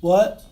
What?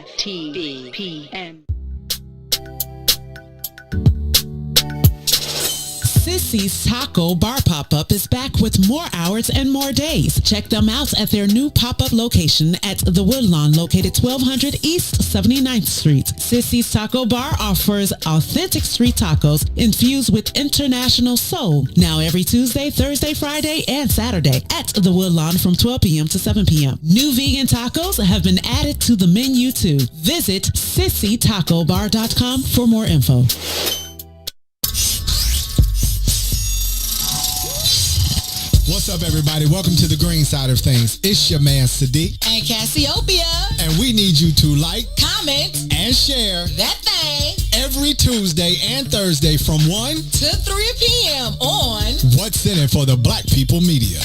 WIIFTBP. Sissy's Taco Bar Pop-Up is back with more hours and more days. Check them out at their new pop-up location at the Woodlawn, located 1200 East 79th Street. Sissy's Taco Bar offers authentic street tacos infused with international soul. Now every Tuesday, Thursday, Friday, and Saturday at the Woodlawn from 12 p.m. to 7 p.m. New vegan tacos have been added to the menu too. Visit sissytacobar.com for more info. What's up, everybody? Welcome to the green side of things. It's your man, Sadiq. And Cassiopeia. And we need you to like, comment, and share that thing every Tuesday and Thursday from 1 to 3 p.m. on What's in It for the Black People Media.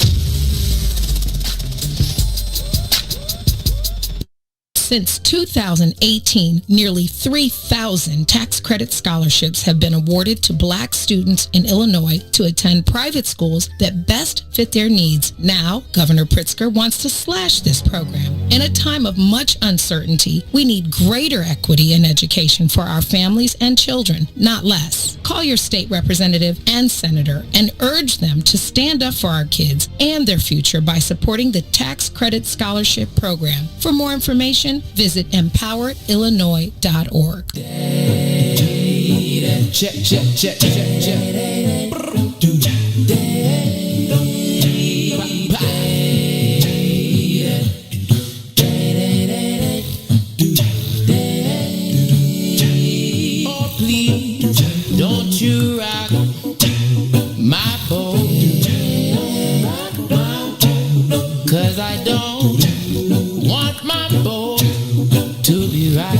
Since 2018, nearly 3,000 tax credit scholarships have been awarded to Black students in Illinois to attend private schools that best fit their needs. Now, Governor Pritzker wants to slash this program. In a time of much uncertainty, we need greater equity in education for our families and children, not less. Call your state representative and senator and urge them to stand up for our kids and their future by supporting the Tax Credit Scholarship Program. For more information, visit empoweredillinois.org. Check, check, check, check, check. Oh, please, don't you rock my boat, 'cause I don't want my boat to be right.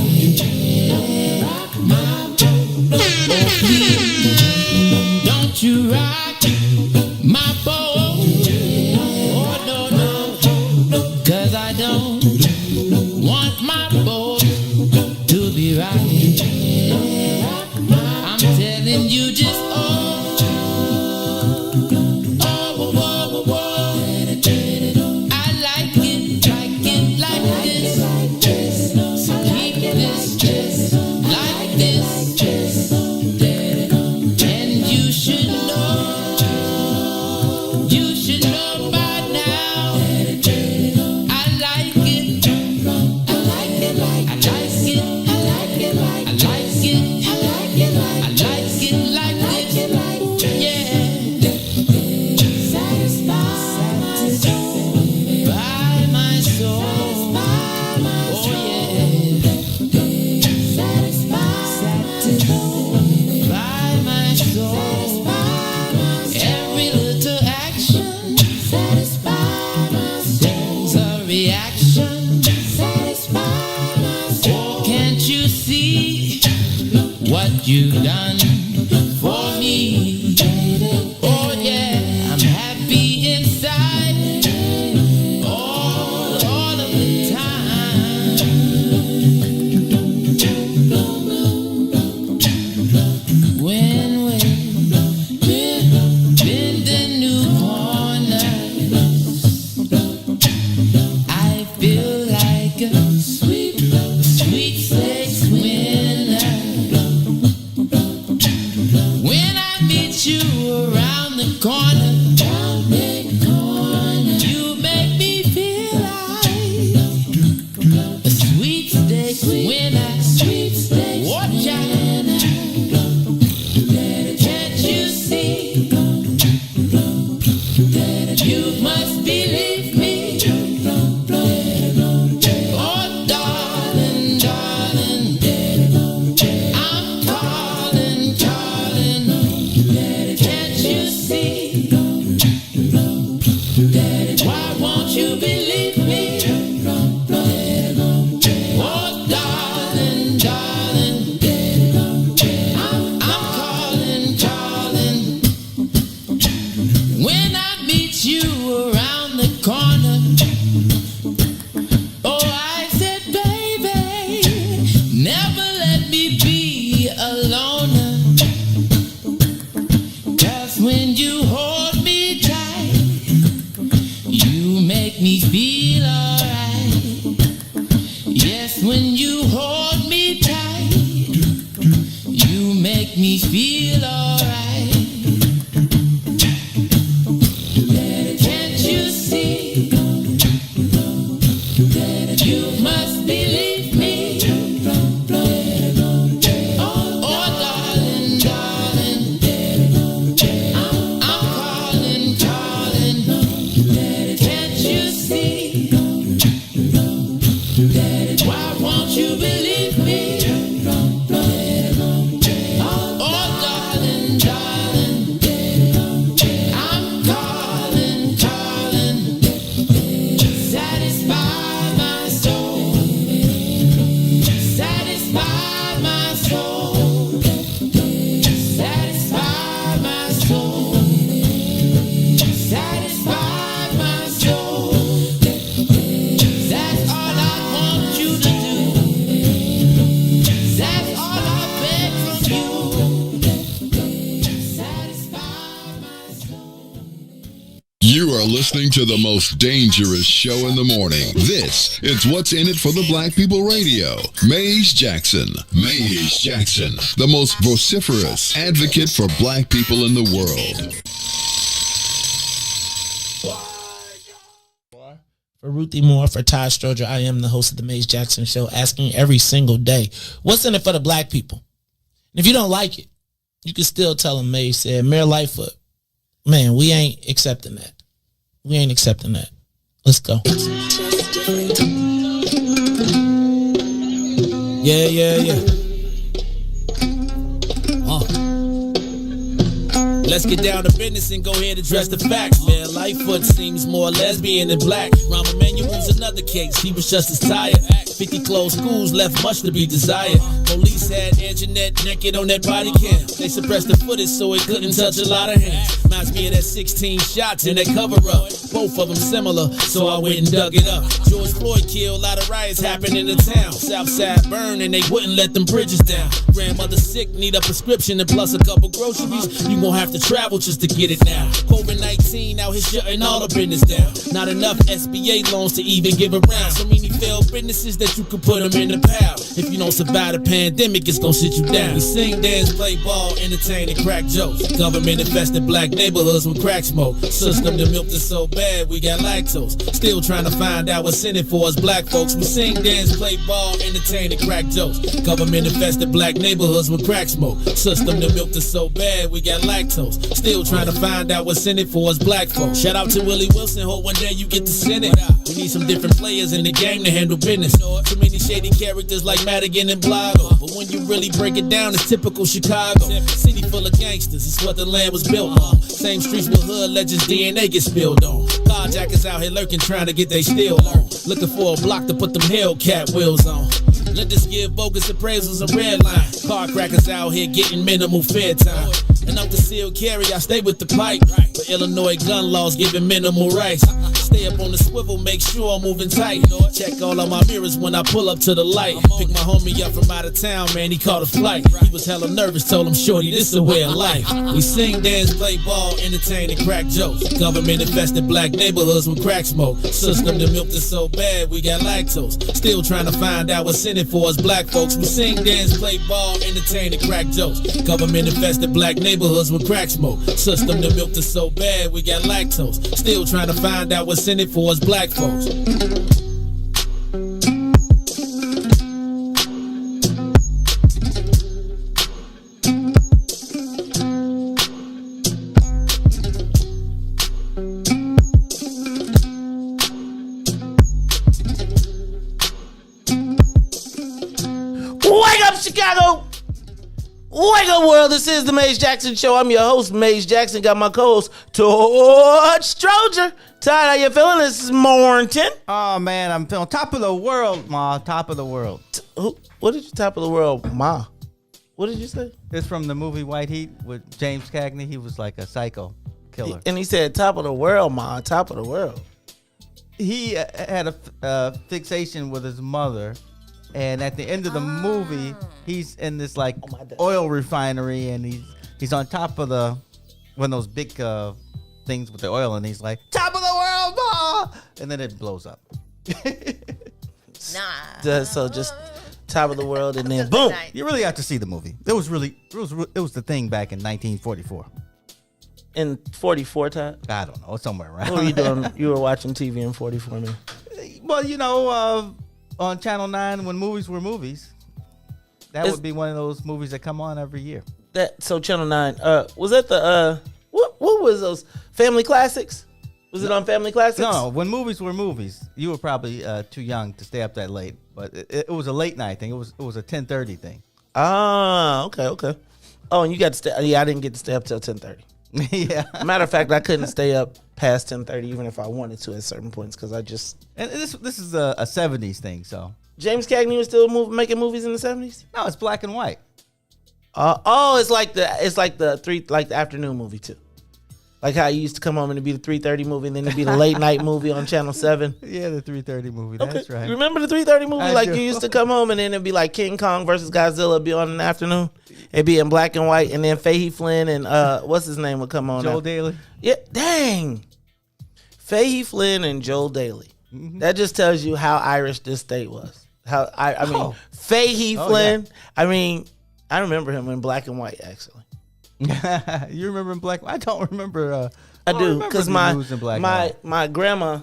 Oh, please, don't you rock corner. You make me feel like a sweet steak when I watch out. Can't you see? You must believe me. Oh, darling, darling, I'm calling, calling. Can't you see? Why won't you believe me? Oh, darling, darling, I'm calling, calling. When I meet you around the corner, oh, I said, baby, never let me be alone. 'Cause when you hold me tight, you make me feel alright. Yes, when you hold me tight, you make me feel alright. Can't you see? You must believe me. Oh, darling, darling, I'm calling, calling. Can't you see? Why won't you believe me? Oh, darling, darling, I'm calling, calling. Satisfy my soul. Satisfy my soul. Satisfy my soul. Satisfy my soul. That's all I want you to do. That's all I beg from you. Satisfy my soul. You are listening to the most dangerous show in the morning. This is What's in It for the Black People Radio. Maze Jackson. Maze Jackson, the most vociferous advocate for black people in the world. For Ruthie Moore, for Todd Stroger, I am the host of the Maze Jackson Show, asking every single day, what's in it for the black people? And if you don't like it, you can still tell them Maze said, Mayor Lightfoot, man, we ain't accepting that. We ain't accepting that. Let's go. Yeah. Let's get down to business and go ahead and address the facts. Mayor Lightfoot seems more lesbian than black. Rahm Emanuel's another case. He was just as tired. 50 closed schools left much to be desired. Police had Anjanette naked on that body cam. They suppressed the footage so it couldn't touch a lot of hands. Reminds me of that 16 shots in that cover-up. Both of them similar, so I went and dug it up. George Floyd killed, a lot of riots happened in the town. Southside burned and they wouldn't let them bridges down. Grandmother sick, need a prescription and plus a couple groceries. You gon' have to travel just to get it now. COVID-19 out here shutting all the business down. Not enough SBA loans to even give around. So many failed businesses that you could put them in the pile. If you don't survive the pandemic, it's gonna sit you down. We sing, dance, play ball, entertain, and crack jokes. Government infested black neighborhoods with crack smoke. System that milked us so bad, we got lactose. Still trying to find out what's in it for us black folks. We sing, dance, play ball, entertain, and crack jokes. Government infested black neighborhoods with crack smoke. System that milked us so bad, we got lactose. Still trying to find out what's in it for us black folks. Shout out to Willie Wilson, hope one day you get to send it. We need some different players in the game to handle business. Too many shady characters like Madigan and Blago. But when you really break it down, it's typical Chicago. City full of gangsters, it's what the land was built on. Same streets with hood legends, DNA get spilled on. Carjackers out here lurking, trying to get they steal on. Looking for a block to put them Hellcat wheels on. Let us give bogus appraisals a red line. Car crackers out here getting minimal fair time. And I'm concealed carry, I stay with the pipe. But Illinois gun laws giving minimal rights. Stay up on the swivel, make sure I'm moving tight. Check all of my mirrors when I pull up to the light. Pick my homie up from out of town, man, he caught a flight. He was hella nervous, told him, shorty, this is a way of life. We sing, dance, play ball, entertain, and crack jokes. Government infested black neighborhoods with crack smoke. System that milked us so bad, we got lactose. Still trying to find out what's in it for us black folks. We sing, dance, play ball, entertain, and crack jokes. Government infested black neighborhoods with crack smoke. System that milked us so bad, we got lactose. Still trying to find out what's in it for us black folks. Wake up, Chicago! Wake up, world. This is the Maze Jackson Show. I'm your host, Maze Jackson. Got my co-host, Todd Stroger. Todd, how you feeling this morning? Oh, man, I'm feeling top of the world, Ma. Top of the world. What did you top of the world, Ma? What did you say? It's from the movie White Heat with James Cagney. He was like a psycho killer. And he said, top of the world, Ma. Top of the world. He had a fixation with his mother. And at the end of the movie, he's in this like oil refinery, and he's on top of one of those big things with the oil, and he's like, "Top of the world, Ma!" And then it blows up. So just top of the world, and then boom. You really have to see the movie. It was the thing back in 1944. In 44, Todd? I don't know, somewhere around. What were you doing? You were watching TV in 44, man. Well, you know, on Channel 9 when movies were movies. That would be one of those movies that come on every year. So Channel 9, was that the, what was those, Family Classics? Was it on Family Classics? No, when movies were movies. You were probably too young to stay up that late. But it was a late night thing. It was a 10:30 thing. Ah, okay. Oh, and you got to stay, yeah, I didn't get to stay up till 10:30. Yeah. Matter of fact, I couldn't stay up past 10:30 even if I wanted to at certain points because I just. And this is a 70s thing, so. James Cagney was still making movies in the 70s? No, it's black and white. It's like the afternoon movie too. Like how you used to come home and it'd be the 3:30 movie and then it'd be the late night movie on Channel 7. Yeah, the 3:30 movie. That's right. You remember the 3:30 movie? I do. You used to come home and then it'd be like King Kong versus Godzilla be on in the afternoon. It'd be in black and white, and then Fahey Flynn and what's his name would come on. Joel Daly. Yeah, dang. Fahey Flynn and Joel Daly. Mm-hmm. That just tells you how Irish this state was. I mean, Fahey Flynn. Yeah. I mean, I remember him in black and white actually. You remember in black? I don't remember. I do because my grandma.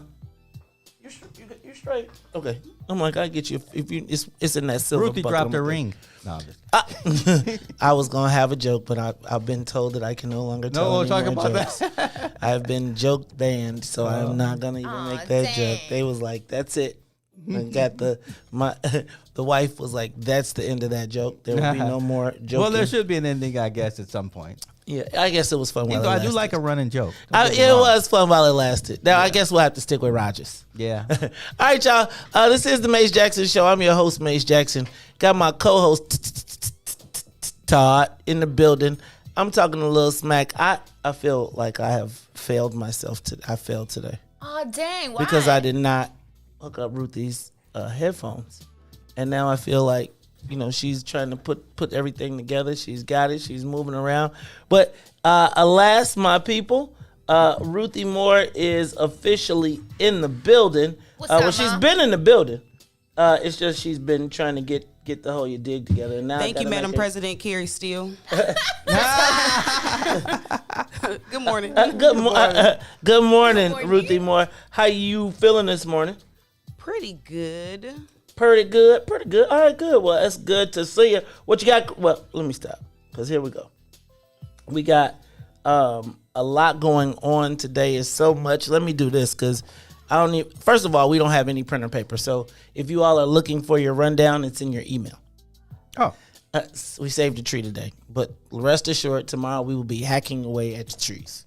You're straight. Okay, I'm like I get you. If you, it's in that silver. Ruthie dropped her ring. No, I was gonna have a joke, but I've been told that I can no longer tell. No, we'll talk about jokes. That. I've been joke banned, so I'm not gonna even make that joke. They was like, "That's it." I got the wife was like, "That's the end of that joke. There will be no more joking." Well, there should be an ending, I guess, at some point. Yeah, I guess it was fun. I do like a running joke. It was fun while it lasted. Now, yeah. I guess we'll have to stick with Rogers. Yeah. All right, y'all. This is the Maze Jackson Show. I'm your host, Maze Jackson. Got my co-host, Todd, in the building. I'm talking a little smack. I feel like I have failed myself. I failed today. Oh, dang. Why? Because I did not hook up Ruthie's headphones. And now I feel like, she's trying to put everything together. She's got it. She's moving around. But alas, my people, Ruthie Moore is officially in the building. What's up, she's been in the building. It's just she's been trying to get the whole dig together. And now Thank you, Madam President Carrie Steele. Good morning. Good morning, Ruthie Moore. How you feeling this morning? Pretty good. Pretty good. All right, good. Well, it's good to see you. What you got? Well, let me stop because here we go. We got a lot going on today. It's so much. Let me do this because first of all, we don't have any printer paper. So if you all are looking for your rundown, it's in your email. Oh. We saved a tree today. But rest assured, tomorrow we will be hacking away at the trees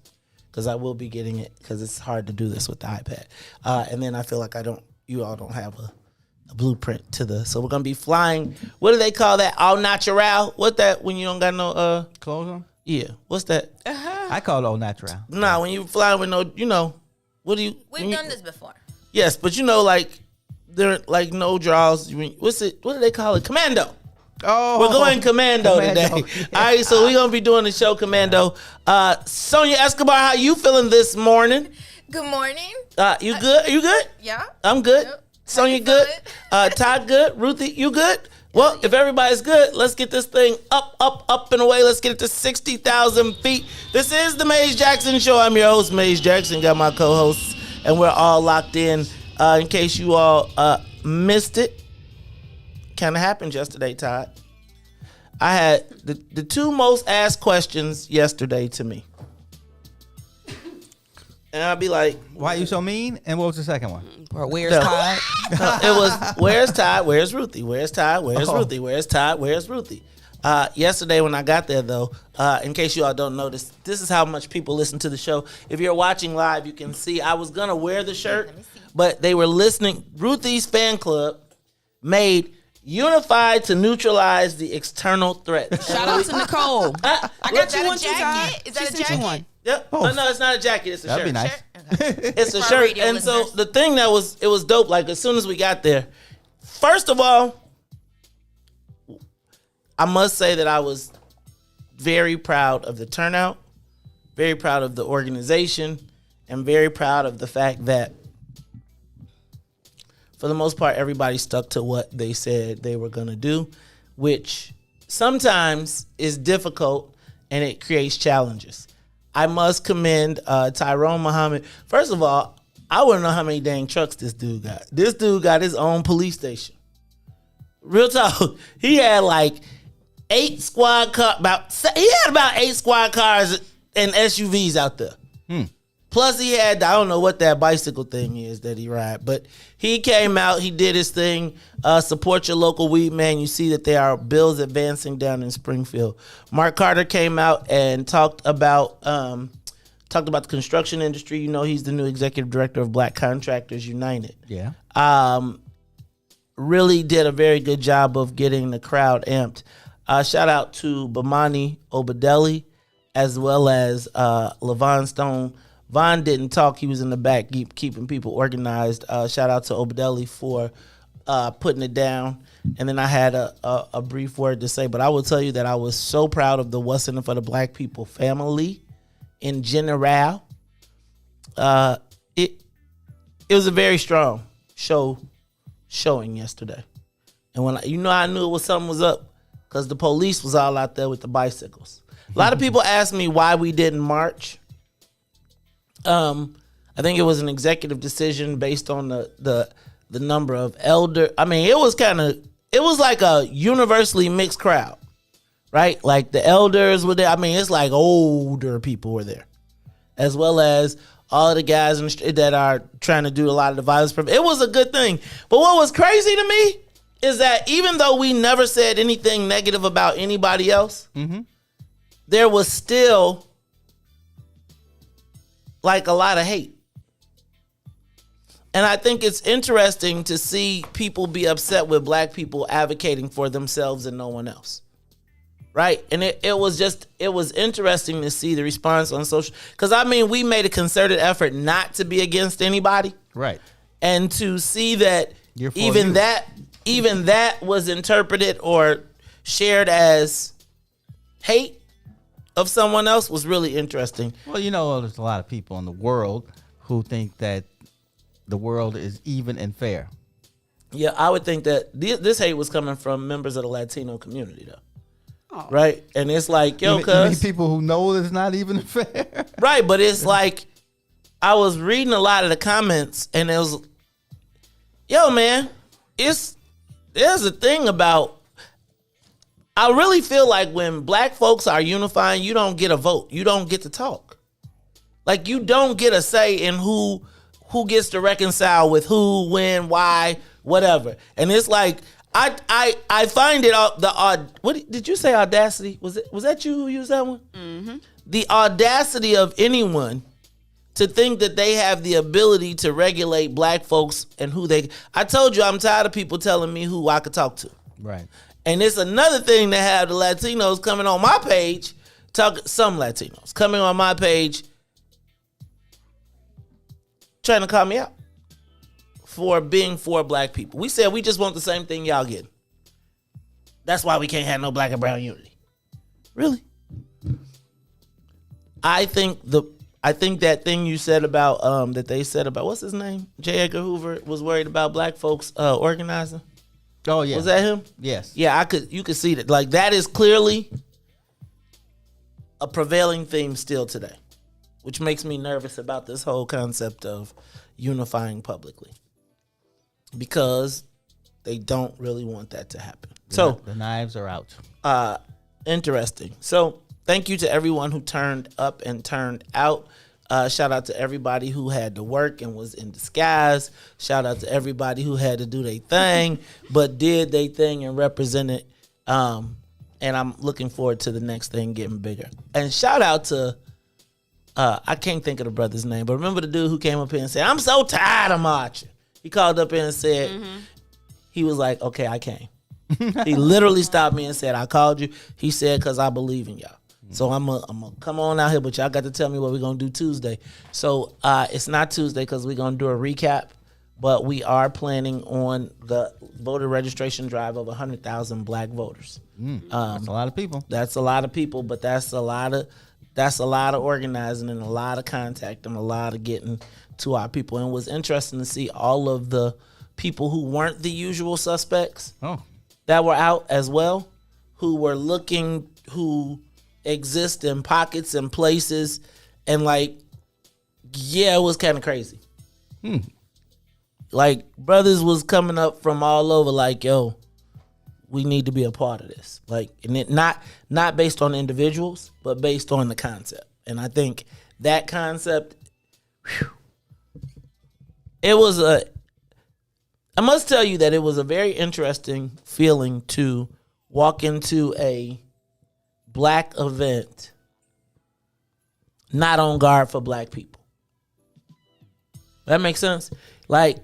because I will be getting it because it's hard to do this with the iPad. And then I feel like you all don't have a blueprint so we're going to be flying. What do they call that? Au natural? What that when you don't got no clothes on? Yeah. What's that? I call it au natural. Nah, when you fly with no, What do you? We've done this before. Yes, but like there like no draws. What's it? What do they call it? Commando. Oh, We're going commando today. Yeah. All right, so we're gonna be doing the show commando. Sonia Escobar, how you feeling this morning? Good morning. You good? You good? Yeah. I'm good. Yep. Sonia you good. feeling? Todd good. Ruthie, you good? Well, if everybody's good, let's get this thing up and away. Let's get it to 60,000 feet. This is the Maze Jackson Show. I'm your host, Maze Jackson. Got my co-hosts, and we're all locked in. In case you all missed it, kind of happened yesterday, Todd. I had the two most asked questions yesterday to me. And I'd be like, Why are you so mean? And what was the second one? Or where's Todd? it was, where's Todd? Where's Ruthie? Where's Todd? Where's Ruthie? Where's Todd? Where's Ruthie? Yesterday when I got there, though, in case you all don't know this is how much people listen to the show. If you're watching live, you can see I was going to wear the shirt, but they were listening. Ruthie's fan club made Unified to neutralize the external threat. Shout out to Nicole. I got you one too, Todd. Is that a She sent you jacket? one. Yep. Oh, no, it's not a jacket. It's a That'd shirt. be nice. It's a For our shirt. radio And so listeners. the thing that was dope, like as soon as we got there, first of all, I must say that I was very proud of the turnout, very proud of the organization, and very proud of the fact that for the most part, everybody stuck to what they said they were going to do, which sometimes is difficult and it creates challenges. I must commend Tyrone Muhammad. First of all, I wouldn't know how many dang trucks this dude got. This dude got his own police station. Real talk. He had like 8 squad cars, about 8 squad cars and SUVs out there. Plus he had, I don't know what that bicycle thing is that he ride, but he came out, he did his thing, support your local weed man. You see that there are bills advancing down in Springfield. Mark Carter came out and talked about the construction industry. You know, he's the new executive director of Black Contractors United. Yeah. Really did a very good job of getting the crowd amped. Shout out to Bomani Obadelli as well as LaVon Stone. Von didn't talk. He was in the back keeping people organized. Shout out to Obadelli for putting it down. And then I had a brief word to say, but I will tell you that I was so proud of the What's in It for the Black People family in general. It was a very strong showing yesterday. And when I knew something was up because the police was all out there with the bicycles. A lot of people asked me why we didn't march. I think it was an executive decision based on the number of elder. I mean, it was like a universally mixed crowd, right? Like the elders were there. I mean, it's like older people were there, as well as all of the guys that are trying to do a lot of the violence. It was a good thing. But what was crazy to me is that even though we never said anything negative about anybody else, there was still like a lot of hate. And I think it's interesting to see people be upset with black people advocating for themselves and no one else. Right? And it was interesting to see the response on social, because I mean, we made a concerted effort not to be against anybody. Right. And to see that even that was interpreted or shared as hate of someone else was really interesting. Well, you know, there's a lot of people in the world who think that the world is even and fair. Yeah, I would think that this hate was coming from members of the Latino community, though. Oh. Right? And it's like, yo, you mean cuz. people who know it's not even fair. Right, but it's like, I was reading a lot of the comments, and it was, yo, man, there's a thing about, I really feel like when black folks are unifying, you don't get a vote. You don't get to talk. Like, you don't get a say in who gets to reconcile with who, when, why, whatever. And it's like, I find it what did you say, audacity? Was that you who used that one? Mm-hmm. The audacity of anyone to think that they have the ability to regulate black folks and who they. I told you I'm tired of people telling me who I could talk to. Right. And it's another thing to have the Latinos coming on my page, some Latinos coming on my page, trying to call me out for being for black people. We said we just want the same thing y'all getting. That's why we can't have no black and brown unity. Really? I think that thing you said about that they said about what's his name? J. Edgar Hoover was worried about black folks organizing. Oh yeah. Was that him? Yes. Yeah, you could see that. Like that is clearly a prevailing theme still today, which makes me nervous about this whole concept of unifying publicly because they don't really want that to happen. So the knives are out. Interesting. So thank you to everyone who turned up and turned out. Shout out to everybody who had to work and was in disguise. Shout out to everybody who had to do their thing, but did their thing and represented. And I'm looking forward to the next thing getting bigger. And shout out to, I can't think of the brother's name, but remember the dude who came up here and said, I'm so tired of marching. He called up here and said, he was like, okay, I came. He literally stopped me and said, I called you. He said, because I believe in y'all. So I'm gonna come on out here, but y'all got to tell me what we're going to do Tuesday. So it's not Tuesday because we're going to do a recap, but we are planning on the voter registration drive of 100,000 black voters. That's a lot of people. That's a lot of people, but that's a lot of organizing and a lot of contact and a lot of getting to our people. And it was interesting to see all of the people who weren't the usual suspects that were out as well, who were looking, who exist in pockets and places, and like, yeah, it was kind of crazy. Like brothers was coming up from all over, like, yo, we need to be a part of this. Like, and it not based on individuals, but based on the concept. And I think that concept, I must tell you that it was a very interesting feeling to walk into a black event not on guard for black people. That makes sense? Like,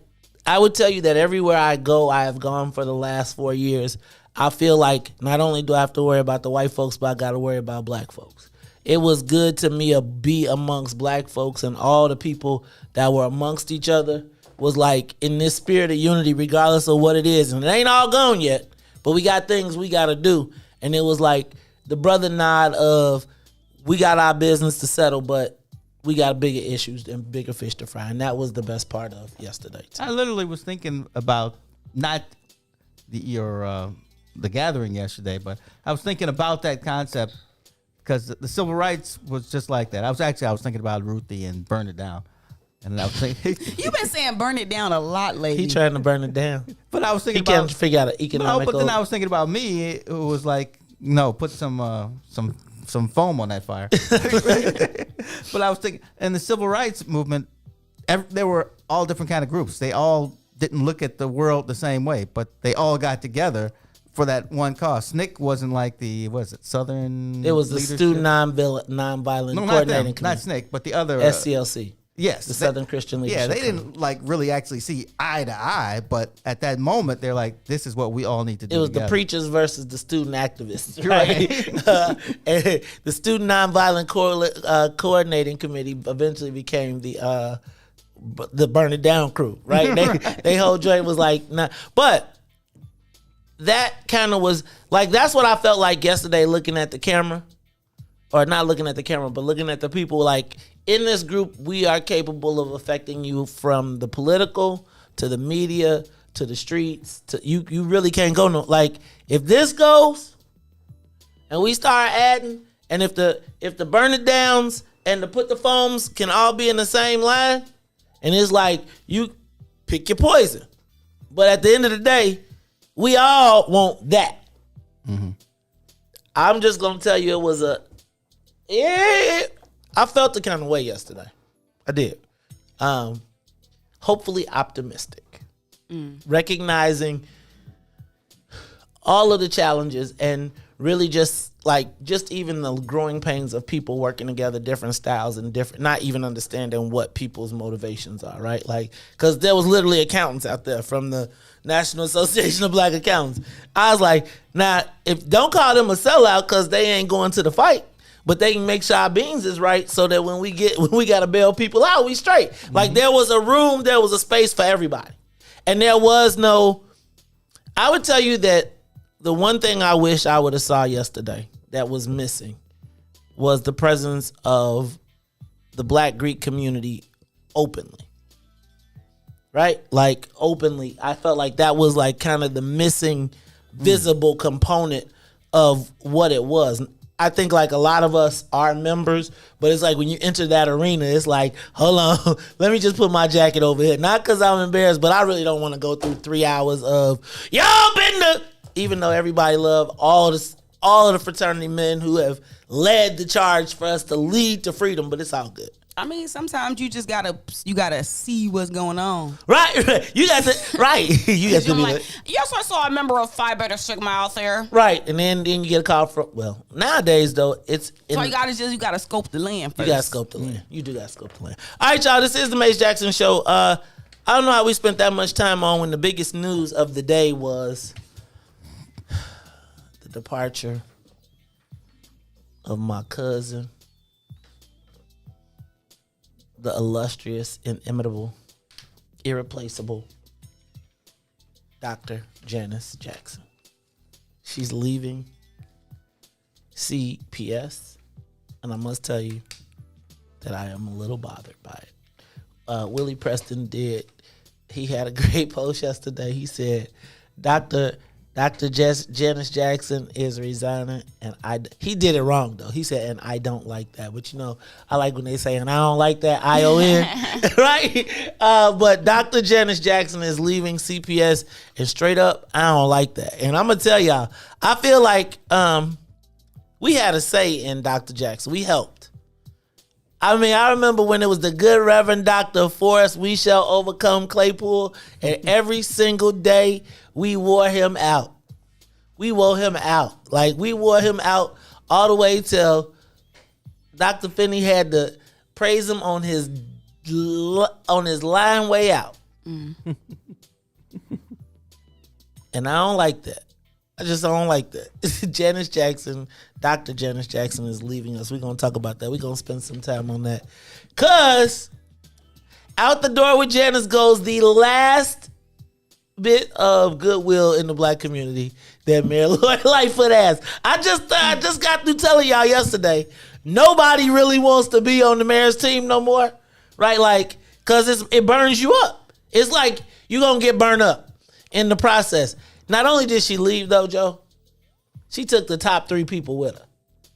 I would tell you that everywhere I go, I have gone for the last 4 years, I feel like not only do I have to worry about the white folks, but I got to worry about black folks. It was good to me to be amongst black folks, and all the people that were amongst each other was like in this spirit of unity, regardless of what it is. And it ain't all gone yet, but we got things we got to do. And it was like the brother nod of, we got our business to settle, but we got bigger issues and bigger fish to fry. And that was the best part of yesterday, too. I literally was thinking about not the gathering yesterday, but I was thinking about that concept because the civil rights was just like that. I was thinking about Ruthie and Burn It Down. And I was thinking, you've been saying burn it down a lot lately. He trying to burn it down. But I was thinking he can't figure out an economical. No, but then I was thinking about me, who was like, no, put some foam on that fire. But I was thinking, in the civil rights movement, there were all different kind of groups. They all didn't look at the world the same way, but they all got together for that one cause. SNCC wasn't like Southern. It was the leadership. Student Nonviolent Coordinating Committee. Not SNCC, but the other SCLC. Yes, the Southern Christian Leadership. Yeah, they didn't really actually see eye to eye, but at that moment they're like, "This is what we all need to do." It was together. the preachers versus the student activists, right? And the Student Nonviolent Coordinating Committee eventually became the Burn It Down crew, right? They whole joint was like, nah. But that kind of was like, that's what I felt like yesterday, looking at the camera, or not looking at the camera, but looking at the people. Like, in this group, we are capable of affecting you from the political to the media to the streets. To you really can't go no. Like, if this goes, and we start adding, and if the burn it downs and the put the foams can all be in the same line, and it's like, you pick your poison. But at the end of the day, we all want that. Mm-hmm. I'm just gonna tell you, it was I felt the kind of way yesterday. I did. Hopefully optimistic. Recognizing all of the challenges and really just even the growing pains of people working together, different styles and different, not even understanding what people's motivations are, right? Like, because there was literally accountants out there from the National Association of Black Accountants. I was like, now, don't call them a sellout because they ain't going to the fight. but they can make sure our beans is right so that when we gotta bail people out, we straight. Like there was a space for everybody. And there was no, I would tell you that the one thing I wish I would have saw yesterday that was missing was the presence of the Black Greek community openly. Right? Like openly. I felt like that was like kind of the missing visible component of what it was. I think like a lot of us are members, but it's like when you enter that arena, it's like, hold on, let me just put my jacket over here. Not because I'm embarrassed, but I really don't want to go through 3 hours of, y'all been the, even though everybody love all of the fraternity men who have led the charge for us to lead to freedom, but it's all good. I mean, sometimes you just gotta see what's going on. Right. You got to You got to be like, yes, I saw a member of Phi Beta Sigma out there. Right. And then you get a call from, well, nowadays though, it's so you gotta scope the land first. You gotta scope the land. You do gotta scope the land. All right, y'all, this is the Mace Jackson Show. I don't know how we spent that much time on when the biggest news of the day was the departure of my cousin, the illustrious, inimitable, irreplaceable Dr. Janice Jackson. She's leaving CPS, and I must tell you that I am a little bothered by it. Willie Preston he had a great post yesterday. He said, Dr. Janice Jackson is resigning, and he did it wrong though. He said, and I don't like that. But I like when they say, and I don't like that, ION, right? But Dr. Janice Jackson is leaving CPS, and straight up, I don't like that. And I'm gonna tell y'all, I feel like we had a say in Dr. Jackson. We helped. I mean, I remember when it was the good Reverend Dr. Forrest, we shall overcome Claypool, and every single day we wore him out. We wore him out. Like, we wore him out all the way till Dr. Finney had to praise him on his line way out. And I don't like that. I just don't like that. Janice Jackson, Dr. Janice Jackson is leaving us. We're going to talk about that. We're going to spend some time on that. Because out the door with Janice goes the last bit of goodwill in the Black community that Mayor Lloyd Lightfoot has. I just got through telling y'all yesterday, nobody really wants to be on the mayor's team no more, right? Like, because it burns you up. It's like you're going to get burned up in the process. Not only did she leave, though, Joe, she took the top 3 people with her.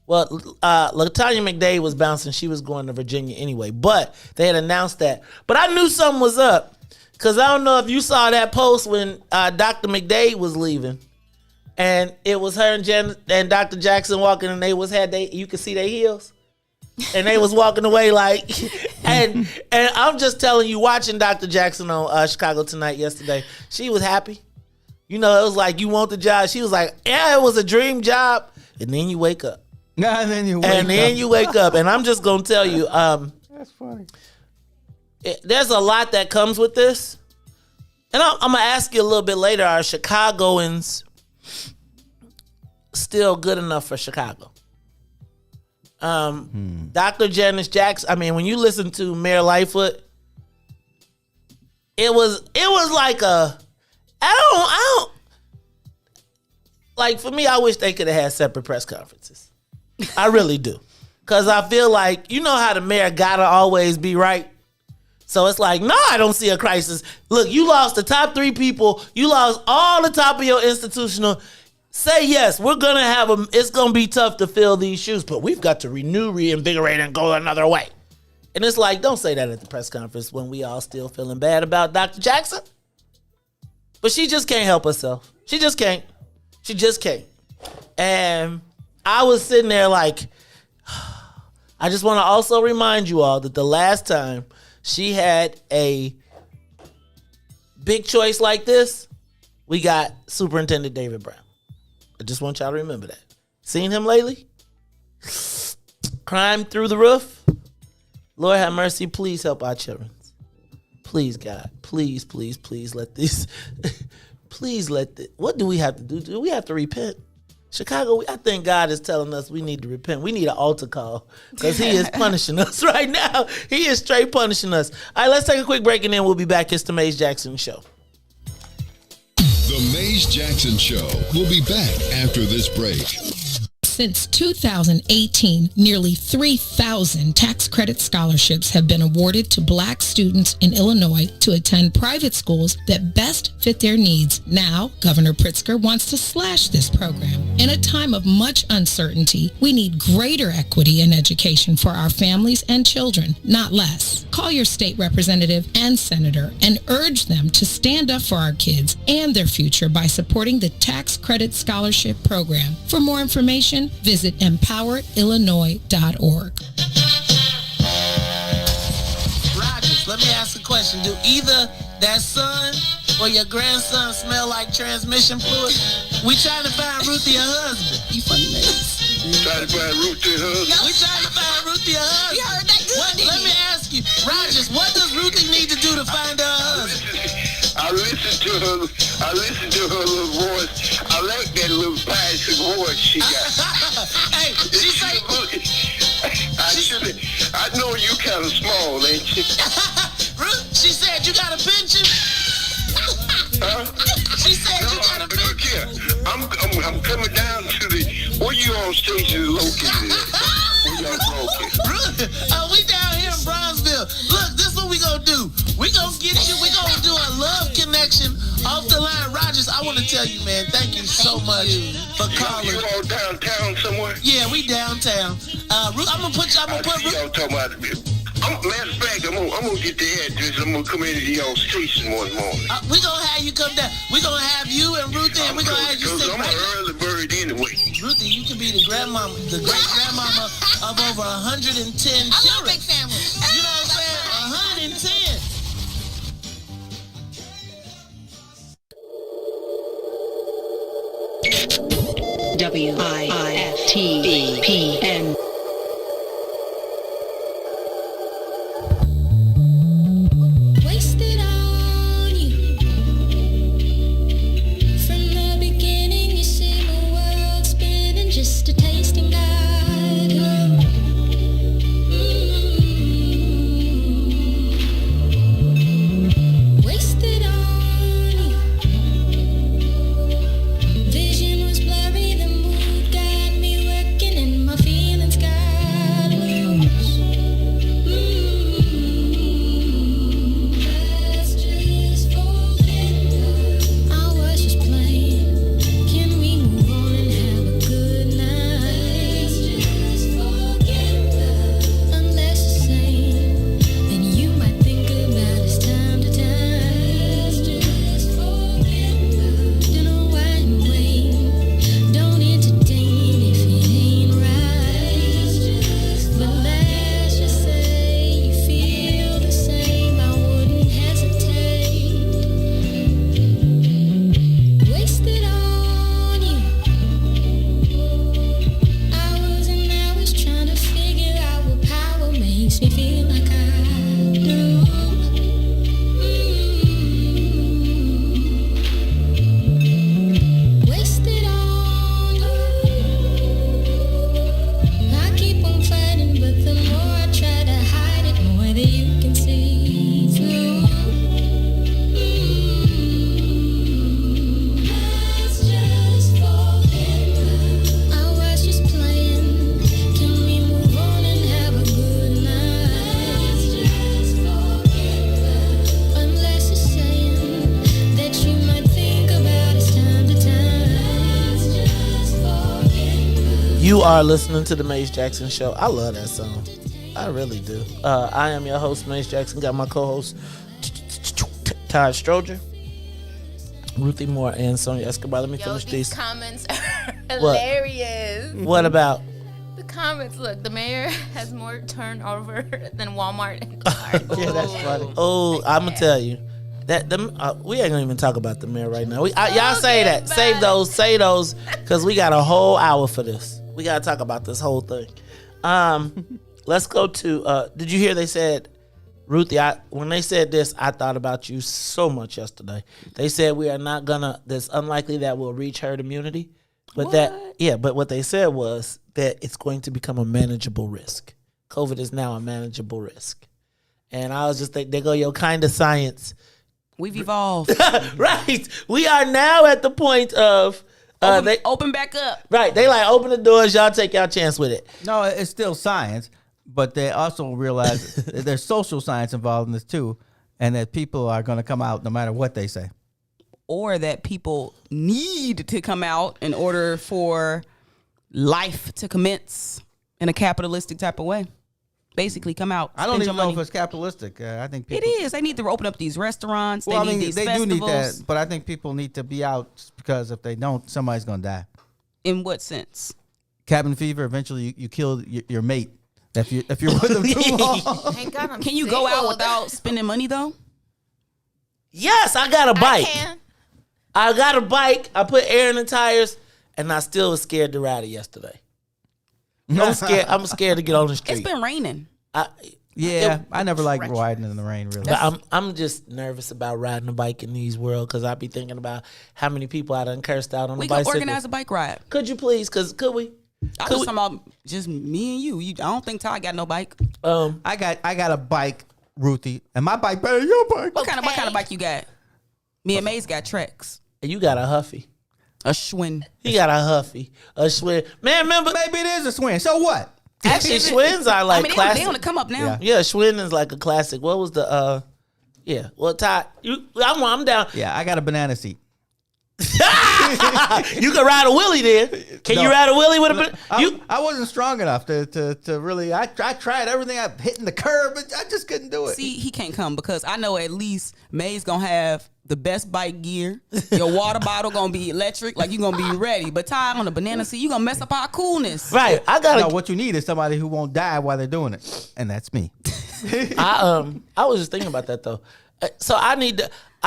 Well, LaTanya McDade was bouncing. She was going to Virginia anyway, but they had announced that. But I knew something was up because I don't know if you saw that post when Dr. McDade was leaving, and it was her and Dr. Jackson walking, and you could see their heels, and they was walking away like, and I'm just telling you, watching Dr. Jackson on Chicago Tonight yesterday, she was happy. It was like, you want the job. She was like, yeah, it was a dream job. And then you wake up. And then you wake up. And I'm just going to tell you. That's funny. There's a lot that comes with this. And I'm going to ask you a little bit later, are Chicagoans still good enough for Chicago? Dr. Janice Jackson, I mean, when you listen to Mayor Lightfoot, it was like I don't like, for me, I wish they could have had separate press conferences. I really do. Because I feel like, you know how the mayor gotta always be right? So it's like, no, I don't see a crisis. Look, you lost the top 3 people. You lost all the top of your institutional. Say yes, we're gonna have it's gonna be tough to fill these shoes, but we've got to reinvigorate, and go another way. And it's like, don't say that at the press conference when we all still feeling bad about Dr. Jackson. But she just can't help herself. She just can't. And I was sitting there like, I just want to also remind you all that the last time she had a big choice like this, we got Superintendent David Brown. I just want y'all to remember that. Seen him lately? Crime through the roof? Lord have mercy. Please help our children. Please, God. Please let this... Please let this... What do we have to do? Do we have to repent? Chicago, I think God is telling us we need to repent. We need an altar call because he is punishing us right now. He is straight punishing us. All right, let's take a quick break and then we'll be back. It's the Maze Jackson Show. The Maze Jackson Show will be back after this break. Since 2018, nearly 3,000 tax credit scholarships have been awarded to Black students in Illinois to attend private schools that best fit their needs. Now, Governor Pritzker wants to slash this program. In a time of much uncertainty, we need greater equity in education for our families and children, not less. Call your state representative and senator and urge them to stand up for our kids and their future by supporting the Tax Credit Scholarship Program. For more information, visit empoweredillinois.org. Rogers, let me ask a question. Do either that son or your grandson smell like transmission fluid? We trying to find Ruthie a husband. You funny ladies. Trying to find Ruthie a husband. We trying to find Ruthie a husband. You heard that good, Let me ask you, Rogers, what does Ruthie need to do to find her husband? I listen to her little voice. I like that little classic voice she got. Hey, she say, I know you kind of small, ain't you? she said you got a pension? Huh? She said you got a pension? Look here. I'm coming down to where you on station located at? Where y'all located? We down here in Bronzeville. Look, this is what we gonna do. We gonna get you. We gonna do a love connection off the line. Rogers, I want to tell you, man, thank you so much for calling. You all downtown somewhere? Yeah, we downtown. I'm gonna put y'all talking about it. Matter of fact, I'm gonna get the address. I'm gonna come into y'all station one morning. We gonna have you come down. We gonna have you and Ruthie, and we gonna have you sit I'm right an early bird anyway. Ruthie, you can be the grandmama, the great grandmama of over 110 children. I love big families. You know what I'm saying? 110. WIIFTBP. Wasted on you. From the beginning, you see my world spinning, just a tasting guide. Wasted on you. Vision was blurry, the mood got me working, and my feelings got loose. Let's just forget I was just playing. Can we move on and have a good night? Let's just forget unless you're sane, then you might think about it's time to time. Let's just forget don't know why I'm waiting. Don't entertain if it ain't right. But let's just say you feel the same. I wouldn't hesitate. Wasted on you. Hours and hours trying to figure out what power makes me feel like I do. Wasted on you. I keep on fighting, but the more I try to hide it, more that you can see through. Let's just forget I was just playing. Can we move on and have a good night? Let's just forget unless you're saying that you might think about it's time to time. Let's just forget. You are listening to the Maze Jackson Show. I love that song. I really do. I am your host, Maze Jackson. Got my co-host, Todd Stroger, Ruthie Moore, and Sonia Escobar. Let me Yo, finish these these. comments are hilarious. What about? The comments, look, the mayor has more turnover than Walmart and Target. Yeah, that's funny. Oh, I'm gonna tell you that we ain't gonna even talk about the mayor right now. Y'all say that. Say those, because we got a whole hour for this. We gotta talk about this whole thing. Let's go to. Did you hear they said, Ruthie? When they said this, I thought about you so much yesterday. They said we are not gonna. It's unlikely that we'll reach herd immunity. But but what they said was that it's going to become a manageable risk. COVID is now a manageable risk. And I was just thinking, there go your kind of science. We've evolved. Right. We are now at the point of they open back up. Right. They like open the doors, y'all take y'all chance with it. No, it's still science, but they also realize that there's social science involved in this too, and that people are going to come out no matter what they say. Or that people need to come out in order for life to commence in a capitalistic type of way. Basically, come out. I don't even know if it's capitalistic. I think people, it is. They need to open up these restaurants. Well, they need these they festivals. do need that, but I think people need to be out because if they don't, somebody's going to die. In what sense? Cabin fever. Eventually, you kill your mate if you're with them too long. Thank God I'm Can you go single. out without spending money though? Yes, I got a bike. I can. I got a bike. I put air in the tires, and I still was scared to ride it yesterday. I'm scared. I'm scared to get on the street. It's been raining. I never liked riding in the rain, really. But I'm just nervous about riding a bike in these world because I be thinking about how many people I done cursed out on the bicycle. We can organize a bike ride. Could you please? Could we? I was talking about just me and you. I don't think Todd got no bike. I got a bike, Ruthie, and my bike better than your bike. What kind of bike you got? Me and Maze got Treks. And you got a Huffy. A Schwinn. He got a Huffy. A Schwinn. Man, remember? Maybe it is a Schwinn. So what? Actually, Schwinns are like classic. They on the come up now. Yeah, Schwinn is like a classic. What was the yeah. Well, Todd, I'm down. Yeah, I got a banana seat. You can ride a wheelie then. Can you ride a wheelie with a banana? I wasn't strong enough to really. I tried everything. I hitting the curb, but I just couldn't do it. See, he can't come because I know at least May's gonna have the best bike gear. Your water bottle gonna be electric, like you gonna be ready. But Todd on the banana seat, you gonna mess up our coolness. Right. I gotta. No, what you need is somebody who won't die while they're doing it, and that's me. I was just thinking about that though. So I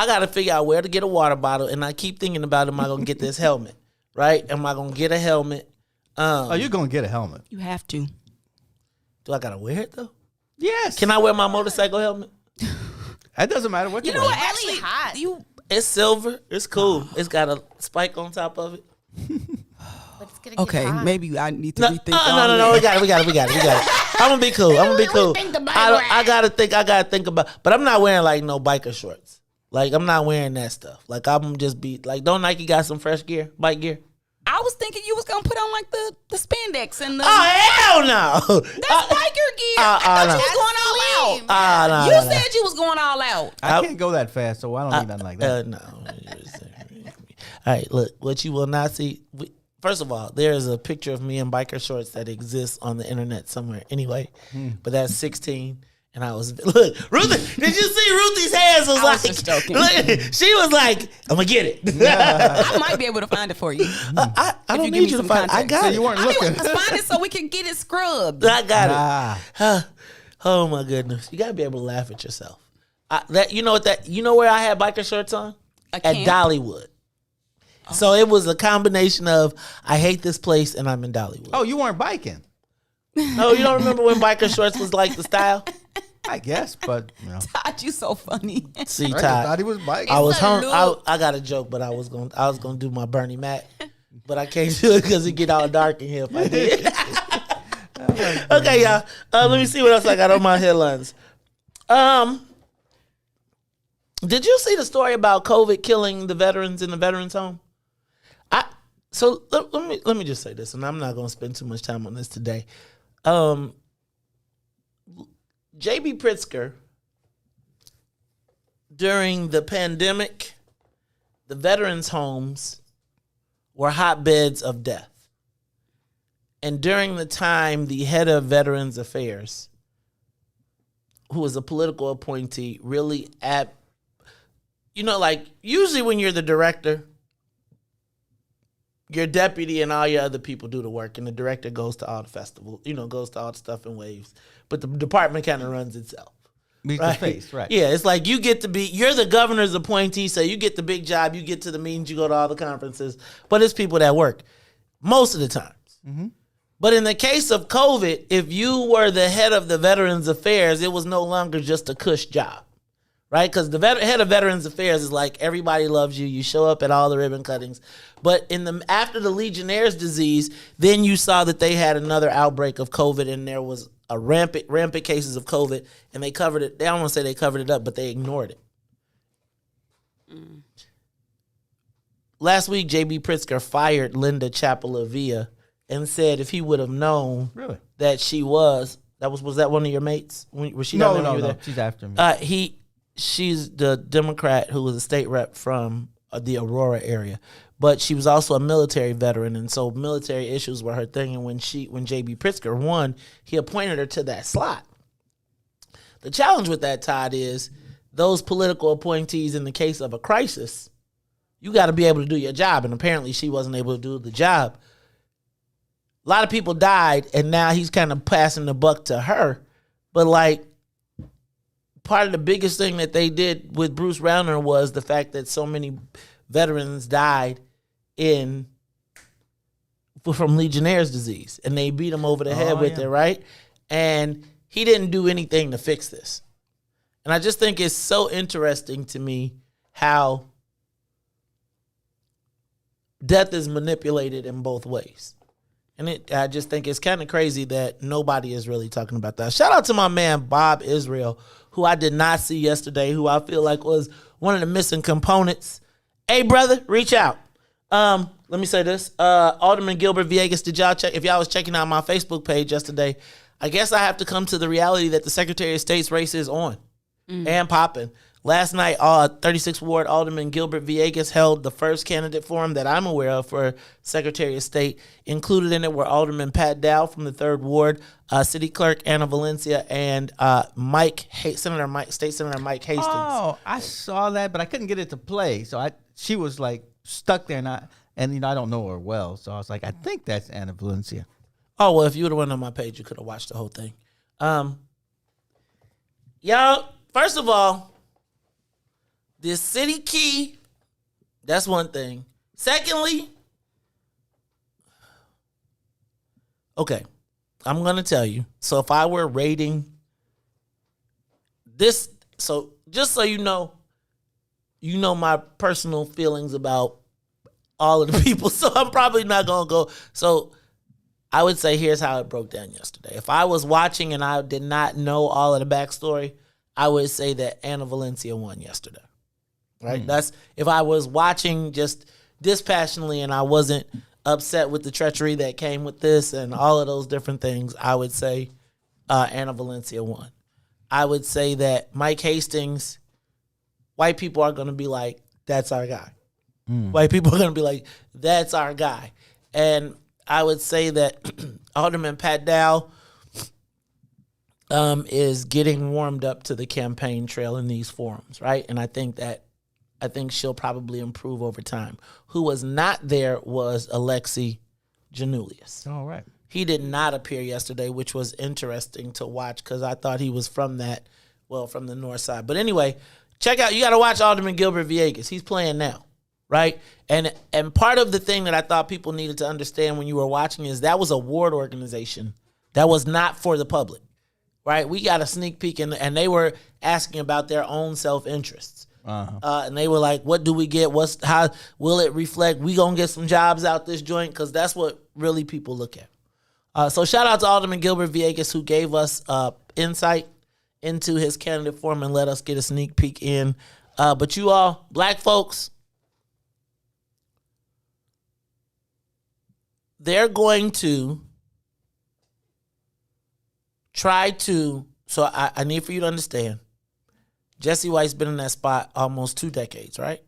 got to figure out where to get a water bottle, and I keep thinking about, am I gonna get this helmet? Right? Am I gonna get a helmet? You're gonna get a helmet. You have to. Do I gotta wear it though? Yes. Can I wear my motorcycle helmet? It doesn't matter what you know wear. what? Actually, hot. It's silver. It's cool. It's got a spike on top of it. But it's gonna get Okay, hot. maybe I need to No, rethink. no. We got it. I'm gonna be cool. I gotta think about. But I'm not wearing like no biker shorts. Like I'm not wearing that stuff. Like I'm just be like, don't Nike got some fresh gear, bike gear? I was thinking you was gonna put on like the spandex and the. Oh hell no! That's biker gear. I thought you was going all out. You said you was going all out. I can't go that fast, so I don't need nothing like that. No. All right, look. What you will not see. First of all, there is a picture of me in biker shorts that exists on the internet somewhere. Anyway, but that's 16. And I was, look, Ruthie, did you see Ruthie's hands? I was just joking. Look, she was like, I'm going to get it. I might be able to find it for you. I don't need you to find it. I got it. You weren't looking. Find it so we can get it scrubbed. I got it. Oh, my goodness. You got to be able to laugh at yourself. You know where I had biker shorts on? At Dollywood. Oh. So it was a combination of, I hate this place and I'm in Dollywood. Oh, you weren't biking. No, you don't remember when biker shorts was like the style? I guess, but you know. Todd, you so funny. See, I Todd, thought he was biking. I was I got a joke, but I was gonna do my Bernie Mac, but I can't do it because it get all dark in here if I did. Okay, y'all. Let me see what else I got on my headlines. Did you see the story about COVID killing the veterans in the veterans home? So let me just say this, and I'm not gonna spend too much time on this today. J.B. Pritzker, during the pandemic, the veterans' homes were hotbeds of death. And during the time, the head of Veterans Affairs, who was a political appointee, really like usually when you're the director, your deputy and all your other people do the work, and the director goes to all the festivals, goes to all the stuff and waves. But the department kind of runs itself. Meet the face, right? Yeah, it's like you're the governor's appointee, so you get the big job, you get to the meetings, you go to all the conferences, but it's people that work most of the times. Mm-hmm. But in the case of COVID, if you were the head of the Veterans Affairs, it was no longer just a cush job, right? Because the head of Veterans Affairs is like, everybody loves you. You show up at all the ribbon cuttings. But after the Legionnaire's disease, then you saw that they had another outbreak of COVID, and there was a rampant cases of COVID, and they covered it. They don't want to say they covered it up, but they ignored it. Last week, J.B. Pritzker fired Linda Chapelavia and said if he would have known that she was that one of your mates? Was she down there when you were there? She's after me. She's the Democrat who was a state rep from the Aurora area, but she was also a military veteran, and so military issues were her thing. And when J.B. Pritzker won, he appointed her to that slot. The challenge with that, Todd, is those political appointees in the case of a crisis, you got to be able to do your job, and apparently she wasn't able to do the job. A lot of people died, and now he's kind of passing the buck to her. But, like, part of the biggest thing that they did with Bruce Rauner was the fact that so many veterans died from Legionnaire's disease, and they beat him over the head with it, right? And he didn't do anything to fix this. And I just think it's so interesting to me how death is manipulated in both ways. And I just think it's kind of crazy that nobody is really talking about that. Shout out to my man, Bob Israel, who I did not see yesterday, who I feel like was one of the missing components. Hey, brother, reach out. Let me say this. Alderman Gilbert Villegas, did y'all check? If y'all was checking out my Facebook page yesterday, I guess I have to come to the reality that the Secretary of State's race is on and popping. Last night, 36th Ward Alderman Gilbert Villegas held the first candidate forum that I'm aware of for Secretary of State. Included in it were Alderman Pat Dow from the 3rd Ward, City Clerk Anna Valencia, and State Senator Mike Hastings. Oh, I saw that, but I couldn't get it to play. So she was like stuck there, and I don't know her well. So I was like, I think that's Anna Valencia. Oh, well, if you would have went on my page, you could have watched the whole thing. Y'all, first of all, this city key, that's one thing. Secondly, okay, I'm going to tell you. So if I were rating this, so just so you know my personal feelings about all of the people. So I'm probably not going to go. So I would say here's how it broke down yesterday. If I was watching and I did not know all of the backstory, I would say that Anna Valencia won yesterday. Right? That's if I was watching just dispassionately and I wasn't upset with the treachery that came with this and all of those different things, I would say Anna Valencia won. I would say that Mike Hastings, white people are going to be like, that's our guy. White people are going to be like, that's our guy. And I would say that Alderman Pat Dow is getting warmed up to the campaign trail in these forums, right? And I think she'll probably improve over time. Who was not there was Alexi Janulius. All right. He did not appear yesterday, which was interesting to watch because I thought he was from the north side. But anyway, check out, you got to watch Alderman Gilbert Villegas. He's playing now, right? And part of the thing that I thought people needed to understand when you were watching is that was a ward organization. That was not for the public, right? We got a sneak peek, and they were asking about their own self-interests. And they were like, what do we get? How will it reflect? We gonna get some jobs out this joint? Because that's what really people look at. So shout out to Alderman Gilbert Villegas, who gave us insight into his candidate forum and let us get a sneak peek in. But you all, black folks, they're going to try to, so I need for you to understand, Jesse White's been in that spot almost 2 decades, right?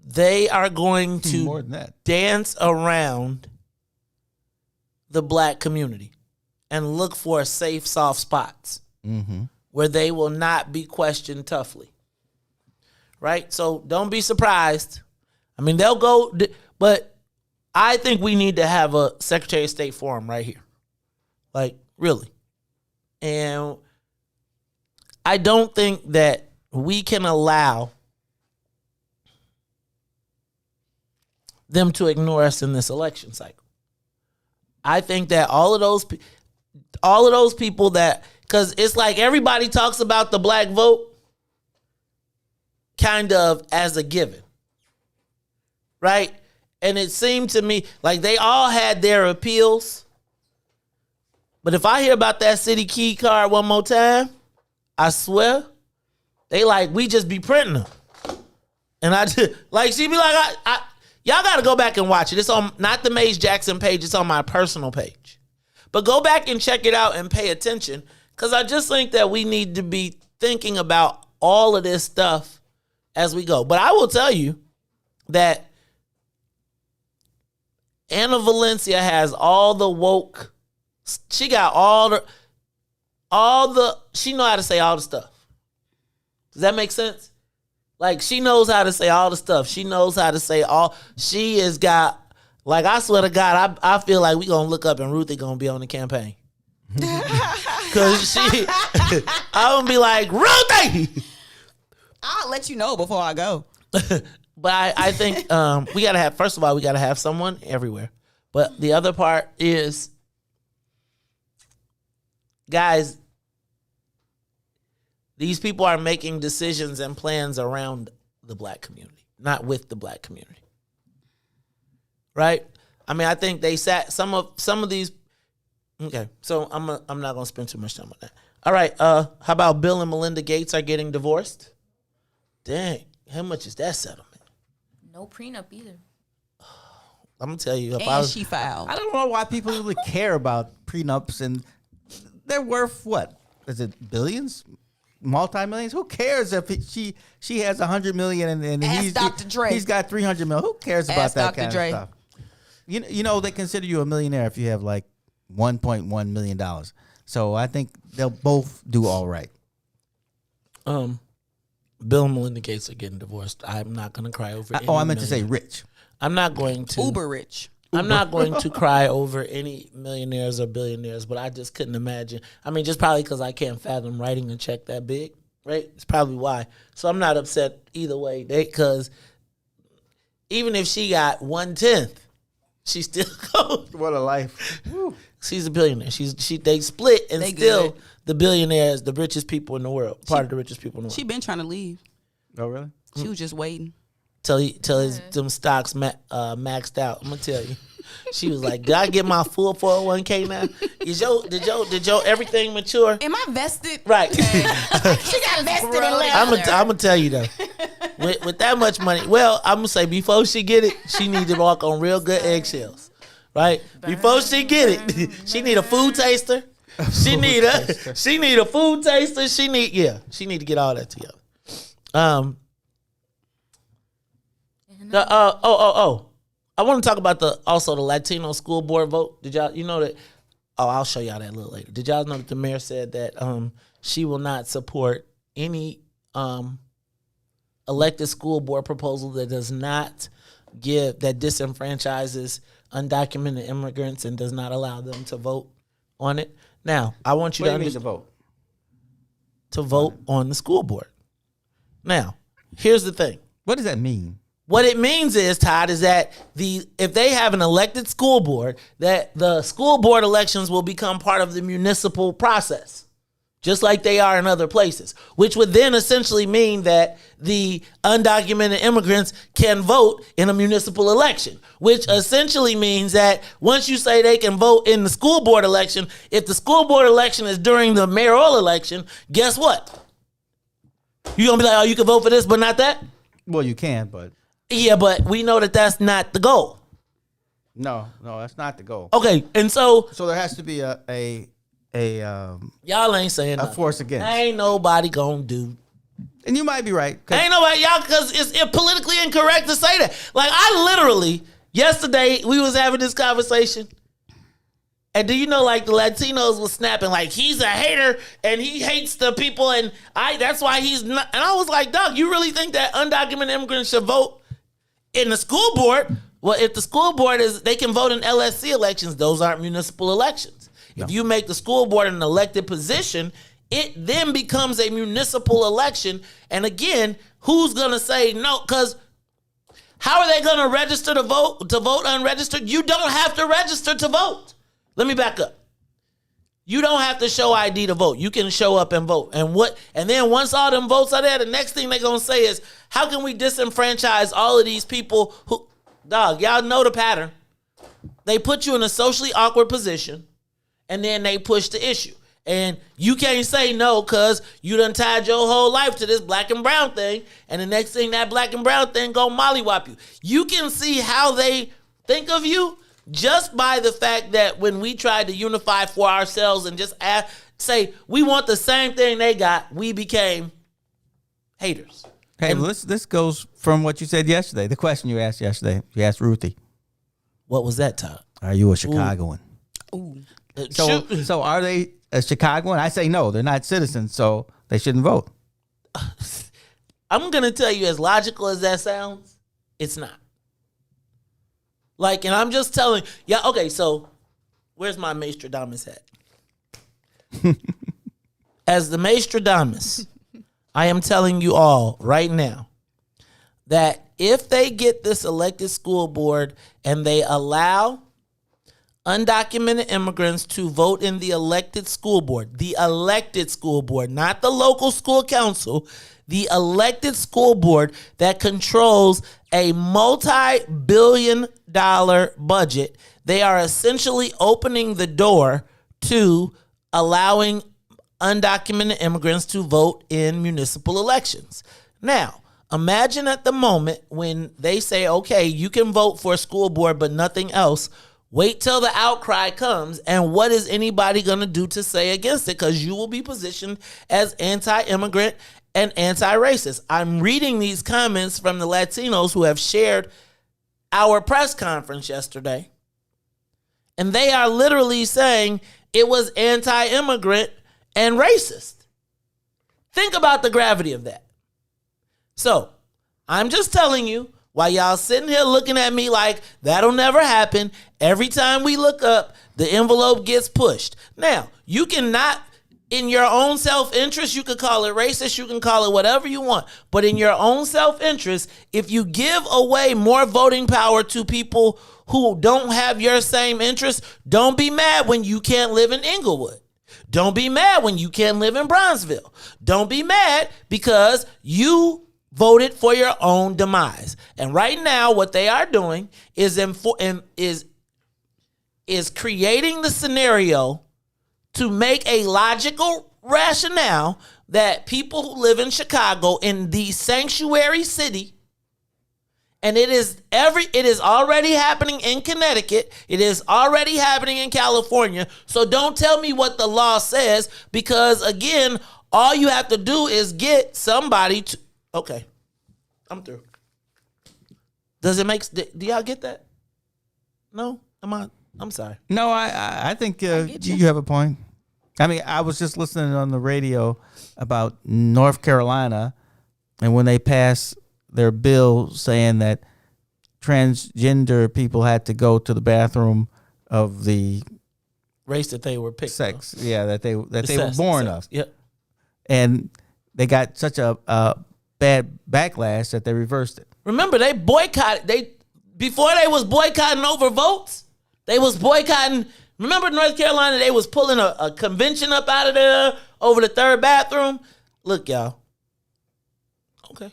They are going to more than that. Dance around the black community and look for safe, soft spots where they will not be questioned toughly, right? So don't be surprised. I mean, they'll go, but I think we need to have a Secretary of State forum right here. Like, really. And I don't think that we can allow them to ignore us in this election cycle. I think that all of those people that Because it's like everybody talks about the black vote kind of as a given. Right? And it seemed to me like they all had their appeals. But if I hear about that city key card one more time, I swear, they like, we just be printing them. And I just, like, she be like, y'all got to go back and watch it. It's on, not the Maze Jackson page, it's on my personal page. But go back and check it out and pay attention, because I just think that we need to be thinking about all of this stuff as we go. But I will tell you that Anna Valencia has all the woke, she got all the, she know how to say all the stuff. Does that make sense? Like, she knows how to say all the stuff. She knows how to say all, she has got, like, I swear to God, I feel like we gonna look up and Ruthie gonna be on the campaign. Cause I'm gonna be like, Ruthie! I'll let you know before I go. But I think we gotta have, first of all, we gotta have someone everywhere. But the other part is, guys, these people are making decisions and plans around the black community, not with the black community. Right? I mean, I think they sat some of these. Okay, so I'm not gonna spend too much time on that. All right, how about Bill and Melinda Gates are getting divorced? Dang, how much is that settlement? No prenup either. I'm gonna tell you. And she filed. I don't know why people really care about prenups, and they're worth what? Is it billions? Multi-millions? Who cares if she has 100 million and Ask Dr. Dre. He's got 300 million? Who cares about Ask that Dr. kind Dre. of stuff? You know they consider you a millionaire if you have like $1.1 million. So I think they'll both do all right. Bill and Melinda Gates are getting divorced. I'm not gonna cry over. I meant to say rich. I'm not going to Uber rich. I'm not going to cry over any millionaires or billionaires, but I just couldn't imagine. I mean, just probably because I can't fathom writing a check that big, right? It's probably why. So I'm not upset either way. Because even if she got 1/10, she still goes. What a life. She's a billionaire. They split, and They still good. the billionaires, the richest people in the world, part of the richest people in the world. She been trying to leave. Oh, really? She was just waiting. Till them stocks maxed out. I'm gonna tell you. She was like, "Did I get my full 401k now? Did your everything mature?" Am I vested? Right. She got vested in I'm gonna tell you though. With that much money, well, I'm gonna say before she get it, she need to walk on real good eggshells. Right? Before she get it, she need a food taster. She need a food taster. She need to get all that together. I want to talk about the Latino school board vote. Did y'all, you know that? Oh, I'll show y'all that a little later. Did y'all know that the mayor said that she will not support any elected school board proposal that does not that disenfranchises undocumented immigrants and does not allow them to vote on it? Now, I want you What to do you mean understand to vote? to vote on the school board. Now, here's the thing. What does that mean? What it means is, Todd, is that if they have an elected school board, that the school board elections will become part of the municipal process, just like they are in other places, which would then essentially mean that the undocumented immigrants can vote in a municipal election, which essentially means that once you say they can vote in the school board election, if the school board election is during the mayoral election, guess what? You're going to be like, oh, you can vote for this, but not that? Well, you can, but... Yeah, but we know that that's not the goal. No, that's not the goal. Okay, and so there has to be a y'all ain't saying nothing. force against. Ain't nobody gonna do. And you might be right. Ain't nobody, y'all, because it's politically incorrect to say that. Like, I literally, yesterday, we was having this conversation. And do you know, like, the Latinos was snapping, like, he's a hater and he hates the people and that's why he's not. And I was like, Doug, you really think that undocumented immigrants should vote in the school board? Well, if the school board they can vote in LSC elections, those aren't municipal elections. No. If you make the school board an elected position, it then becomes a municipal election. And again, who's going to say no? Because how are they going to register to vote unregistered? You don't have to register to vote. Let me back up. You don't have to show ID to vote. You can show up and vote. And then once all them votes are there, the next thing they're gonna say is, how can we disenfranchise all of these people who, dog, y'all know the pattern. They put you in a socially awkward position, and then they push the issue. And you can't say no because you done tied your whole life to this black and brown thing, and the next thing that black and brown thing go mollywop you. You can see how they think of you just by the fact that when we tried to unify for ourselves and just say we want the same thing they got, we became haters. Hey, this goes from what you said yesterday. The question you asked yesterday. You asked Ruthie. What was that, Todd? Are you a Chicagoan? Ooh. So are they a Chicagoan? I say no. They're not citizens, so they shouldn't vote. I'm going to tell you, as logical as that sounds, it's not. Like, and I'm just telling, yeah, okay, so where's my Maestradamus hat? As the Maestradamus, I am telling you all right now that if they get this elected school board and they allow undocumented immigrants to vote in the elected school board, not the local school council, the elected school board that controls a multi-billion-dollar budget, they are essentially opening the door to allowing undocumented immigrants to vote in municipal elections. Now, imagine at the moment when they say, okay, you can vote for a school board, but nothing else. Wait till the outcry comes, and what is anybody going to do to say against it? Because you will be positioned as anti-immigrant and anti-racist. I'm reading these comments from the Latinos who have shared our press conference yesterday, and they are literally saying it was anti-immigrant and racist. Think about the gravity of that. So, I'm just telling you, while y'all sitting here looking at me like that'll never happen, every time we look up, the envelope gets pushed. Now, you cannot, in your own self-interest, you could call it racist, you can call it whatever you want, but in your own self-interest, if you give away more voting power to people who don't have your same interests, don't be mad when you can't live in Inglewood. Don't be mad when you can't live in Bronzeville. Don't be mad because you voted for your own demise. And right now, what they are doing is creating the scenario to make a logical rationale that people who live in Chicago, in the sanctuary city, and it is already happening in Connecticut, it is already happening in California. So don't tell me what the law says, because again, all you have to do is get somebody to. Okay, I'm through. Does it make? Do y'all get that? No, I'm sorry. No, I think you have a point. I mean, I was just listening on the radio about North Carolina, and when they passed their bill saying that transgender people had to go to the bathroom of the race that they were picked, sex, that they were born of. Yep. And they got such a bad backlash that they reversed it. Remember, they boycotted. Before they was boycotting over votes, they was boycotting. Remember North Carolina, they was pulling a convention up out of there over the third bathroom. Look, y'all. Okay,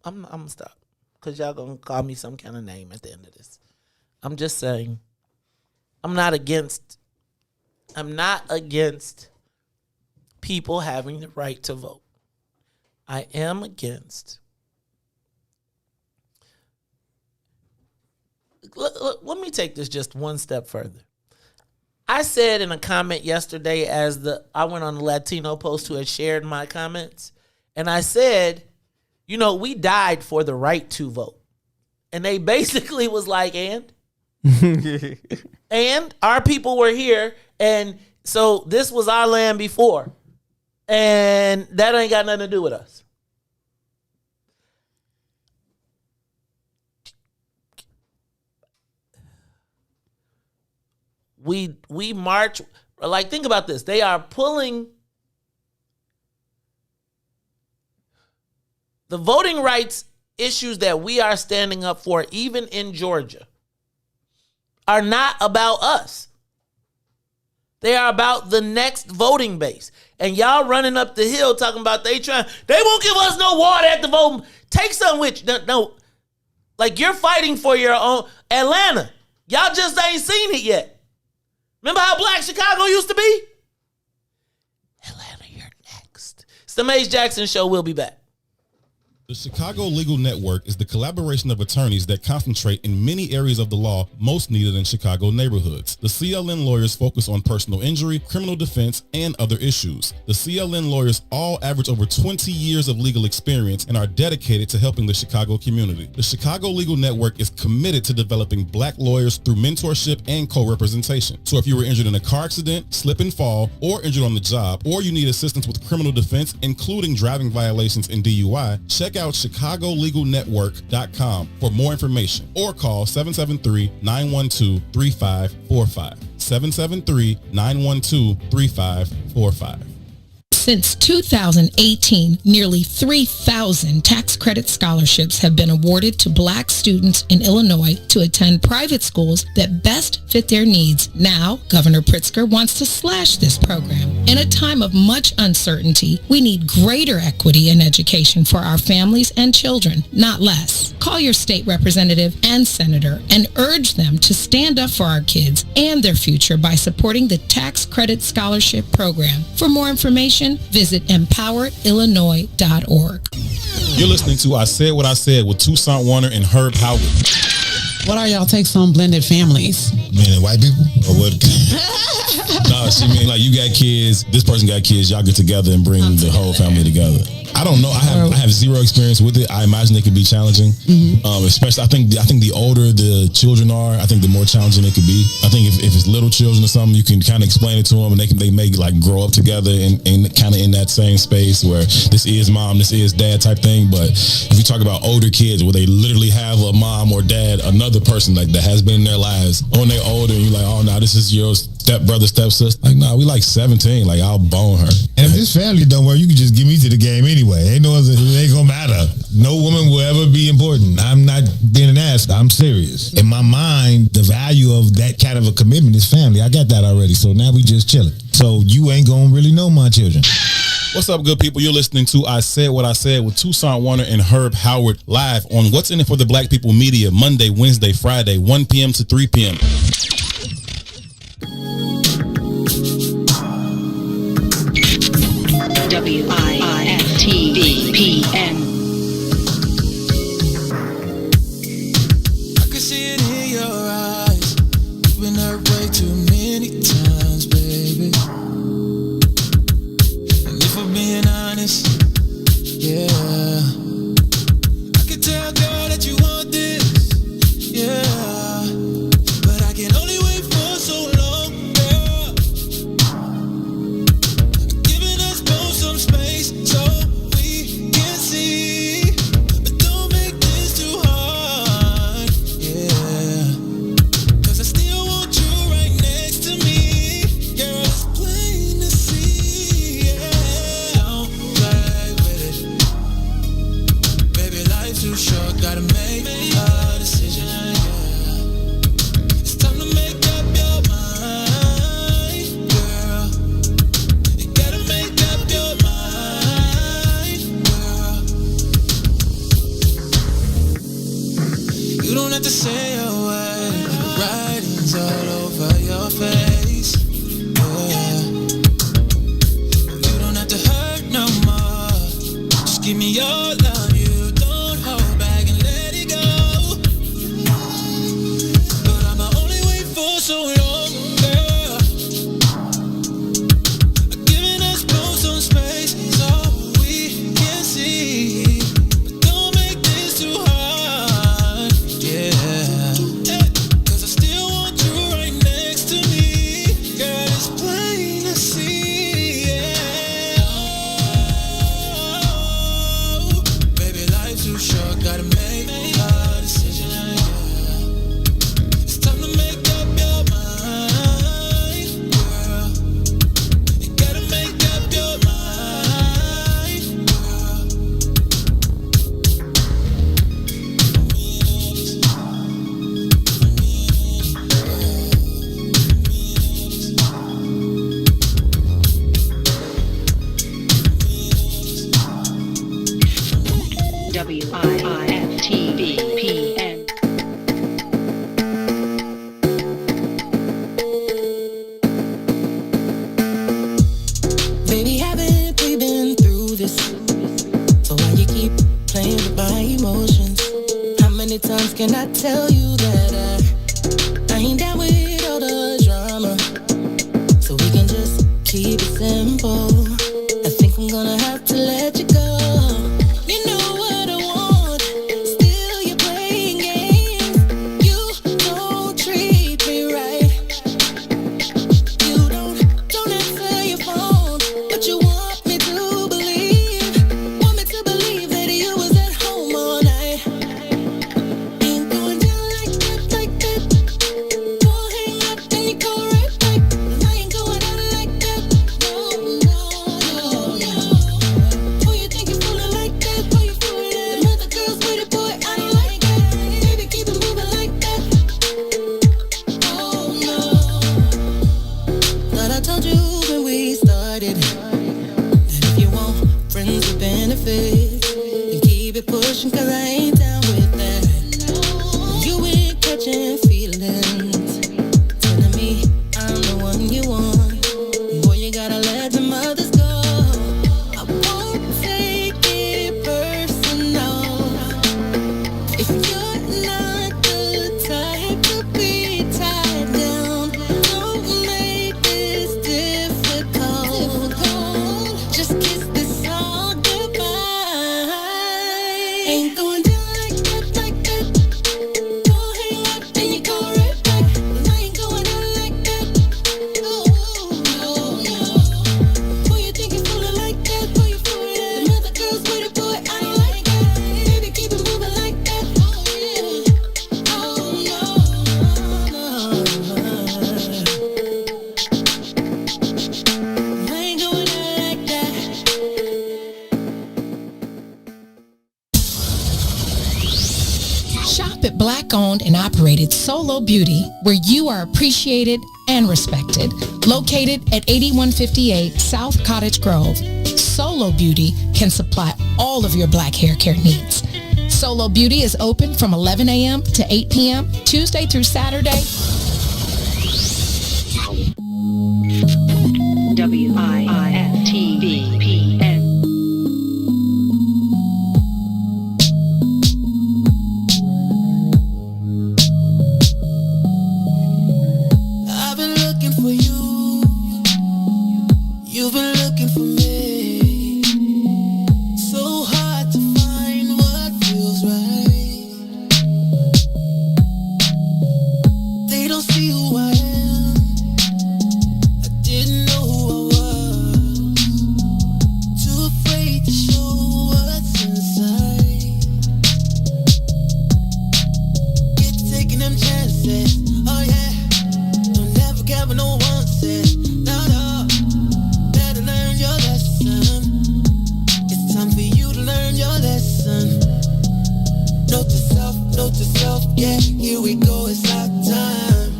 I'm gonna stop because y'all gonna call me some kind of name at the end of this. I'm just saying, I'm not against people having the right to vote. I am against. Let me take this just one step further. I said in a comment yesterday, I went on the Latino post who had shared my comments, and I said, we died for the right to vote. And they basically was like, and our people were here, and so this was our land before, and that ain't got nothing to do with us. We march, like, think about this. They are pulling the voting rights issues that we are standing up for, even in Georgia, are not about us. They are about the next voting base. And y'all running up the hill talking about they won't give us no water at the vote. Take some with you. No, like you're fighting for your own Atlanta. Y'all just ain't seen it yet. Remember how black Chicago used to be? Atlanta, you're next. It's the Maze Jackson Show. We'll be back. The Chicago Legal Network is the collaboration of attorneys that concentrate in many areas of the law most needed in Chicago neighborhoods. The CLN lawyers focus on personal injury, criminal defense, and other issues. The CLN lawyers all average over 20 years of legal experience and are dedicated to helping the Chicago community. The Chicago Legal Network is committed to developing black lawyers through mentorship and co-representation. So if you were injured in a car accident, slip and fall, or injured on the job, or you need assistance with criminal defense, including driving violations and DUI, check out ChicagoLegalNetwork.com for more information or call 773-912-3545. 773-912-3545. Since 2018, nearly 3,000 tax credit scholarships have been awarded to black students in Illinois to attend private schools that best fit their needs. Now, Governor Pritzker wants to slash this program. In a time of much uncertainty, we need greater equity in education for our families and children, not less. Call your state representative and senator and urge them to stand up for our kids and their future by supporting the Tax Credit Scholarship Program. For more information, visit empoweredillinois.org. You're listening to I Said What I Said with Toussaint Warner and Herb Howard. What are y'all takes on blended families? Meaning white people or what? No, she mean like you got kids, this person got kids, y'all get together and bring the whole family together. I don't know. I have zero experience with it. I imagine it could be challenging. Especially, I think the older the children are, I think the more challenging it could be. I think if it's little children or something, you can kind of explain it to them, and they may like grow up together and kind of in that same space where this is mom, this is dad type thing. But if you talk about older kids where they literally have a mom or dad, another person like that has been in their lives, when they're older, and you're like, oh no, this is your stepbrother, stepsister. Like, nah, we like 17. Like, I'll bone her. And if this family don't work, you can just give me to the game anyway. Ain't no other, it ain't gonna matter. No woman will ever be important. I'm not being an ass. I'm serious. In my mind, the value of that kind of a commitment is family. I got that already. So now we just chilling. So you ain't gonna really know my children. What's up, good people? You're listening to I Said What I Said with Toussaint Warner and Herb Howard live on What's In It for the Black People Media, Monday, Wednesday, Friday, 1 p.m. to 3 p.m. WIIFTBP. I can see it in your eyes. You've been hurt way too many times, baby. And if I'm being honest, yeah, I can tell, girl, that you want this, yeah. But I can only wait for so long, girl. Giving us both some space so we can see. But don't make this too hard, yeah. 'Cause I still want you right next to me. Girl, it's plain to see, yeah. Don't play with it. Baby, life's too short, gotta make a decision, yeah. It's time to make up your mind, girl. You gotta make up your mind, girl. You don't have to say a word. The writing's all over your face, yeah. You don't have to hurt no more. Just give me your love. You don't hold back and let it go. But I'ma only wait for so long, girl. Giving us both some space so we can see. But don't make this too hard, yeah. 'Cause I still want you right next to me. Girl, it's plain to see, yeah. Oh, baby, WIIFTBP. Baby, haven't we been through this? So why you keep playing with my emotions? How many times can I tell you that I ain't down with all the drama? So we can just keep it simple. I think I'm gonna have to let you go. You know what I want. Still you're playing games. You don't treat me right. You don't answer your phone, but you want me to believe that you was at home all night. Ain't going down like that. Don't hang up, then you go right back. 'Cause I ain't going out like that. No. Who you think you fooling like that? Who you fooling? Them other girls with it, boy, I don't like that. Baby, keep it moving like that. Oh no. Thought I told you when we started that if you want friends with benefits, then keep it pushing, 'cause I ain't down with that. You ain't catching feelings, telling me I'm the one you want. Boy, you gotta let the others go. I won't take it personal. If you're not the type to be tied down, don't make this difficult. Just kiss this all goodbye. Ain't going down like that. Don't hang up, then you go right back. 'Cause I ain't going out like that. No. Who you think you fooling like that? Who you fooling? Them other girls with it, boy, I don't like that. Baby, keep it moving like that. Oh yeah. Oh no. I ain't going out like that. Shop at Black-owned and operated Solo Beauty, where you are appreciated and respected. Located at 8158 South Cottage Grove, Solo Beauty can supply all of your black hair care needs. Solo Beauty is open from 11 a.m. to 8 p.m., Tuesday through Saturday. WIIFTBP. I've been looking for you. You've been looking for me. So hard to find what feels right. They don't see who I am. I didn't know who I was. Too afraid to show what's inside. Get to taking them chances. Oh yeah. Don't never care what no one says. No. Better learn your lesson. It's time for you to learn your lesson. Note to self, yeah, here we go, it's our time.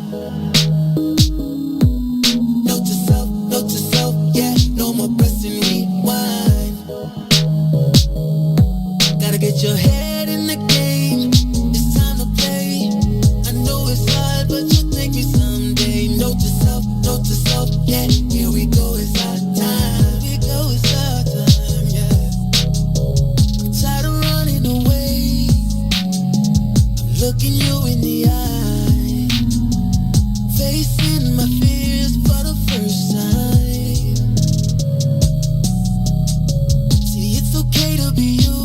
Note to self, yeah, no more pressing rewind. Gotta get your head in the game, it's time to play. I know it's hard, but you'll thank me someday. Note to self, yeah, here we go, it's our time. Here we go, it's our time, yeah. I'm tired of running away. I'm looking you in the eye, facing my fears for the first time. See, it's okay to be you.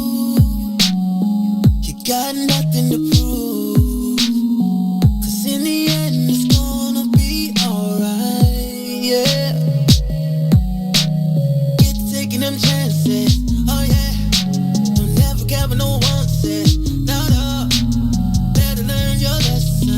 You got nothing to prove. 'Cause in the end, it's gonna be alright, yeah. Get to taking them chances, oh yeah. Don't never care what no one says, no. Better learn your lesson.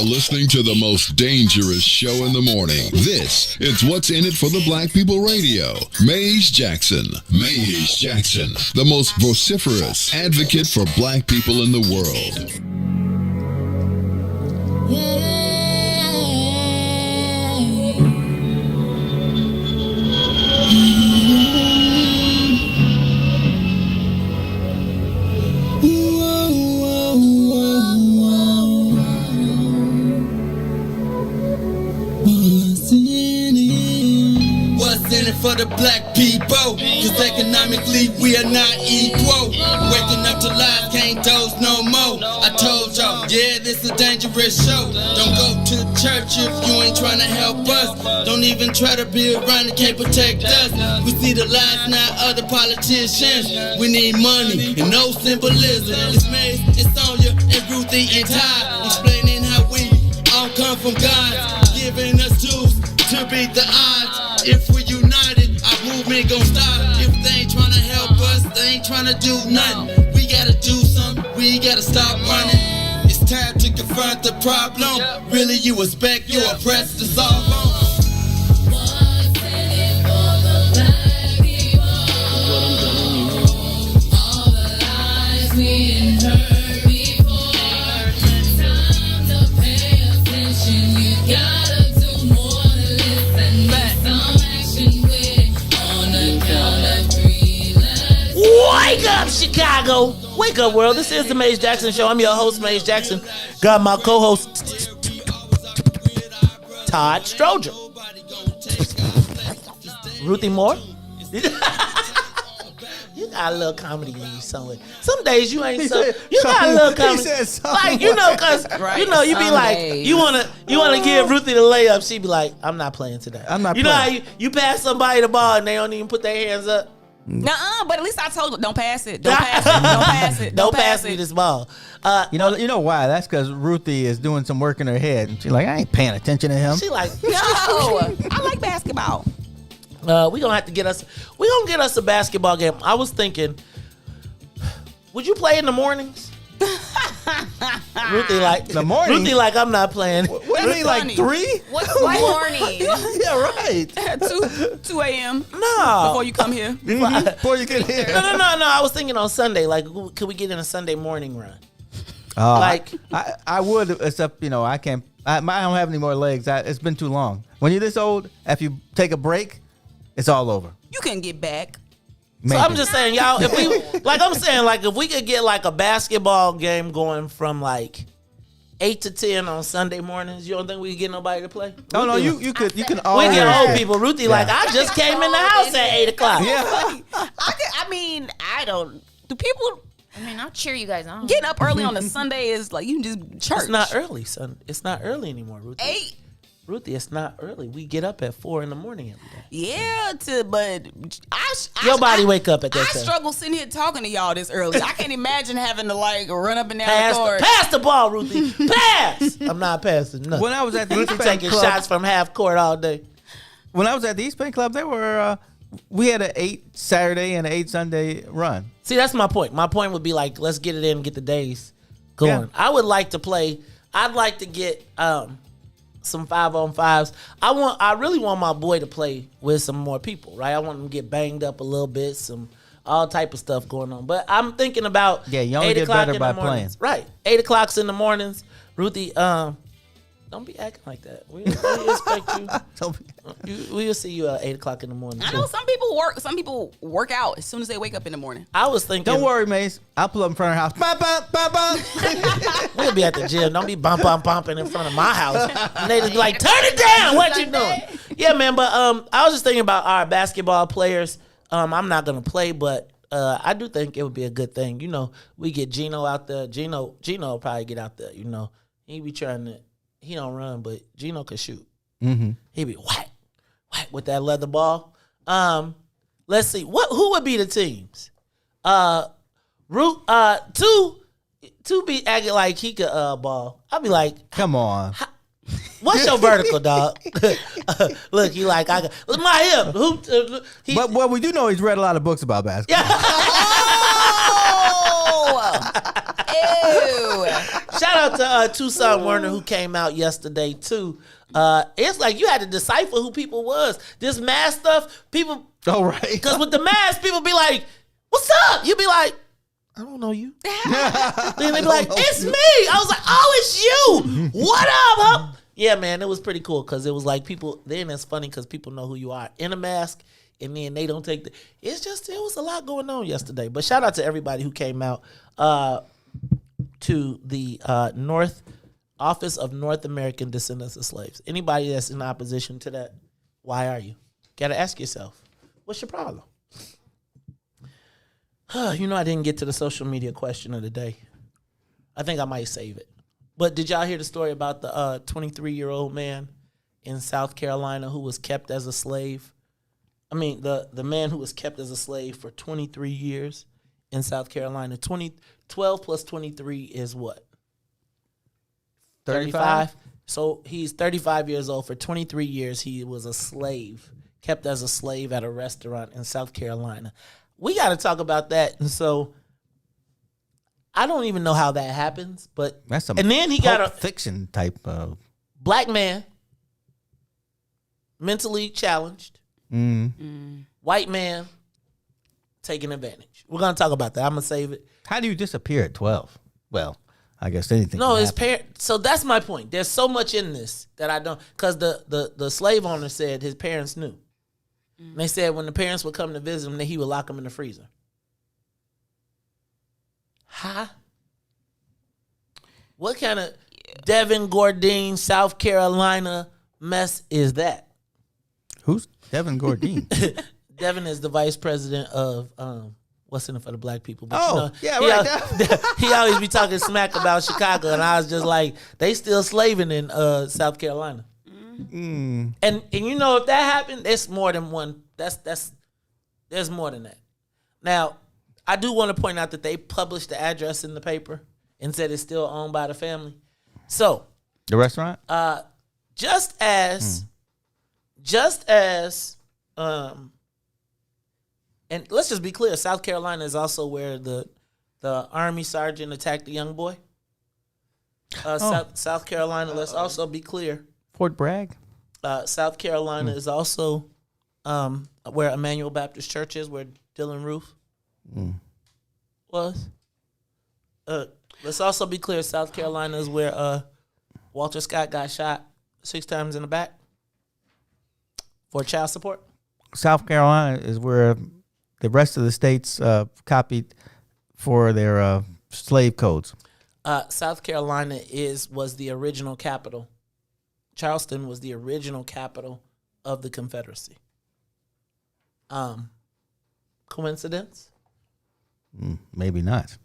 listening to the most dangerous show in the morning. This is What's in It for the Black People Radio. Maze Jackson. Maze Jackson, the most vociferous advocate for black people in the world. For the black people, cause economically we are not equal. Waking up to lies, can't doze no more. I told y'all, yeah, this a dangerous show. Don't go to church if you ain't trying to help us. Don't even try to be around, it can't protect us. We see the lies, not other politicians. We need money and no symbolism. It's Maze, it's Sonia, and Ruthie, and Todd, explaining how we all come from God, giving us tools to beat the odds. If we united, our movement gon' stop. If they ain't tryna help us, they ain't tryna do nothing. We gotta do something, we gotta stop running. It's time to confront the problem. Really, you expect your oppressed to solve on. Wake up, Chicago! Wake up, world. This is the Maze Jackson Show. I'm your host, Maze Jackson. Got my co-host, Todd Stroger. Ruthie Moore. You got a little comedy in you somewhere. Some days you ain't so. You got a little comedy. Like, you know, cause you know, you be like, you wanna give Ruthie the layup. She be like, I'm not playing today. I'm not. You know how you pass somebody the ball and they don't even put their hands up. Nuh-uh, but at least I told you, don't pass it. Don't pass it. Don't pass it. Don't pass me this ball. You know why? That's because Ruthie is doing some work in her head. And she's like, I ain't paying attention to him. She like, no, I like basketball. We gonna get us a basketball game. I was thinking, would you play in the mornings? Ruthie like the morning. Ruthie like, I'm not playing. What do you mean, like 3? What's morning? Yeah, right. 2 a.m. No. Before you come here. Before you get here. No. I was thinking on Sunday. Like, could we get in a Sunday morning run? Like I would, except I can't. I don't have any more legs. It's been too long. When you're this old, if you take a break, it's all over. You can get back. Maybe. So I'm just saying, y'all, if we could get like a basketball game going from like 8 to 10 on Sunday mornings, you don't think we could get nobody to play? No, you can always. We get old people. Ruthie like, I just came in the house at 8 o'clock. Yeah. Do people? I mean, I'll cheer you guys on. Getting up early on a Sunday is like, you just church. It's not early, son. It's not early anymore, Ruthie. 8. Ruthie, it's not early. We get up at 4 in the morning every day. Yeah, but your body wake up at that time. I struggle sitting here talking to y'all this early. I can't imagine having to like run up and down the court. Pass the ball, Ruthie. Pass. I'm not passing nothing. When I was at the Ruthie taking shots from half court all day. When I was at the East Bank Club, we had an 8 Saturday and an 8 Sunday run. See, that's my point. My point would be like, let's get it in and get the days going. Yeah. I would like to play. I'd like to get some 5-on-5s. I really want my boy to play with some more people, right? I want him to get banged up a little bit, some all type of stuff going on. But I'm thinking about you only 8 get o'clock better in by the mornings. playing. Right. 8 o'clock in the mornings. Ruthie, don't be acting like that. We expect you. We'll see you at 8 o'clock in the morning. I know some people work. Some people work out as soon as they wake up in the morning. I was thinking. Don't worry, Mace. I'll pull up in front of her house. Bump, bump, bump. We'll be at the gym. Don't be bumping in front of my house. And they just be like, turn it down. What you doing? Yeah, man. But I was just thinking about our basketball players. I'm not gonna play, but I do think it would be a good thing. We get Gino out there. Gino will probably get out there. He be trying to. He don't run, but Gino can shoot. Mm-hmm. He be whack with that leather ball. Let's see. Who would be the teams? Two be acting like he could ball. I'd be like, come on. What's your vertical, dog? Look, he like look my hip. But what we do know, he's read a lot of books about basketball. Ew. Shout out to Tucson Werner who came out yesterday too. It's like you had to decipher who people was. This mask stuff, people. Oh right. Because with the mask, people be like, "What's up?" You be like, "I don't know you." Then they be like, "It's me." I was like, "Oh, it's you. What up, huh?" Yeah, man, it was pretty cool because it was like people. Then it's funny because people know who you are in a mask, and then they don't take the. It's just it was a lot going on yesterday. But shout out to everybody who came out to the North Office of North American Descendants of Slaves. Anybody that's in opposition to that, why are you? Got to ask yourself, what's your problem? You know, I didn't get to the social media question of the day. I think I might save it. But did y'all hear the story about the 23-year-old man in South Carolina who was kept as a slave? I mean, the man who was kept as a slave for 23 years in South Carolina. 12 plus 23 is what? 35? So he's 35 years old. For 23 years, he was a slave, kept as a slave at a restaurant in South Carolina. We got to talk about that. And so I don't even know how that happens, but That's and then he got a fiction type of black man, mentally challenged, white man taking advantage. We're gonna talk about that. I'm gonna save it. How do you disappear at 12? Well, I guess anything. No, can his happen. parent. So that's my point. There's so much in this that I don't. Because the slave owner said his parents knew. And they said when the parents would come to visit him, that he would lock them in the freezer. Huh? What kind of Devin Gordine, South Carolina mess is that? Who's Devin Gordine? Devin is the vice president of what's in it for the black people. But Oh, yeah, right. He always be talking smack about Chicago, and I was just like, they still slaving in South Carolina. And you know, if that happened, it's more than one. There's more than that. Now, I do want to point out that they published the address in the paper and said it's still owned by the family. So The restaurant? Just as and let's just be clear, South Carolina is also where the Army sergeant attacked the young boy. South Carolina, let's also be clear. Fort Bragg? South Carolina is also where Emmanuel Baptist Church is, where Dylan Roof was. Let's also be clear, South Carolina is where Walter Scott got shot 6 times in the back for child support. South Carolina is where the rest of the states copied for their slave codes. South Carolina was the original capital. Charleston was the original capital of the Confederacy. Coincidence? Maybe not.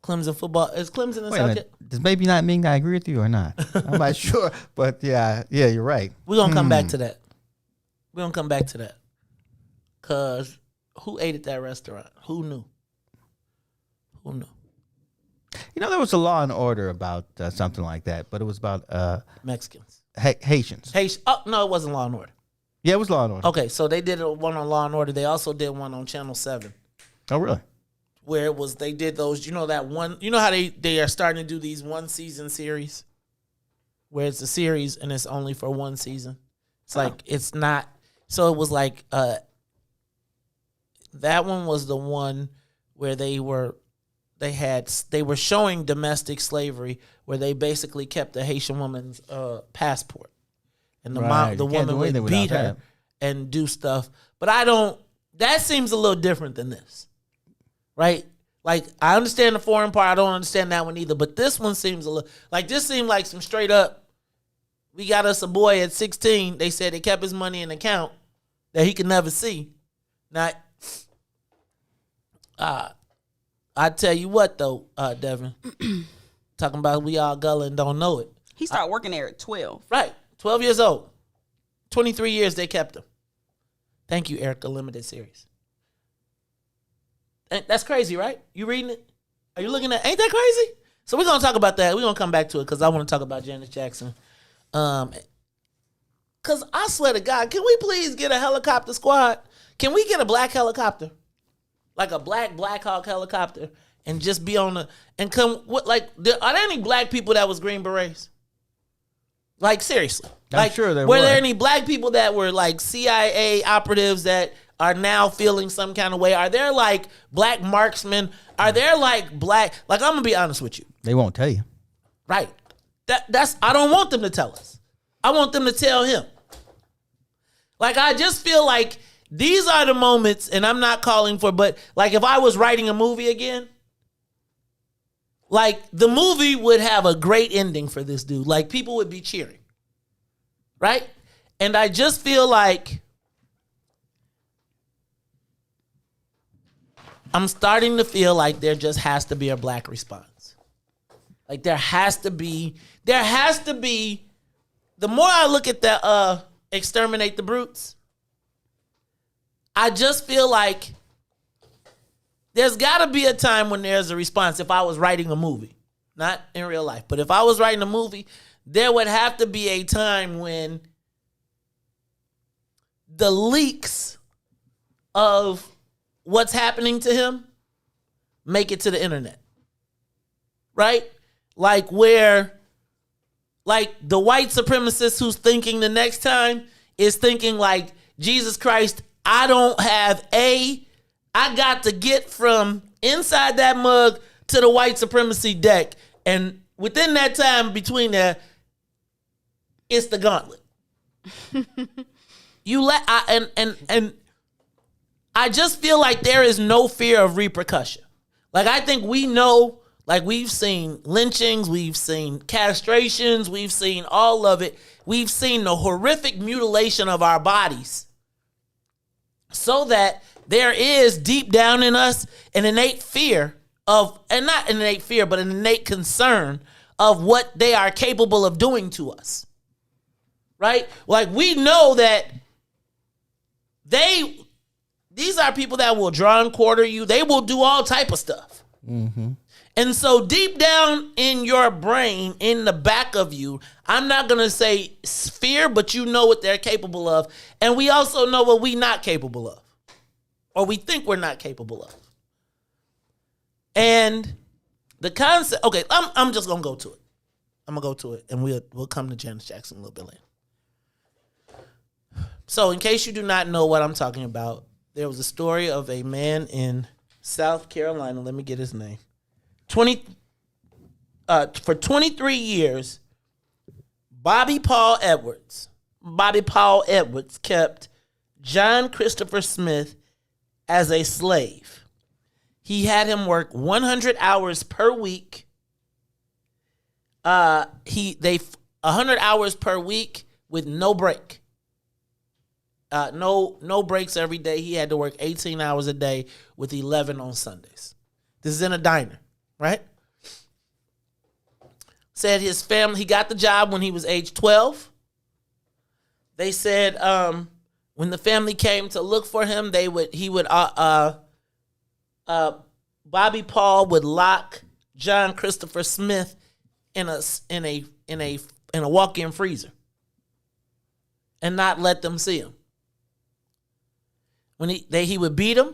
Clemson football. Is Clemson in Wait a South minute. Does maybe not mean I agree with you or not? I'm not sure. But yeah, you're right. We're going to come back to that. We're going to come back to that. Because who ate at that restaurant? Who knew? Who knew? You know, there was a Law and Order about something like that, but it was about Mexicans. Haitians. Oh, no, it wasn't Law and Order. Yeah, it was Law and Order. Okay, so they did one on Law and Order. They also did one on Channel 7. Oh, really? Where it was, they did those, that one, how they are starting to do these 1-season series? Where it's a series and it's only for 1 season. It's like, it's not, so it was like, that one was the one where they were showing domestic slavery, where they basically kept the Haitian woman's passport. And the woman would beat her and do stuff. But that seems a little different than this. Right? Like, I understand the foreign part. I don't understand that one either. But this one seems a little, like, this seemed like some straight up, we got us a boy at 16. They said they kept his money in an account that he could never see. Now, I tell you what, though, Devin, talking about we all gullah and don't know it. He started working there at 12. Right. 12 years old. 23 years they kept him. Thank you, Erica Limited Series. That's crazy, right? You reading it? Are you looking at? Ain't that crazy? So we're gonna talk about that. We're gonna come back to it because I want to talk about Janet Jackson. Because I swear to God, can we please get a helicopter squad? Can we get a black helicopter, like a Black Hawk helicopter, and just be on the and come. What like? Are there any black people that was Green Berets? Like seriously, I'm sure there were were. there any black people that were like CIA operatives that are now feeling some kind of way? Are there like black marksmen? Are there like black? Like I'm gonna be honest with you. They won't tell you. Right. That's I don't want them to tell us. I want them to tell him. Like I just feel like these are the moments, and I'm not calling for, but like if I was writing a movie again, like the movie would have a great ending for this dude. Like people would be cheering. Right? And I just feel like I'm starting to feel like there just has to be a black response. Like there has to be, the more I look at the Exterminate the Brutes, I just feel like there's gotta be a time when there's a response. If I was writing a movie, not in real life, but if I was writing a movie, there would have to be a time when the leaks of what's happening to him make it to the internet. Right? Like where, like the white supremacist who's thinking the next time is thinking like, Jesus Christ, I got to get from inside that mug to the white supremacy deck. And within that time between there, it's the gauntlet. I just feel like there is no fear of repercussion. Like I think we know, like we've seen lynchings, we've seen castrations, we've seen all of it. We've seen the horrific mutilation of our bodies so that there is deep down in us an innate fear of, and not an innate fear, but an innate concern of what they are capable of doing to us. Right? Like we know that these are people that will draw and quarter you. They will do all type of stuff. Mm-hmm. And so deep down in your brain, in the back of you, I'm not going to say fear, but you know what they're capable of. And we also know what we're not capable of. Or we think we're not capable of. And the concept, okay, I'm just going to go to it. I'm going to go to it, and we'll come to Janet Jackson a little bit later. So in case you do not know what I'm talking about, there was a story of a man in South Carolina. Let me get his name. For 23 years, Bobby Paul Edwards kept John Christopher Smith as a slave. He had him work 100 hours per week. 100 hours per week with no break. No breaks every day. He had to work 18 hours a day with 11 on Sundays. This is in a diner, right? Said his family, he got the job when he was age 12. They said when the family came to look for him, Bobby Paul would lock John Christopher Smith in a walk-in freezer and not let them see him. When he would beat him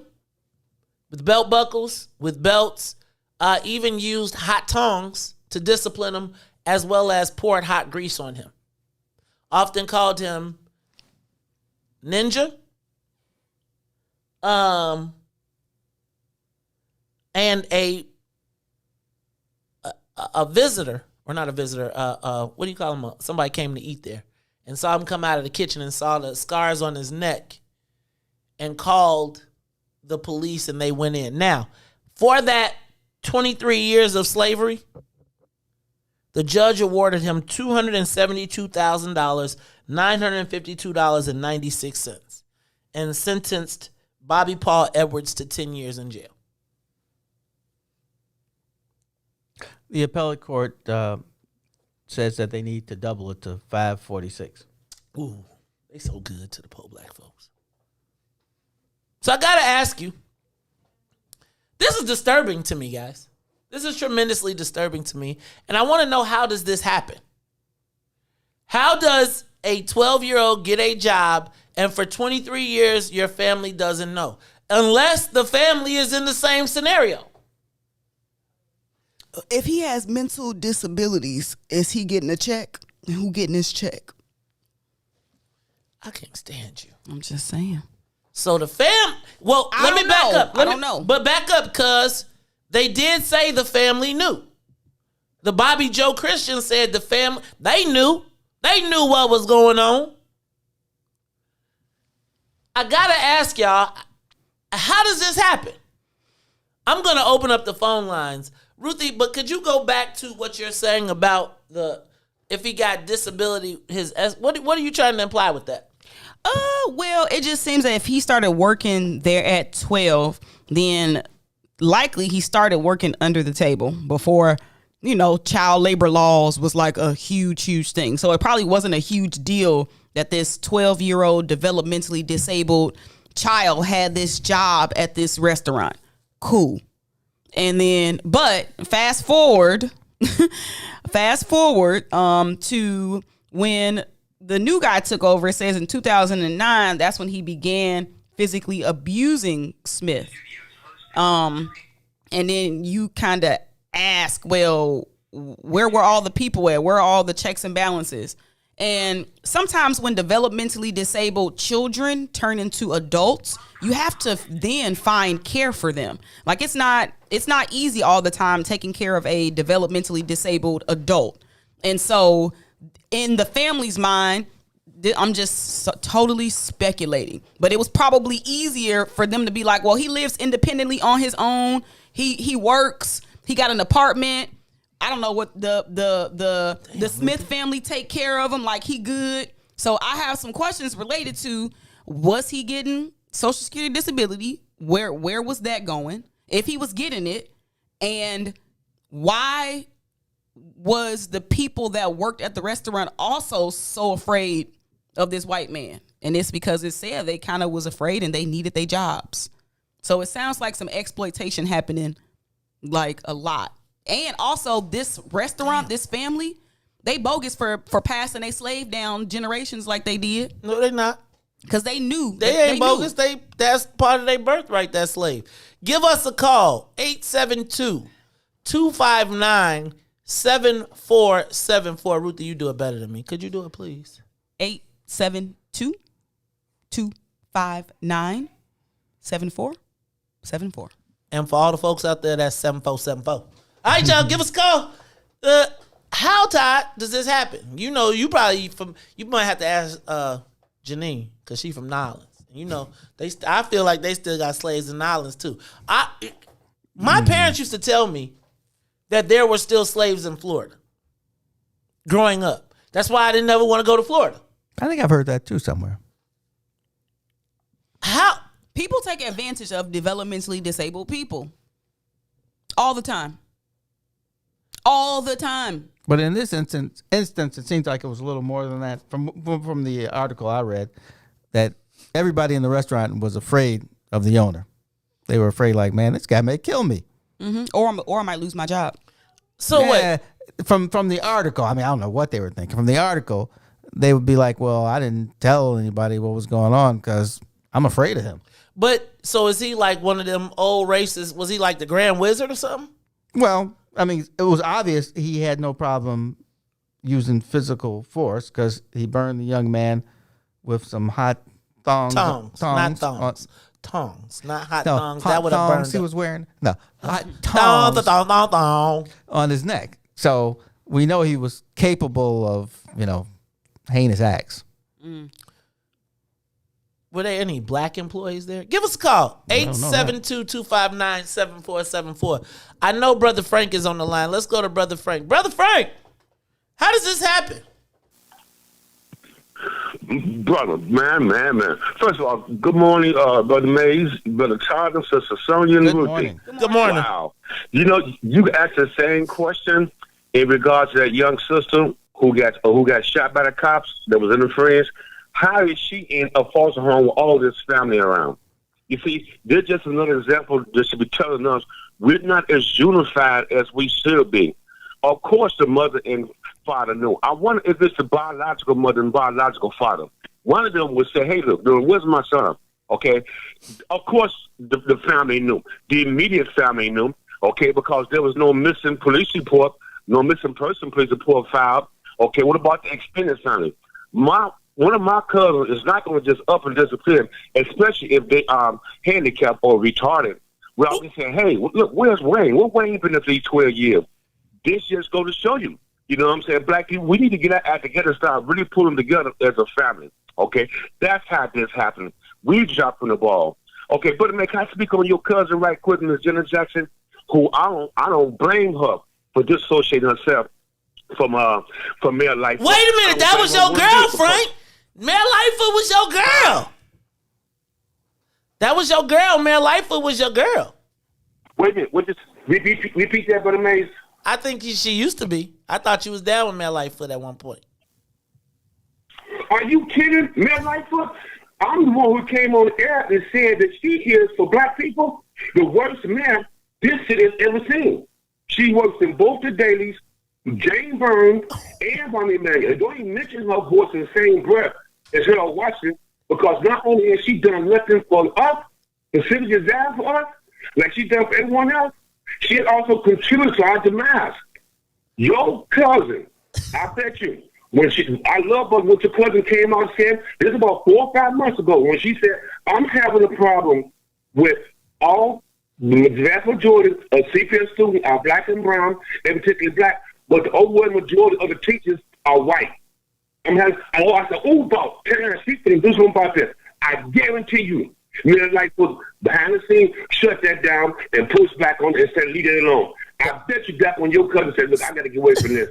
with belt buckles, with belts, even used hot tongs to discipline him, as well as poured hot grease on him. Often called him Ninja. And a visitor, or not a visitor, what do you call him? Somebody came to eat there and saw him come out of the kitchen and saw the scars on his neck and called the police, and they went in. Now, for that 23 years of slavery, the judge awarded him $272,000, $952.96, and sentenced Bobby Paul Edwards to 10 years in jail. The appellate court says that they need to double it to $546. Ooh, they so good to the poor black folks. So I gotta ask you, this is disturbing to me, guys. This is tremendously disturbing to me. And I want to know, how does this happen? How does a 12-year-old get a job and for 23 years your family doesn't know? Unless the family is in the same scenario. If he has mental disabilities, is he getting a check? And who getting his check? I can't stand you. I'm just saying. So the well, let me back up. I don't know. But back up, because they did say the family knew. The Bobby Joe Christian said the family, they knew. They knew what was going on. I gotta ask y'all, how does this happen? I'm gonna open up the phone lines. Ruthie, but could you go back to what you're saying about if he got disability, what are you trying to imply with that? Well, it just seems that if he started working there at 12, then likely he started working under the table before, child labor laws was like a huge thing. So it probably wasn't a huge deal that this 12-year-old developmentally disabled child had this job at this restaurant. Cool. And then, but fast forward to when the new guy took over. It says in 2009, that's when he began physically abusing Smith. And then you kind of ask, well, where were all the people at? Where are all the checks and balances? And sometimes when developmentally disabled children turn into adults, you have to then find care for them. Like it's not easy all the time taking care of a developmentally disabled adult. And so in the family's mind, I'm just totally speculating, but it was probably easier for them to be like, well, he lives independently on his own. He works. He got an apartment. I don't know what the Smith family take care of him. Like he good. So I have some questions related to, was he getting Social Security disability? Where was that going? If he was getting it, and why was the people that worked at the restaurant also so afraid of this white man? And it's because it said they kind of was afraid and they needed their jobs. So it sounds like some exploitation happening like a lot. And also this restaurant, this family, they bogus for passing a slave down generations like they did. No, they not. Because they knew. They ain't bogus. That's part of their birthright, that slave. Give us a call, 872-259-7474. Ruthie, you do it better than me. Could you do it, please? 872-259-7474. And for all the folks out there, that's 7474. All right, y'all, give us a call. How, Todd, does this happen? You know, you might have to ask Janine, because she from Nolens. You know, I feel like they still got slaves in Nolens too. My parents used to tell me that there were still slaves in Florida growing up. That's why I didn't ever want to go to Florida. I think I've heard that too somewhere. How? People take advantage of developmentally disabled people all the time. All the time. But in this instance, it seems like it was a little more than that. From the article I read, that everybody in the restaurant was afraid of the owner. They were afraid, like, man, this guy may kill me, or I might lose my job. So what? From the article, I mean, I don't know what they were thinking. From the article, they would be like, well, I didn't tell anybody what was going on because I'm afraid of him. But so is he like one of them old racists? Was he like the Grand Wizard or something? Well, I mean, it was obvious he had no problem using physical force because he burned the young man with some hot tongs, not hot tongs. That would have burned. He was wearing hot tongs on his neck. So we know he was capable of, heinous acts. Were there any black employees there? Give us a call. 872-259-7474. I know Brother Frank is on the line. Let's go to Brother Frank. Brother Frank, how does this happen? Brother, man. First of all, good morning, Brother Mays, Brother Todd, and Sister Sonia and Ruthie. Good morning. Wow. You asked the same question in regards to that young sister who got shot by the cops that was interference. How is she in a foster home with all this family around? You see, this is just another example that should be telling us we're not as unified as we should be. Of course, the mother and father knew. I wonder if it's the biological mother and biological father. One of them would say, hey, look, where's my son? Okay? Of course, the family knew. The immediate family knew. Okay, because there was no missing police report, no missing person police report filed. Okay, what about the extended family? One of my cousins is not going to just up and disappear, especially if they handicapped or retarded. Well, I can say, hey, look, where's Wayne? What Wayne been there for these 12 years? This just go to show you. You know what I'm saying? Black people, we need to get out together and start really pulling together as a family. Okay, that's how this happened. We dropping the ball. Okay, but man, can I speak on your cousin right quick, Ms. Jenna Jackson, who I don't blame her for dissociating herself from Mayor Lightfoot. Wait a minute, that was your girl, Frank. Mayor Lightfoot was your girl. That was your girl. Mayor Lightfoot was your girl. Wait a minute. Repeat that, Brother Mays. I think she used to be. I thought you was down with Mayor Lightfoot at one point. Are you kidding? Mayor Lightfoot? I'm the one who came on the air and said that she is, for black people, the worst mayor this city has ever seen. She works in both the dailies, Jane Byrne and Bonnie Mayer. Don't even mention her voice in the same breath as her watching, because not only has she done nothing for us, the city desire for us, like she's done for everyone else, she has also contributed to our demise. Your cousin, I bet you, I love her when your cousin came out and said, this is about 4 or 5 months ago, when she said, I'm having a problem with all the vast majority of CPS students are black and brown, and particularly black, but the overwhelming majority of the teachers are white. I said, oh, about parents, she's going to do something about this. I guarantee you, Mayor Lightfoot behind the scenes shut that down and push back on it instead of leave it alone. I bet you that when your cousin said, look, I got to get away from this.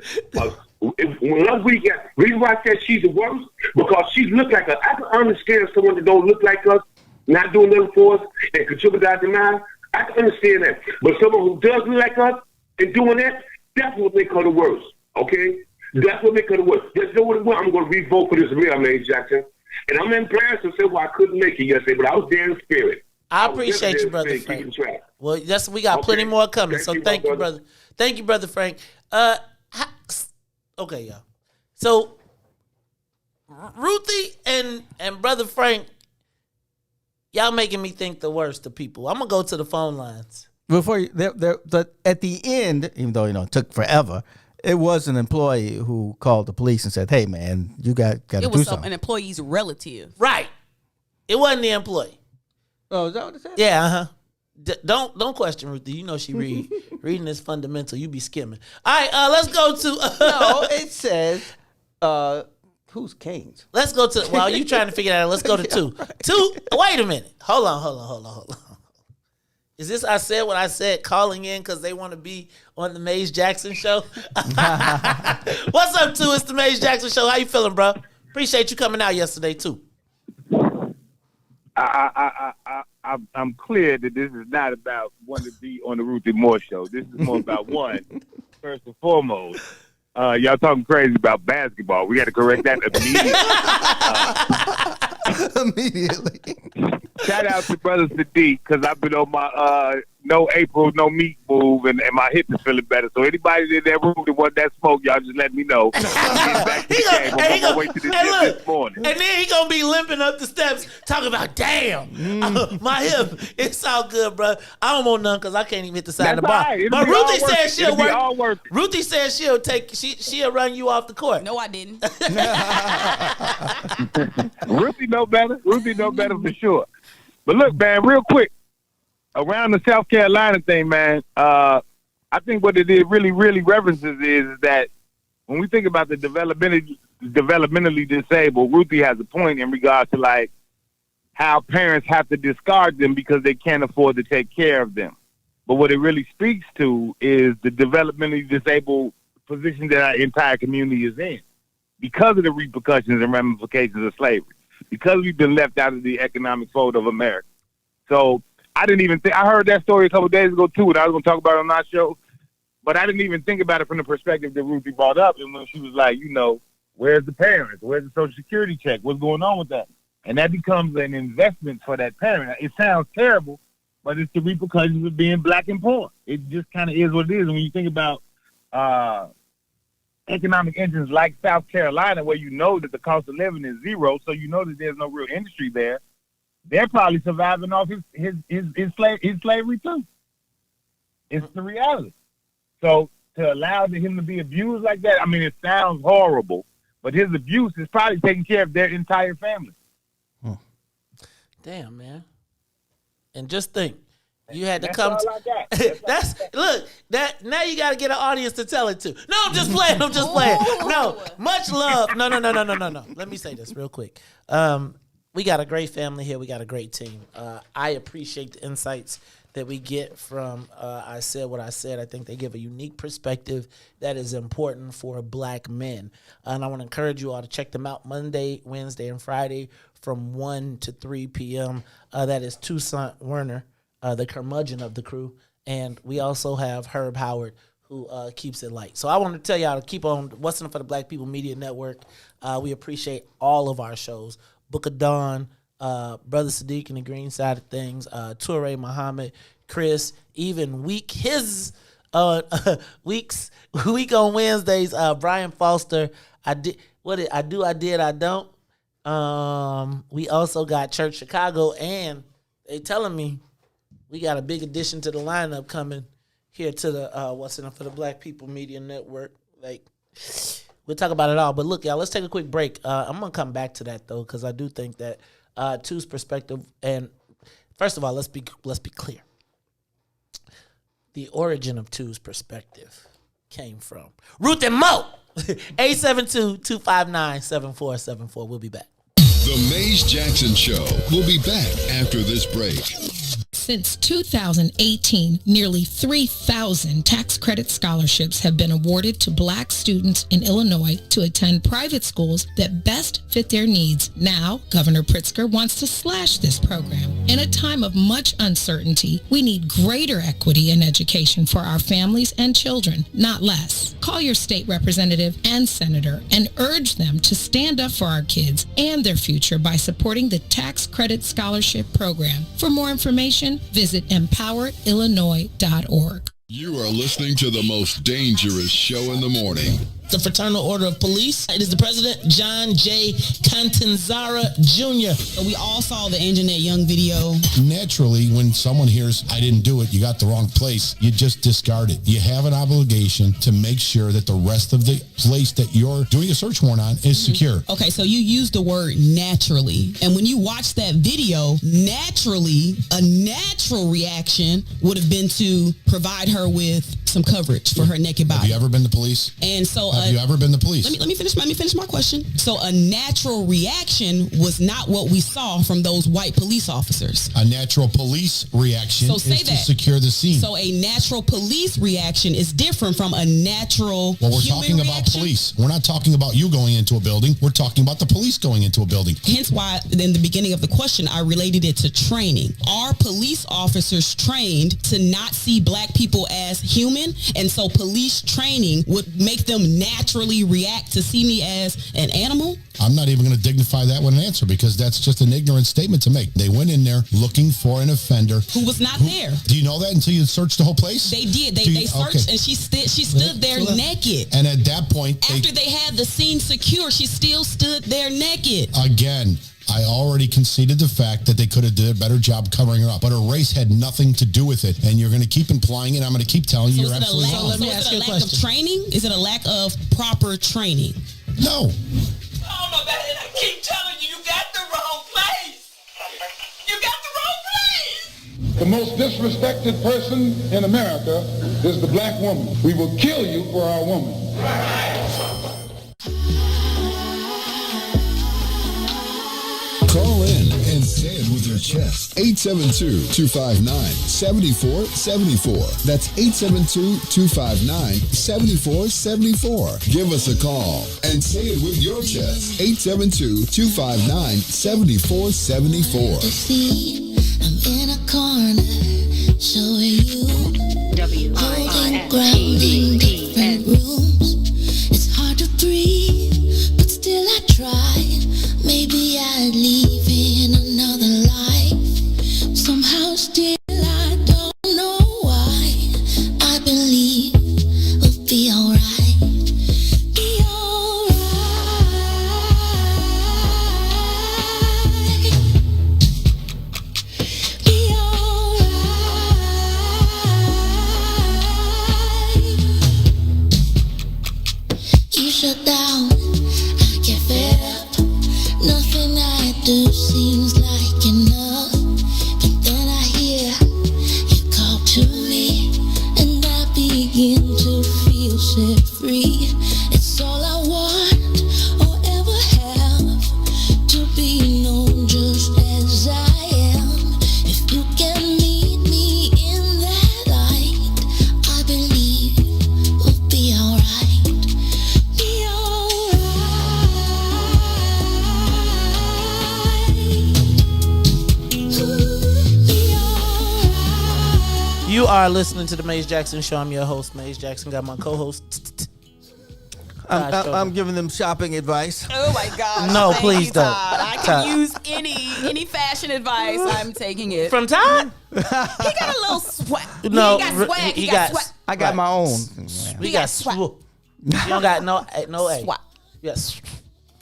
Reason why I said she's the worst, because she looked like I can understand someone that don't look like us, not doing nothing for us, and contribute to our demise. I can understand that. But someone who does look like us and doing that, that's what make her the worst. Okay? That's what make her the worst. Just know what it was. I'm going to re-vote for this Mayor May Jackson. And I'm embarrassed to say, well, I couldn't make it yesterday, but I was there in spirit. I appreciate you, Brother Frank. Well, we got plenty more coming. So thank you, brother. Thank you, Brother Frank. Okay, y'all. So Ruthie and Brother Frank, y'all making me think the worst of people. I'm gonna go to the phone lines. Before you, at the end, even though it took forever, it was an employee who called the police and said, "Hey, man, you got to do something." An employee's relative, right? It wasn't the employee. Oh, is that what it said? Yeah, Don't question Ruthie. You know she reading is fundamental. You be skimming. All right, let's go to. No, it says, who's Canes? Let's go to. While you trying to figure that out, let's go to two. Right. Two. Wait a minute. Hold on. Is this I said what I said? Calling in because they want to be on the Maze Jackson show. What's up, two? It's the Maze Jackson show. How you feeling, bro? Appreciate you coming out yesterday too. I'm clear that this is not about wanting to be on the Ruthie Moore show. This is more about one, first and foremost. Y'all talking crazy about basketball. We got to correct that immediately. Immediately. Shout out to Brother Sadiq, because I've been on my no April, no meat move, and my hip is feeling better. So anybody in that room that want that smoke, y'all just let me know. I'm getting back to the game. I'm on my way to the gym this morning. And then he going to be limping up the steps talking about, damn, my hip. It's all good, bro. I don't want none because I can't even hit the side of the bar. Right. But Ruthie said she'll work. Ruthie said she'll run you off the court. No, I didn't. Ruthie know better. Ruthie know better for sure. But look, man, real quick, around the South Carolina thing, man, I think what it really references is that when we think about the developmentally disabled, Ruthie has a point in regards to like how parents have to discard them because they can't afford to take care of them. But what it really speaks to is the developmentally disabled position that our entire community is in because of the repercussions and ramifications of slavery, because we've been left out of the economic fold of America. So I didn't even think, I heard that story a couple of days ago too, and I was going to talk about it on our show, but I didn't even think about it from the perspective that Ruthie brought up. And when she was like, where's the parents? Where's the Social Security check? What's going on with that? And that becomes an investment for that parent. It sounds terrible, but it's the repercussions of being black and poor. It just kind of is what it is. And when you think about economic engines like South Carolina, where you know that the cost of living is zero, so you know that there's no real industry there, they're probably surviving off his slavery too. It's the reality. So to allow him to be abused like that, I mean, it sounds horrible, but his abuse is probably taking care of their entire family. Damn, man. And just think, you had to That's come. all I got. That's look. That now you got to get an audience to tell it to. No, I'm just playing. I'm just playing. No, much love. No. Let me say this real quick. We got a great family here. We got a great team. I appreciate the insights that we get from I Said What I Said. I think they give a unique perspective that is important for black men. And I want to encourage you all to check them out Monday, Wednesday, and Friday from 1 to 3 p.m. That is Toussaint Werner, the curmudgeon of the crew. And we also have Herb Howard, who keeps it light. So I want to tell y'all to keep on What's in it for the Black People Media Network. We appreciate all of our shows. Book of Dawn, Brother Sadiq and the Green Side of Things, Toure Muhammad, Chris, even Week on Wednesdays, Brian Foster. I don't. We also got Church Chicago, and they telling me we got a big addition to the lineup coming here to the What's in it for the Black People Media Network. Like, we'll talk about it all. But look, y'all, let's take a quick break. I'm gonna come back to that though, because I do think that Two's perspective. And first of all, let's be clear. The origin of Two's perspective came from Ruth and Mo. 872-259-7474. We'll be back. The Maze Jackson Show will be back after this break. Since 2018, nearly 3,000 tax credit scholarships have been awarded to black students in Illinois to attend private schools that best fit their needs. Now, Governor Pritzker wants to slash this program. In a time of much uncertainty, we need greater equity in education for our families and children, not less. Call your state representative and senator and urge them to stand up for our kids and their future by supporting the Tax Credit Scholarship Program. For more information, visit empoweredillinois.org. You are listening to the most dangerous show in the morning. The Fraternal Order of Police. It is the president, John J. Cantanzara Jr. We all saw the Anjanette Young video. Naturally, when someone hears, I didn't do it, you got the wrong place, you just discard it. You have an obligation to make sure that the rest of the place that you're doing a search warrant on is secure. Okay, so you used the word naturally. And when you watch that video, naturally, a natural reaction would have been to provide her with some coverage for her naked body. Have you ever been to police? And so have you ever been to police? Let me finish my question. So a natural reaction was not what we saw from those white police officers. A natural police reaction is to secure the scene. So a natural police reaction is different from a natural Well, we're human talking reaction. about police. We're not talking about you going into a building. We're talking about the police going into a building. Hence why in the beginning of the question, I related it to training. Are police officers trained to not see black people as human? And so police training would make them naturally react to see me as an animal? I'm not even going to dignify that with an answer because that's just an ignorant statement to make. They went in there looking for an offender who was not there. Do you know that until you searched the whole place? They did. They searched, and she stood there naked. And at that point, after they had the scene secure, she still stood there naked. Again, I already conceded the fact that they could have did a better job covering her up, but her race had nothing to do with it, and you're going to keep implying it. I'm going to keep telling you you're absolutely wrong. So is it a lack of training? Is it a lack of proper training? No. I don't know about it. I keep telling you, you got the wrong place. You got the wrong place. The most disrespected person in America is the black woman. We will kill you for our woman. Call in and say it with your chest. 872-259-7474. That's 872-259-7474. Give us a call and say it with your chest. 872-259-7474. You see, I'm in a corner, showing you holding ground in different rooms. It's hard to breathe, but still I try. Maybe I'd leave in another life. Somehow still I don't know why. I believe we'll be alright. Be alright. Be alright. set free. It's all I want or ever have, to be known just as I am. If you can meet me in that light, I believe we'll be alright. Be alright. You are listening to the Maze Jackson Show. I'm your host, Maze Jackson. Got my co-host. I'm giving them shopping advice. Oh my gosh. No, Thank please you, don't. Todd. I can Todd. use any fashion advice. I'm taking it. From Todd? He got a little swag. No, he got swag. he He, got- got swag. I got my own. We got swag. You don't got no A. Swag. Yes.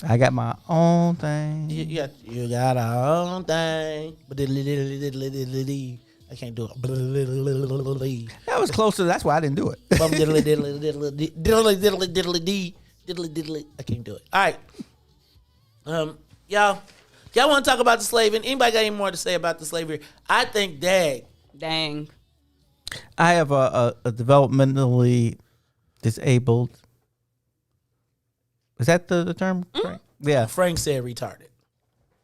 I got my own thing. You got our own thing. I can't do it. That was closer. That's why I didn't do it. I can't do it. All right. Y'all want to talk about the slavery? Anybody got any more to say about the slavery? I think Dang. I have a developmentally disabled. Is that the term? Frank? Yeah. Frank said retarded.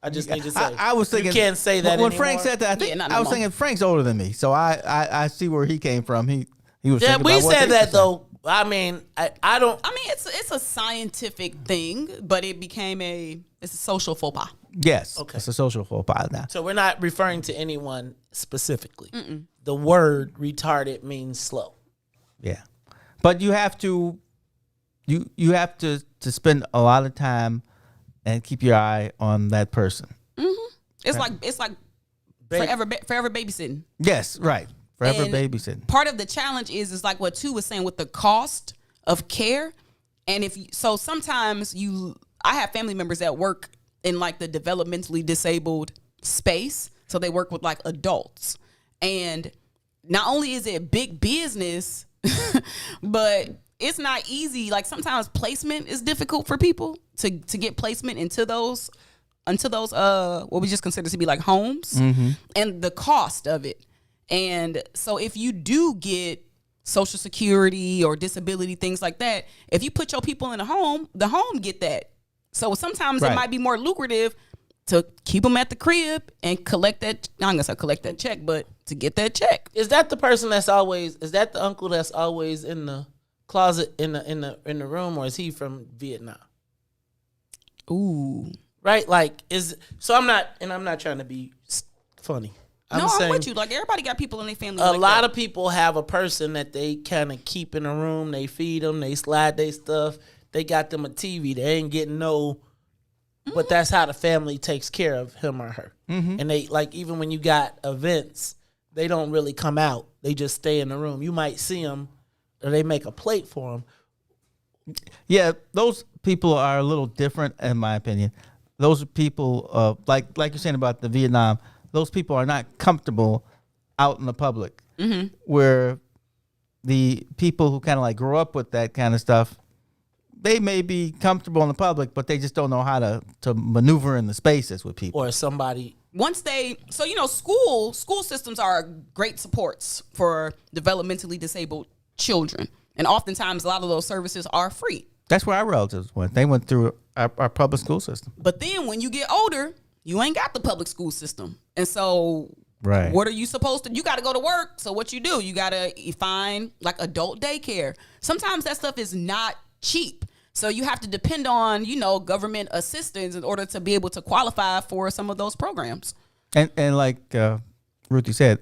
I just need to say. I was thinking you can't say that when anymore. Frank said that. I think Yeah, not I no was more. thinking Frank's older than me, so I see where he came from. He was. Yeah, thinking we about what said they that said. though. I mean, I don't. I mean, it's a scientific thing, but it became it's a social faux pas. Yes. Okay. It's a social faux pas now. So we're not referring to anyone specifically. The word retarded means slow. Yeah, but you have to, you have to spend a lot of time and keep your eye on that person. It's like forever babysitting. Yes, right. Forever And babysitting. Part of the challenge is like what Tu was saying with the cost of care, and sometimes I have family members that work in like the developmentally disabled space, so they work with like adults, and not only is it big business, but it's not easy. Like sometimes placement is difficult for people to get placement into those what we just consider to be like homes, and the cost of it. And so if you do get Social Security or disability, things like that, if you put your people in a home, the home get that. So sometimes Right. it might be more lucrative to keep them at the crib and collect that. I'm gonna say collect that check, but to get that check. Is that the person that's always? Is that the uncle that's always in the closet in the room, or is he from Vietnam? Ooh, right. Like I'm not trying to be funny. I'm saying with you. Like everybody got people in their family. a lot of people have a person that they kind of keep in a room. They feed them. They slide their stuff. They got them a TV. They ain't getting no. But that's how the family takes care of him or her. And they like even when you got events, they don't really come out. They just stay in the room. You might see them, or they make a plate for them. Yeah, those people are a little different, in my opinion. Those are people, like you're saying about the Vietnam. Those people are not comfortable out in the public. Where the people who kind of like grow up with that kind of stuff, they may be comfortable in the public, but they just don't know how to maneuver in the spaces with people. Or somebody. School systems are great supports for developmentally disabled children. And oftentimes a lot of those services are free. That's where our relatives went. They went through our public school system. But then when you get older, you ain't got the public school system. And so Right. what are you supposed to, you got to go to work. So what you do, you got to find like adult daycare. Sometimes that stuff is not cheap. So you have to depend on, government assistance in order to be able to qualify for some of those programs. And like Ruthie said,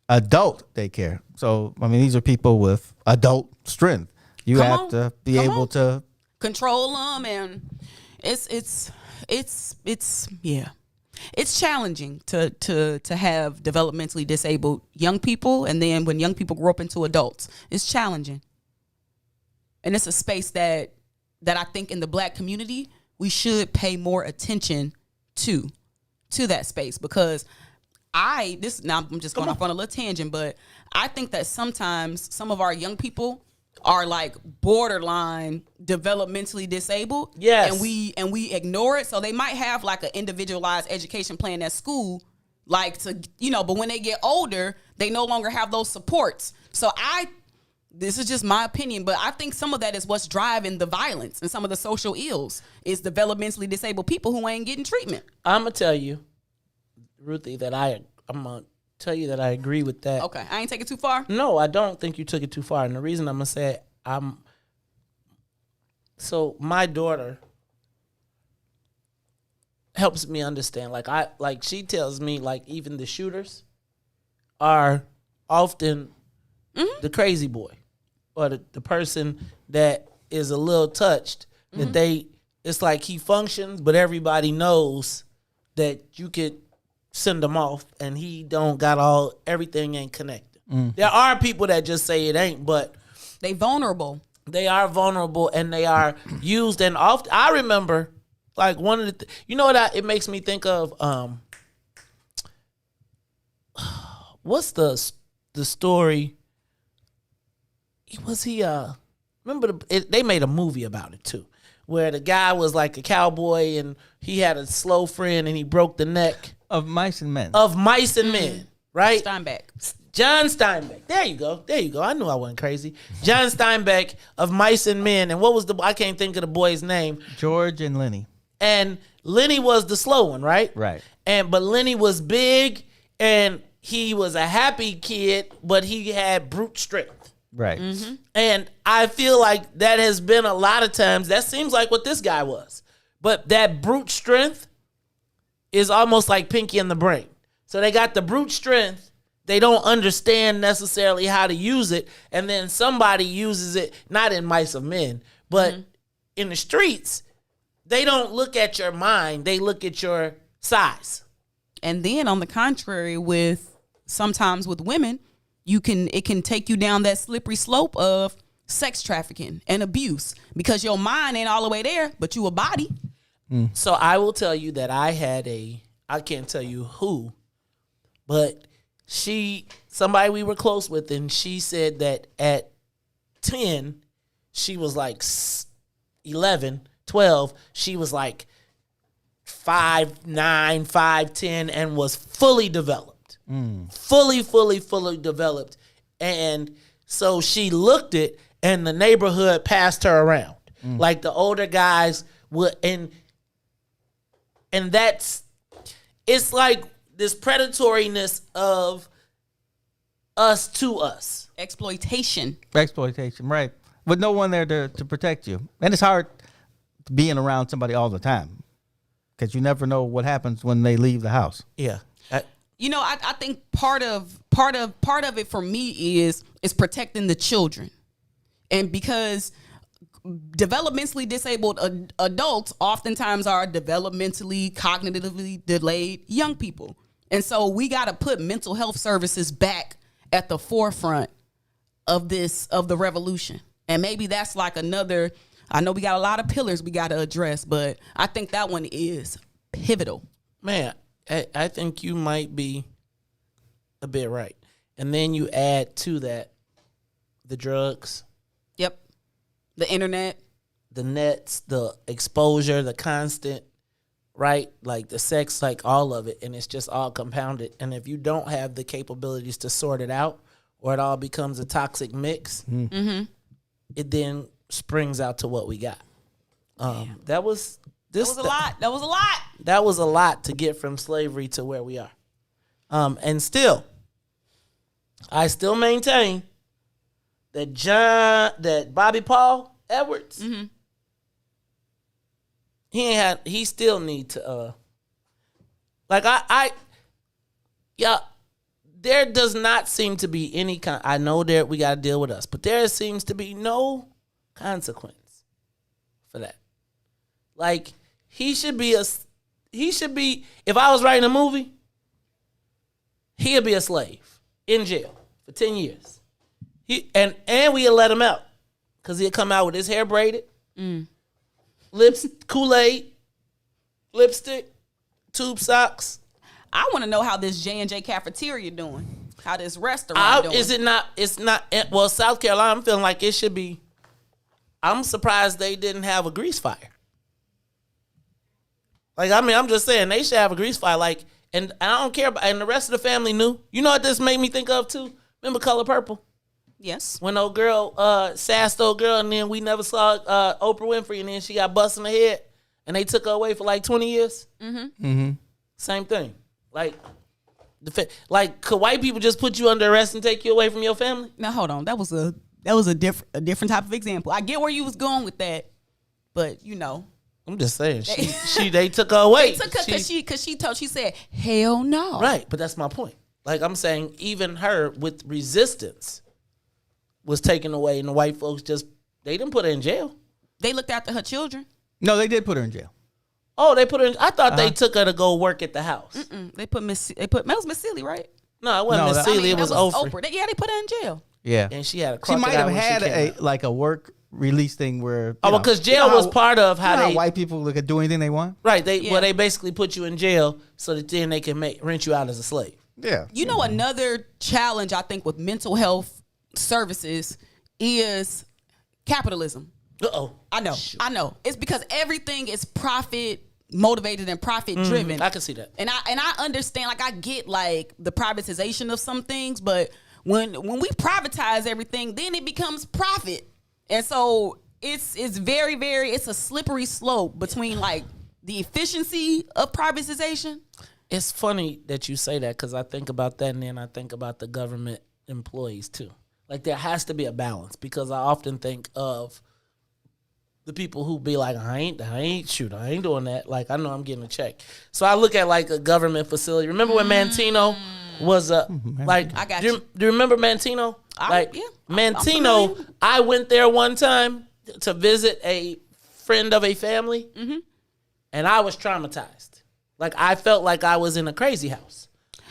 adult daycare. So, I mean, these are people with adult strength. You have to be able to control them, and it's challenging to have developmentally disabled young people, and then when young people grow up into adults, it's challenging. And it's a space that I think in the Black community we should pay more attention to that space, because I'm just going off on a little tangent, but I think that sometimes some of our young people are like borderline developmentally disabled. Yes. And we ignore it. So they might have like an individualized education plan at school, like but when they get older, they no longer have those supports. So This is just my opinion, but I think some of that is what's driving the violence and some of the social ills is developmentally disabled people who ain't getting treatment. I'm gonna tell you, Ruthie, that I'm gonna tell you that I agree with that. Okay, I ain't take it too far. No, I don't think you took it too far, and the reason I'm gonna say so my daughter helps me understand. Like she tells me like even the shooters are often the crazy boy or the person that is a little touched that it's like he functions, but everybody knows that you could send him off and he don't got everything ain't connected. There are people that just say it ain't, but they vulnerable. They are vulnerable and they are used and often. I remember like one of the you know what it makes me think of what's the story? Remember they made a movie about it too, where the guy was like a cowboy and he had a slow friend and he broke the neck of Mice and Men. Right? John Steinbeck. There you go. I knew I wasn't crazy. John Steinbeck of Mice and Men. And what was I can't think of the boy's name. George and Lenny. And Lenny was the slow one, right? Right. But Lenny was big and he was a happy kid, but he had brute strength. Right. And I feel like that has been a lot of times, that seems like what this guy was. But that brute strength is almost like Pinky and the Brain. So they got the brute strength. They don't understand necessarily how to use it. And then somebody uses it, not in Mice of Men, but in the streets, they don't look at your mind. They look at your size. And then on the contrary, sometimes with women, it can take you down that slippery slope of sex trafficking and abuse because your mind ain't all the way there, but you a body. So I will tell you that I can't tell you who, but somebody we were close with, and she said that at 10, she was like 11, 12, she was like 5'9", 5'10", and was fully developed. Fully developed. And so she looked it, and the neighborhood passed her around. Like the older guys would, and it's like this predatoriness of us to us. Exploitation, right. With no one there to protect you. And it's hard being around somebody all the time because you never know what happens when they leave the house. Yeah. I think part of it for me is protecting the children. And because developmentally disabled adults oftentimes are developmentally, cognitively delayed young people. And so we got to put mental health services back at the forefront of the revolution. And maybe that's like another, I know we got a lot of pillars we got to address, but I think that one is pivotal. Man, I think you might be a bit right. And then you add to that the drugs. Yep. The internet. The nets, the exposure, the constant, right? Like the sex, like all of it. And it's just all compounded. And if you don't have the capabilities to sort it out, or it all becomes a toxic mix, it then springs out to what we got. That was a lot. That was a lot to get from slavery to where we are. And I still maintain that Bobby Paul Edwards, he still need to, there does not seem to be any I know that we got to deal with us, but there seems to be no consequence for that. Like, he should be, if I was writing a movie, he'd be a slave in jail for 10 years. And we'd let him out because he'd come out with his hair braided, lips, Kool-Aid, lipstick, tube socks. I want to know how this J&J cafeteria doing, how this restaurant doing. Is it not, it's not, well, South Carolina, I'm feeling like it should be, I'm surprised they didn't have a grease fire. Like, I mean, I'm just saying, they should have a grease fire. Like, and I don't care about, and the rest of the family knew. You know what this made me think of, too? Remember Color Purple? Yes. When old girl sassed old girl, and then we never saw Oprah Winfrey, and then she got busted in the head, and they took her away for like 20 years. Mm-hmm. Same thing. Like could white people just put you under arrest and take you away from your family? Now hold on, that was a different type of example. I get where you was going with that, but you know, I'm just saying they took her away. They took her because she said hell no. Right, but that's my point. Like I'm saying, even her with resistance was taken away, and the white folks they didn't put her in jail. They looked after her children. No, they did put her in jail. Oh, they put her in. I thought they took her to go work at the house. They put that was Miss Sealy, right? No, it wasn't Miss Sealy. It was Oprah. They put her in jail. Yeah, and she had a. She might have had a work release thing where because jail was part of how white people could do anything they want. Right. They basically put you in jail so that then they can rent you out as a slave. Yeah. You know, another challenge I think with mental health services is capitalism. I know. It's because everything is profit motivated and profit driven. I can see that. And I understand, like I get like the privatization of some things, but when we privatize everything, then it becomes profit. And so it's very, very, it's a slippery slope between like the efficiency of privatization. It's funny that you say that because I think about that and then I think about the government employees too. Like there has to be a balance because I often think of the people who be like, I ain't doing that. Like I know I'm getting a check. So I look at like a government facility. Remember when Mantino was like? I got do you remember Mantino? Mantino. I went there one time to visit a friend of a family, and I was traumatized. Like I felt like I was in a crazy house.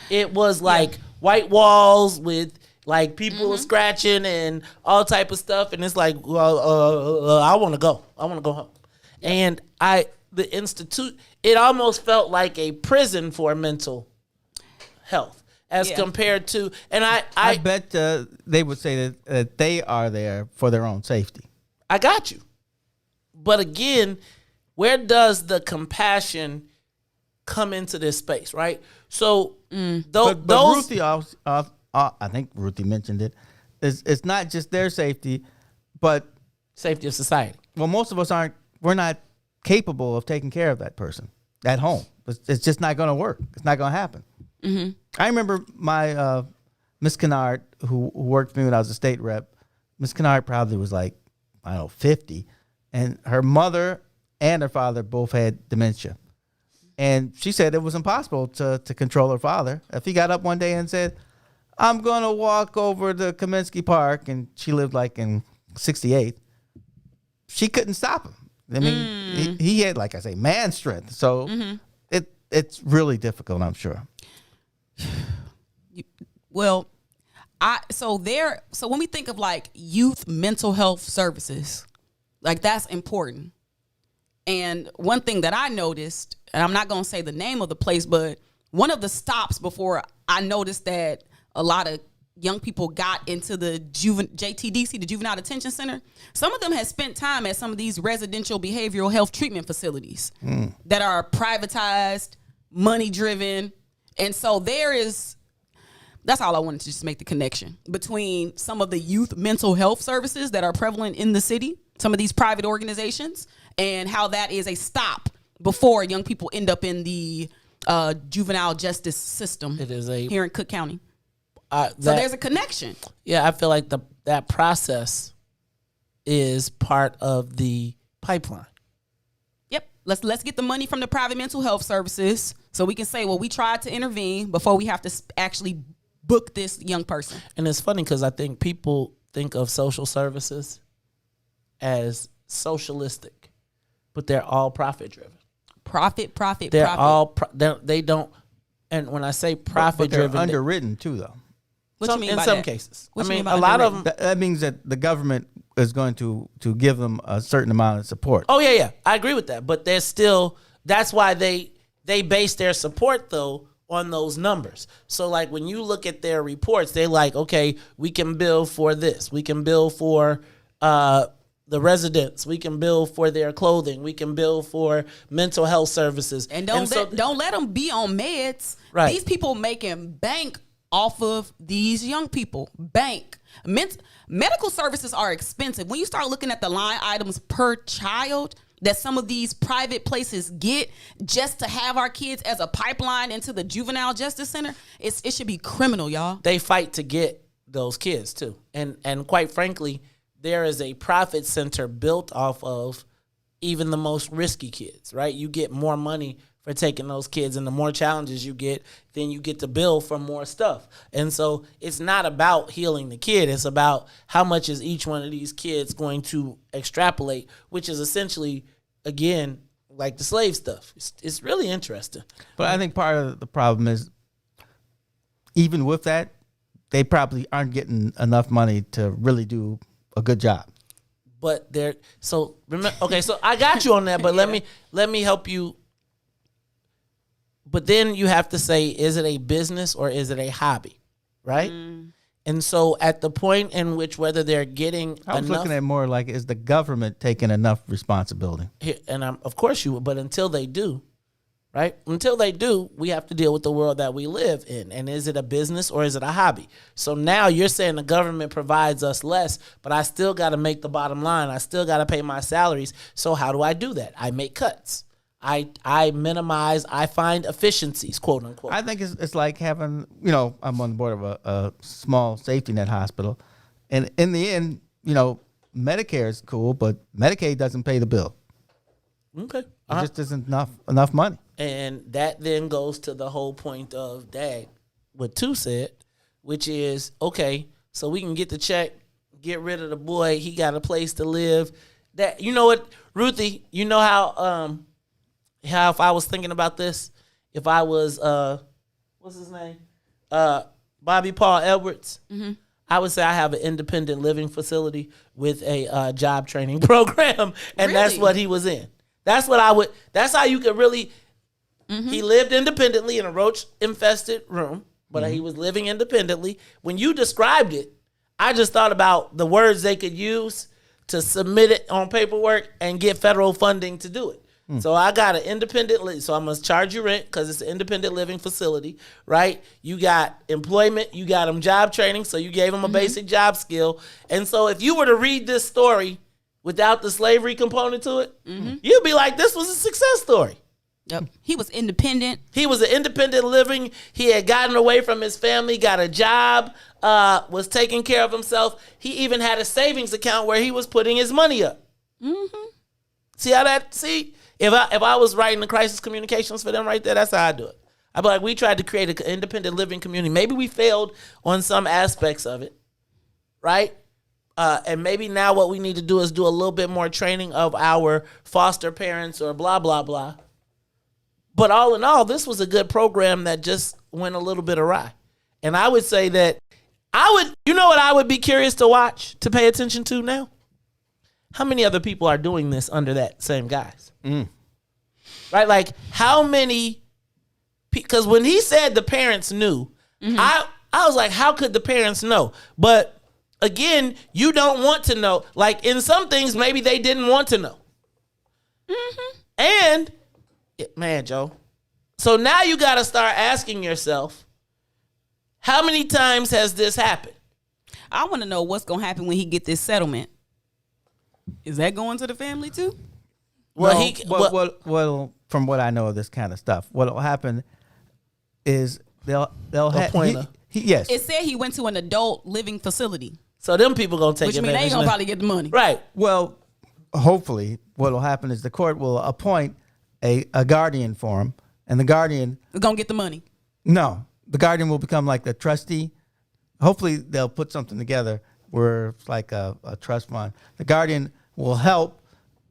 It was like white walls with like people scratching and all type of stuff, and it's like, I want to go. I want to go home. Yep. And the institute, it almost felt like a prison for mental health as compared to, and I bet they would say that they are there for their own safety. I got you. But again, where does the compassion come into this space, right? So but Ruthie, I think Ruthie mentioned it. It's not just their safety, but safety of society. Well, most of us we're not capable of taking care of that person at home. It's just not going to work. It's not going to happen. Mm-hmm. I remember my Miss Kennard, who worked for me when I was a state rep. Miss Kennard probably was like, I don't know, 50. And her mother and her father both had dementia. And she said it was impossible to control her father. If he got up one day and said, I'm going to walk over to Kaminsky Park, and she lived like in 68, she couldn't stop him. I mean, he had, like I say, man strength. So it's really difficult, I'm sure. Well, so when we think of like youth mental health services, like that's important. And one thing that I noticed, and I'm not going to say the name of the place, but one of the stops before I noticed that a lot of young people got into the JTDC, the Juvenile Detention Center, some of them had spent time at some of these residential behavioral health treatment facilities that are privatized, money driven. And so that's all I wanted to just make the connection between some of the youth mental health services that are prevalent in the city, some of these private organizations, and how that is a stop before young people end up in the juvenile justice system. It is here in Cook County. So there's a connection. Yeah, I feel like that process is part of the pipeline. Yep. Let's get the money from the private mental health services so we can say, well, we tried to intervene before we have to actually book this young person. And it's funny because I think people think of social services as socialistic, but they're all profit driven. Profit. They're all they don't. And when I say profit driven, they're underwritten too, though. What you mean in by some that? cases? What I you mean, mean by a lot of them. That means that the government is going to give them a certain amount of support. Oh yeah, I agree with that. But there's still, that's why they base their support though on those numbers. So like when you look at their reports, they're like, okay, we can bill for this, we can bill for the residents, we can bill for their clothing, we can bill for mental health services, and don't let them be on meds. Right. These people making bank off of these young people. Bank. Medical services are expensive. When you start looking at the line items per child that some of these private places get just to have our kids as a pipeline into the juvenile justice center, it should be criminal, y'all. They fight to get those kids too. And quite frankly, there is a profit center built off of even the most risky kids, right? You get more money for taking those kids, and the more challenges you get, then you get to bill for more stuff. And so it's not about healing the kid. It's about how much is each one of these kids going to extrapolate, which is essentially, again, like the slave stuff. It's really interesting. But I think part of the problem is, even with that, they probably aren't getting enough money to really do a good job. But so I got you on that, but let me help you. But then you have to say, is it a business or is it a hobby, right? And so at the point in which whether they're getting I was looking at more like, is the government taking enough responsibility? Of course you would, but until they do, right? Until they do, we have to deal with the world that we live in. And is it a business or is it a hobby? So now you're saying the government provides us less, but I still got to make the bottom line. I still got to pay my salaries. So how do I do that? I make cuts. I minimize, I find efficiencies, quote unquote. I think it's like having, I'm on the board of a small safety net hospital. And in the end, Medicare is cool, but Medicaid doesn't pay the bill. Okay. It just isn't enough money. And that then goes to the whole point of what Tu said, which is, okay, so we can get the check, get rid of the boy, he got a place to live. That, you know what, Ruthie, you know how if I was thinking about this, if I was, what's his name? Bobby Paul Edwards, I would say I have an independent living facility with a job training program, and that's what he was in. That's how you could really, he lived independently in a roach-infested room, but he was living independently. When you described it, I just thought about the words they could use to submit it on paperwork and get federal funding to do it. So I got an independent, so I'm going to charge you rent because it's an independent living facility, right? You got employment, you got them job training, so you gave them a basic job skill. And so if you were to read this story without the slavery component to it, you'd be like, this was a success story. Yep. He was independent. He was an independent living. He had gotten away from his family, got a job, was taking care of himself. He even had a savings account where he was putting his money up. See how that, If I was writing the crisis communications for them right there, that's how I do it. I'd be like, we tried to create an independent living community. Maybe we failed on some aspects of it, right? And maybe now what we need to do is do a little bit more training of our foster parents or blah, blah, blah. But all in all, this was a good program that just went a little bit awry. And I would say that you know what I would be curious to watch, to pay attention to now? How many other people are doing this under that same guise? Right? Like, how many, because when he said the parents knew, I was like, how could the parents know? But again, you don't want to know. Like, in some things, maybe they didn't want to know. And, man, Joe, so now you got to start asking yourself, how many times has this happened? I want to know what's going to happen when he get this settlement. Is that going to the family too? Well, from what I know of this kind of stuff, what will happen is they'll have. Yes. It said he went to an adult living facility. So them people gonna take which advantage. Which means they ain't gonna probably get the money. Right. Well, hopefully, what will happen is the court will appoint a guardian for him, and the guardian is gonna get the money. No, the guardian will become like the trustee. Hopefully, they'll put something together where it's like a trust fund. The guardian will help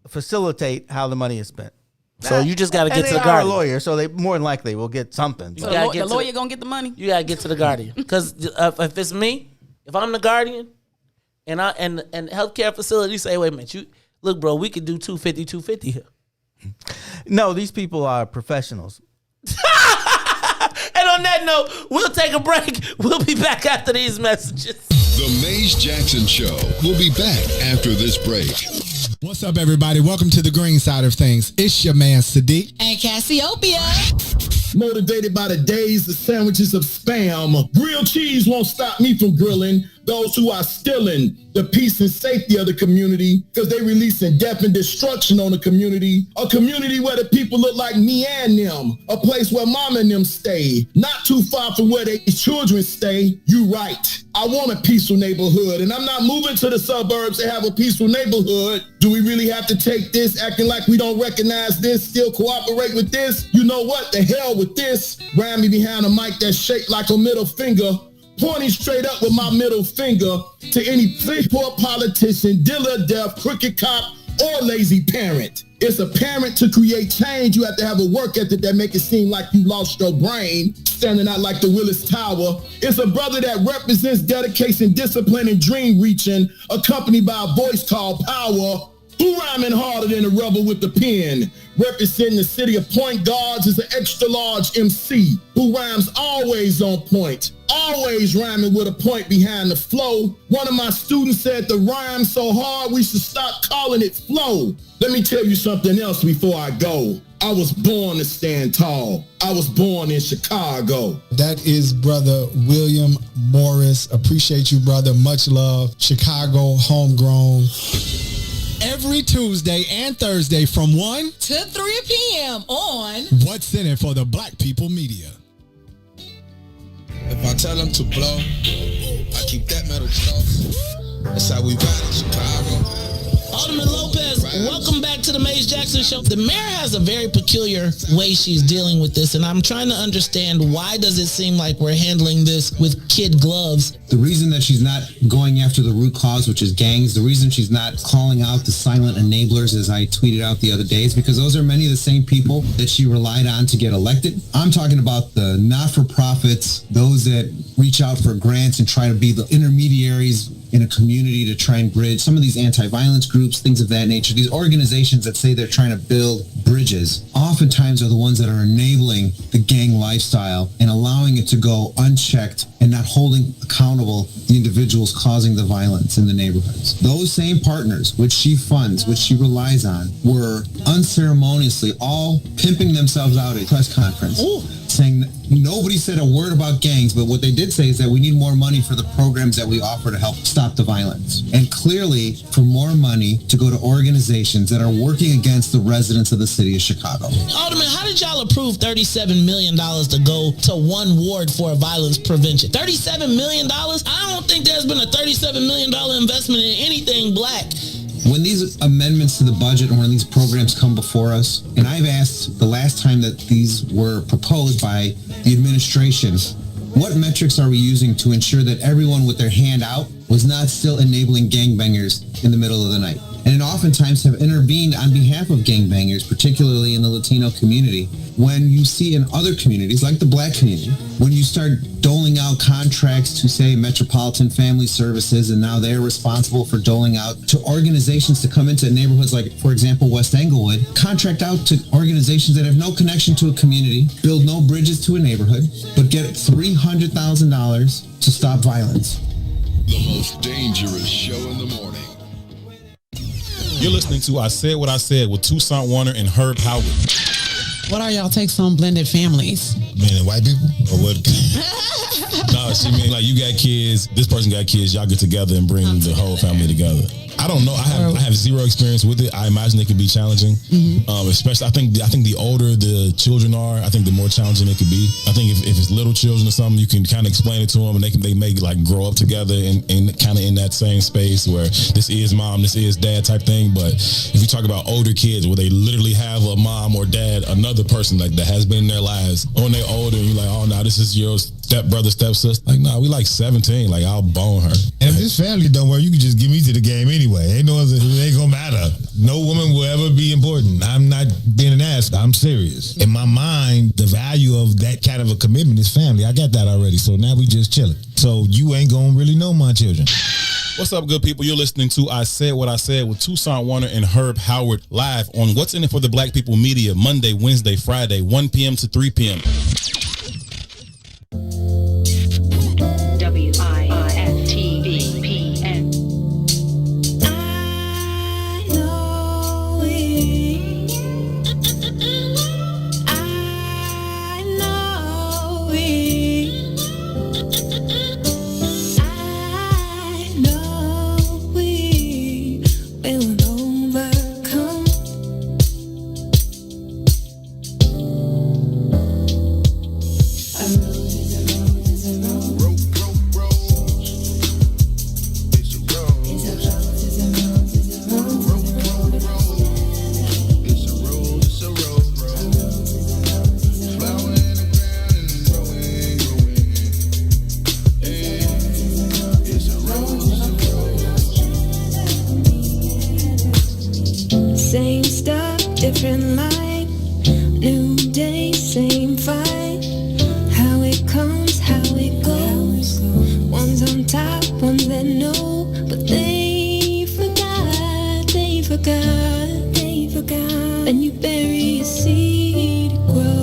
facilitate how the money is spent. So you just got to get to the guardian. They are a lawyer, so they more than likely will get something. So the lawyer gonna get the money. You gotta get to the guardian because if it's me, if I'm the guardian, and healthcare facilities say, wait a minute, look, bro, we could do 250 here. No, these people are professionals. And on that note, we'll take a break. We'll be back after these messages. The Maze Jackson Show. We'll be back after this break. What's up, everybody? Welcome to the green side of things. It's your man, Sadiq. And Cassiopeia. motivated by the days of sandwiches of spam. Grilled cheese won't stop me from grilling those who are stealing the peace and safety of the community because they releasing death and destruction on the community. A community where the people look like me and them. A place where mom and them stay. Not too far from where their children stay. You right. I want a peaceful neighborhood, and I'm not moving to the suburbs to have a peaceful neighborhood. Do we really have to take this, acting like we don't recognize this, still cooperate with this? You know what? The hell with this. Ram me behind a mic that's shaped like a middle finger, pointing straight up with my middle finger to any poor politician, dealer, deaf, crooked cop, or lazy parent. It's apparent to create change, you have to have a work ethic that make it seem like you lost your brain, standing out like the Willis Tower. It's a brother that represents dedication, discipline, and dream reaching, accompanied by a voice called power. Who rhyming harder than a rebel with the pen? Representing the city of Point Guards is an extra large MC who rhymes always on point, always rhyming with a point behind the flow. One of my students said the rhyme so hard we should stop calling it flow. Let me tell you something else before I go. I was born to stand tall. I was born in Chicago. That is Brother William Morris. Appreciate you, brother. Much love. Chicago, homegrown. Every Tuesday and Thursday from 1 to 3 p.m. on What's in It for the Black People Media. If I tell them to blow, I keep that metal close. That's how we ride in Chicago. Alderman Lopez, welcome back to the Maze Jackson Show. The mayor has a very peculiar way she's dealing with this, and I'm trying to understand why does it seem like we're handling this with kid gloves. The reason that she's not going after the root cause, which is gangs, the reason she's not calling out the silent enablers, as I tweeted out the other day, is because those are many of the same people that she relied on to get elected. I'm talking about the not-for-profits, those that reach out for grants and try to be the intermediaries in a community to try and bridge some of these anti-violence groups, things of that nature. These organizations that say they're trying to build bridges oftentimes are the ones that are enabling the gang lifestyle and allowing it to go unchecked and not holding accountable the individuals causing the violence in the neighborhoods. Those same partners, which she funds, which she relies on, were unceremoniously all pimping themselves out at a press conference. Ooh. Saying nobody said a word about gangs, but what they did say is that we need more money for the programs that we offer to help stop the violence. And clearly, for more money to go to organizations that are working against the residents of the city of Chicago. Alderman, how did y'all approve $37 million to go to one ward for violence prevention? $37 million? I don't think there's been a $37 million investment in anything black. When these amendments to the budget and when these programs come before us, and I've asked the last time that these were proposed by the administration, what metrics are we using to ensure that everyone with their hand out was not still enabling gangbangers in the middle of the night? And oftentimes have intervened on behalf of gangbangers, particularly in the Latino community. When you see in other communities, like the black community, when you start doling out contracts to, say, Metropolitan Family Services, and now they're responsible for doling out to organizations to come into neighborhoods like, for example, West Englewood, contract out to organizations that have no connection to a community, build no bridges to a neighborhood, but get $300,000 to stop violence. The most dangerous show in the morning. You're listening to I Said What I Said with Toussaint Warner and Herb Howard. What are y'all takes on blended families? Meaning white people? Or what? No, she mean like you got kids, this person got kids, y'all get together and bring the whole family together. I don't know. I have zero experience with it. I imagine it could be challenging. Especially, I think the older the children are, I think the more challenging it could be. I think if it's little children or something, you can kind of explain it to them, and they may like grow up together and kind of in that same space where this is mom, this is dad type thing. But if you talk about older kids where they literally have a mom or dad, another person like that has been in their lives, or when they're older, and you're like, oh, now this is your step brother, step sister. Like, nah, we like 17. Like, I'll bone her. And if this family don't work, you can just give me to the game anyway. Ain't no other, it ain't gonna matter. No woman will ever be important. I'm not being an ass. I'm serious. In my mind, the value of that kind of a commitment is family. I got that already. So now we just chilling. So you ain't gonna really know my children. What's up, good people? You're listening to I Said What I Said with Toussaint Warner and Herb Howard live on What's in It for the Black People Media, Monday, Wednesday, Friday, 1 p.m. to 3 p.m. I know different light, new day, same fight. How it comes, how it goes. One's on top, one's that know, but they forgot, they forgot, they forgot. And you bury a seed to grow.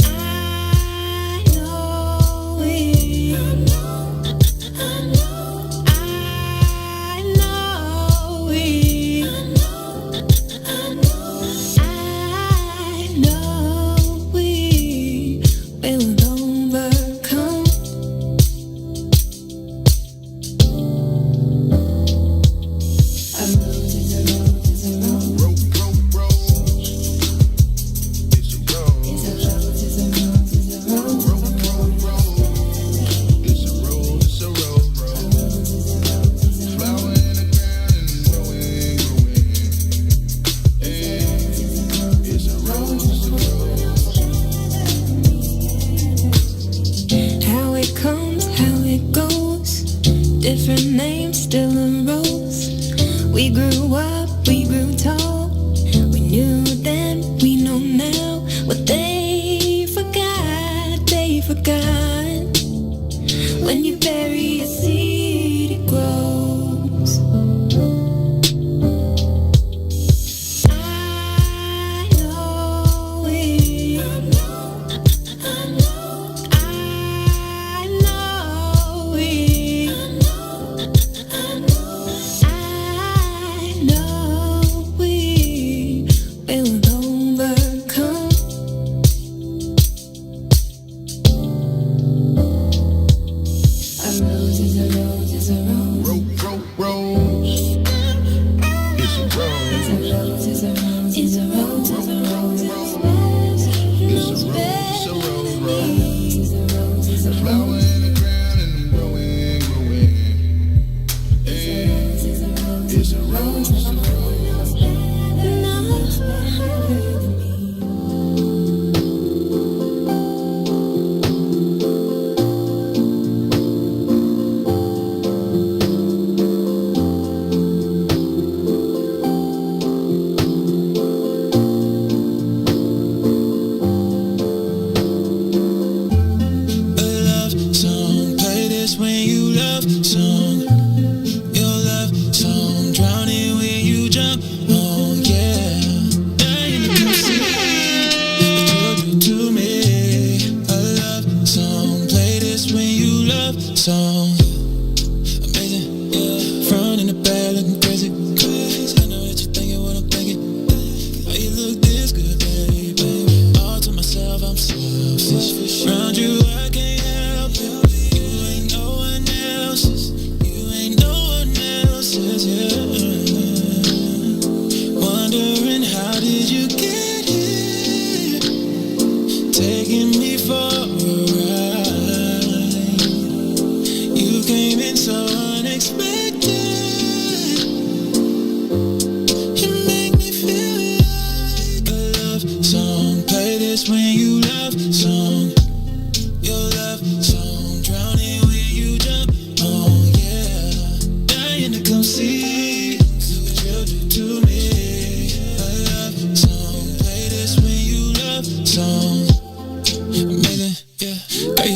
I know it. I know it. I know we will overcome. A rose is a rose is a rose. Is a rose is a rose is a rose. It's a rose, it's a rose. Flower in the ground and growing, growing. It's a rose, it's a rose. How it comes, how it goes. Different names, still a rose. We grew up, we grew tall. We knew then, we know now. What they forgot, they forgot. When you bury a seed, it grows. I know it. I know it. I know we will overcome. A rose is a rose is a rose. Rose. It's a rose. It's a rose is a rose is a rose is a rose is a rose. It's a rose, it's a rose, rose. Flower in the ground and growing, growing. It's a rose, it's a rose.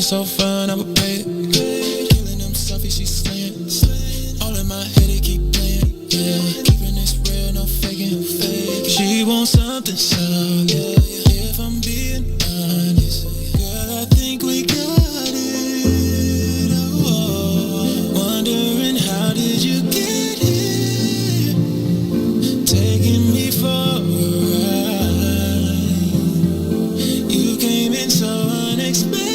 So fun, I would pay it. Killing them selfies, she's slaying. All in my head, it keep playing. Yeah, keeping this real, no faking. She wants something solid. If I'm being honest, girl, I think we got it. Oh, wondering how did you get here? Taking me for a ride. You came in so unexpected.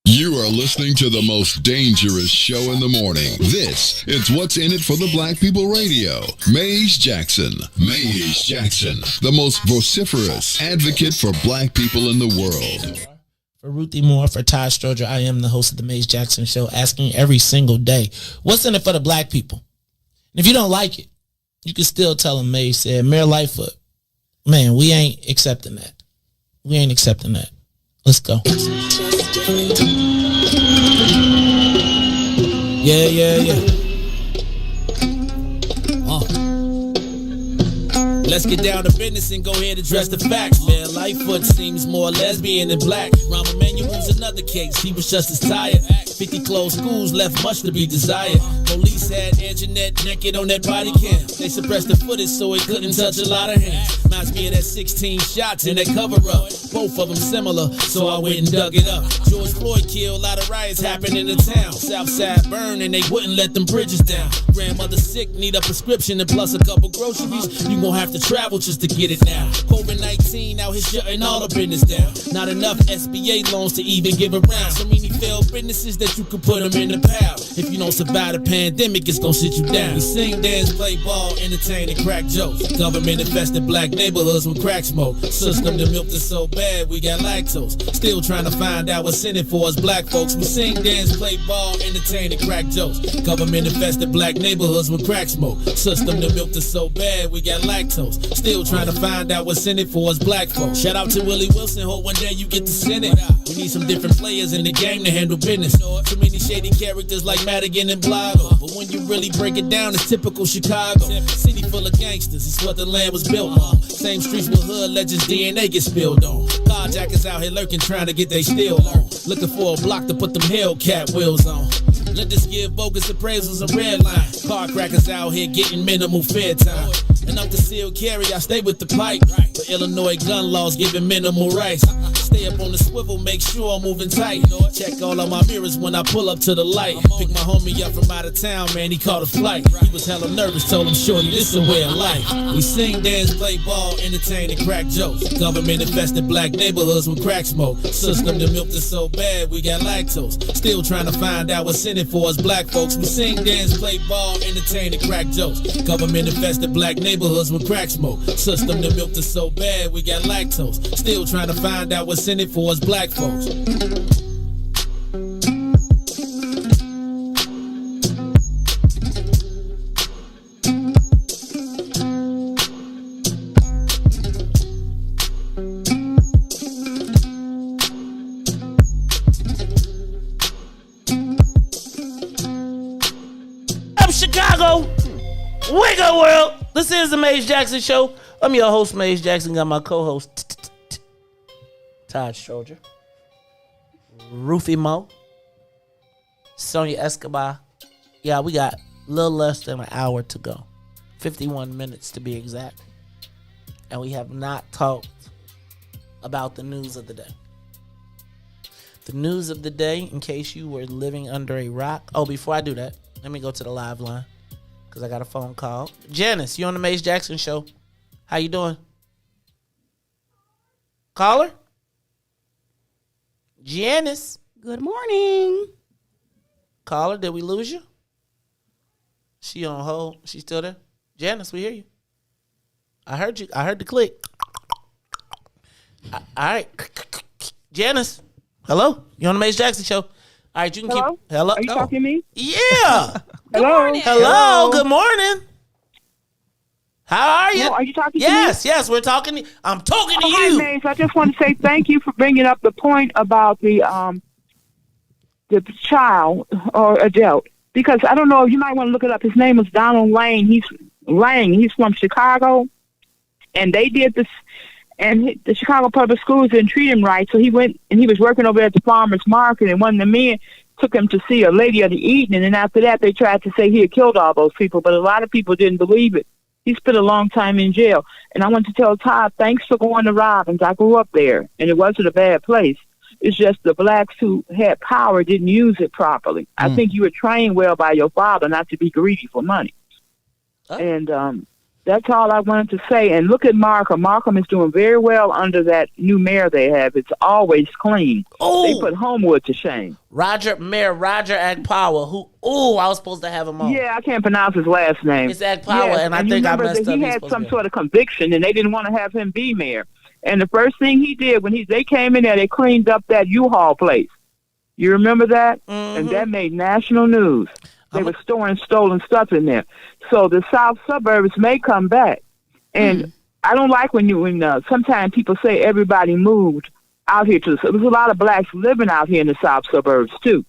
You are listening to the most dangerous show in the morning. This is What's in It for the Black People Radio. Maze Jackson. Maze Jackson, the most vociferous advocate for black people in the world. For Ruthie Moore, for Todd Stroger, I am the host of the Maze Jackson Show, asking every single day, what's in it for the black people? And if you don't like it, you can still tell them Maze said, Mayor Lightfoot, man, we ain't accepting that. We ain't accepting that. Let's go. Yeah. Let's get down to business and go ahead and address the facts, man. Lightfoot seems more lesbian than black. Rahm Emanuel's another case. He was just as tired. 50 closed schools left much to be desired. Police had Anjanette naked on that body cam. They suppressed the footage so it couldn't touch a lot of hands. Reminds me of that 16 shots in that cover up. Both of them similar, so I went and dug it up. George Floyd killed, a lot of riots happened in the town. Southside burned and they wouldn't let them bridges down. Grandmother sick, need a prescription and plus a couple groceries. You gon' have to travel just to get it now. COVID-19 out here shutting all the business down. Not enough SBA loans to even give around. So many failed businesses that you could put them in the pile. If you don't survive the pandemic, it's gon' sit you down. We sing, dance, play ball, entertain, and crack jokes. Government infested black neighborhoods with crack smoke. System that milked us so bad, we got lactose. Still trying to find out what's in it for us black folks. We sing, dance, play ball, entertain, and crack jokes. Government infested black neighborhoods with crack smoke. System that milked us so bad, we got lactose. Still trying to find out what's in it for us black folks. Shout out to Willie Wilson, hope one day you get to send it. We need some different players in the game to handle business. Too many shady characters like Madigan and Blago. But when you really break it down, it's typical Chicago. City full of gangsters, it's what the land was built on. Same streets with hood legends DNA get spilled on. Carjackers out here lurking trying to get they steal on. Looking for a block to put them Hellcat wheels on. Let us give bogus appraisals a red line. Car crackers out here getting minimal fair time. And I'm concealed carry, I stay with the pipe. But Illinois gun laws giving minimal rights. Stay up on the swivel, make sure I'm moving tight. Check all of my mirrors when I pull up to the light. Pick my homie up from out of town, man, he caught a flight. He was hella nervous, told him, shorty, this a way of life. We sing, dance, play ball, entertain, and crack jokes. Government infested black neighborhoods with crack smoke. System that milked us so bad, we got lactose. Still trying to find out what's in it for us black folks. We sing, dance, play ball, entertain, and crack jokes. Government infested black neighborhoods with crack smoke. System that milked us so bad, we got lactose. Still trying to find out what's in it for us black folks. Up Chicago, Wiggle World. This is the Maze Jackson Show. I'm your host, Maze Jackson. Got my co-host, Todd Stroger, Ruthie Mo, Sonia Escobar. Yeah, we got a little less than an hour to go. 51 minutes to be exact. And we have not talked about the news of the day. The news of the day, in case you were living under a rock. Oh, before I do that, let me go to the live line because I got a phone call. Janice, you on the Maze Jackson Show. How you doing? Caller? Janice. Good morning. Caller, did we lose you? She on hold. She still there? Janice, we hear you. I heard you. I heard the click. All right. Janice. Hello? You on the Maze Jackson Show. All right, you can Hello? keep. Hello? Are you talking to me? Yeah. Hello? Hello. Good morning. How are you? Hello, are you talking to me? Yes, we're talking. I'm talking to Hi, you. Maze. I just want to say thank you for bringing up the point about the child or adult, because I don't know, you might want to look it up. His name was Donald Lane. He's from Chicago, and they did this, and the Chicago Public Schools didn't treat him right, so he went and he was working over at the farmer's market, and one of the men took him to see a lady of the evening, and after that they tried to say he had killed all those people, but a lot of people didn't believe it. He spent a long time in jail. And I want to tell Todd, thanks for going to Robbins. I grew up there, and it wasn't a bad place. It's just the blacks who had power didn't use it properly. I think you were trained well by your father not to be greedy for money. And that's all I wanted to say. And look at Markham. Markham is doing very well under that new mayor they have. It's always clean. They put Homewood to shame. Mayor Roger Agpawa, who, I was supposed to have him on. Yeah, I can't pronounce his last name. It's Agpawa, and I think I messed up. He had some sort of conviction, and they didn't want to have him be mayor. And the first thing he did when they came in there, they cleaned up that U-Haul place. You remember that? Mm-hmm. And that made national news. They were storing stolen stuff in there. So the south suburbs may come back. And I don't like when sometimes people say everybody moved. out here too. So there was a lot of blacks living out here in the south suburbs too.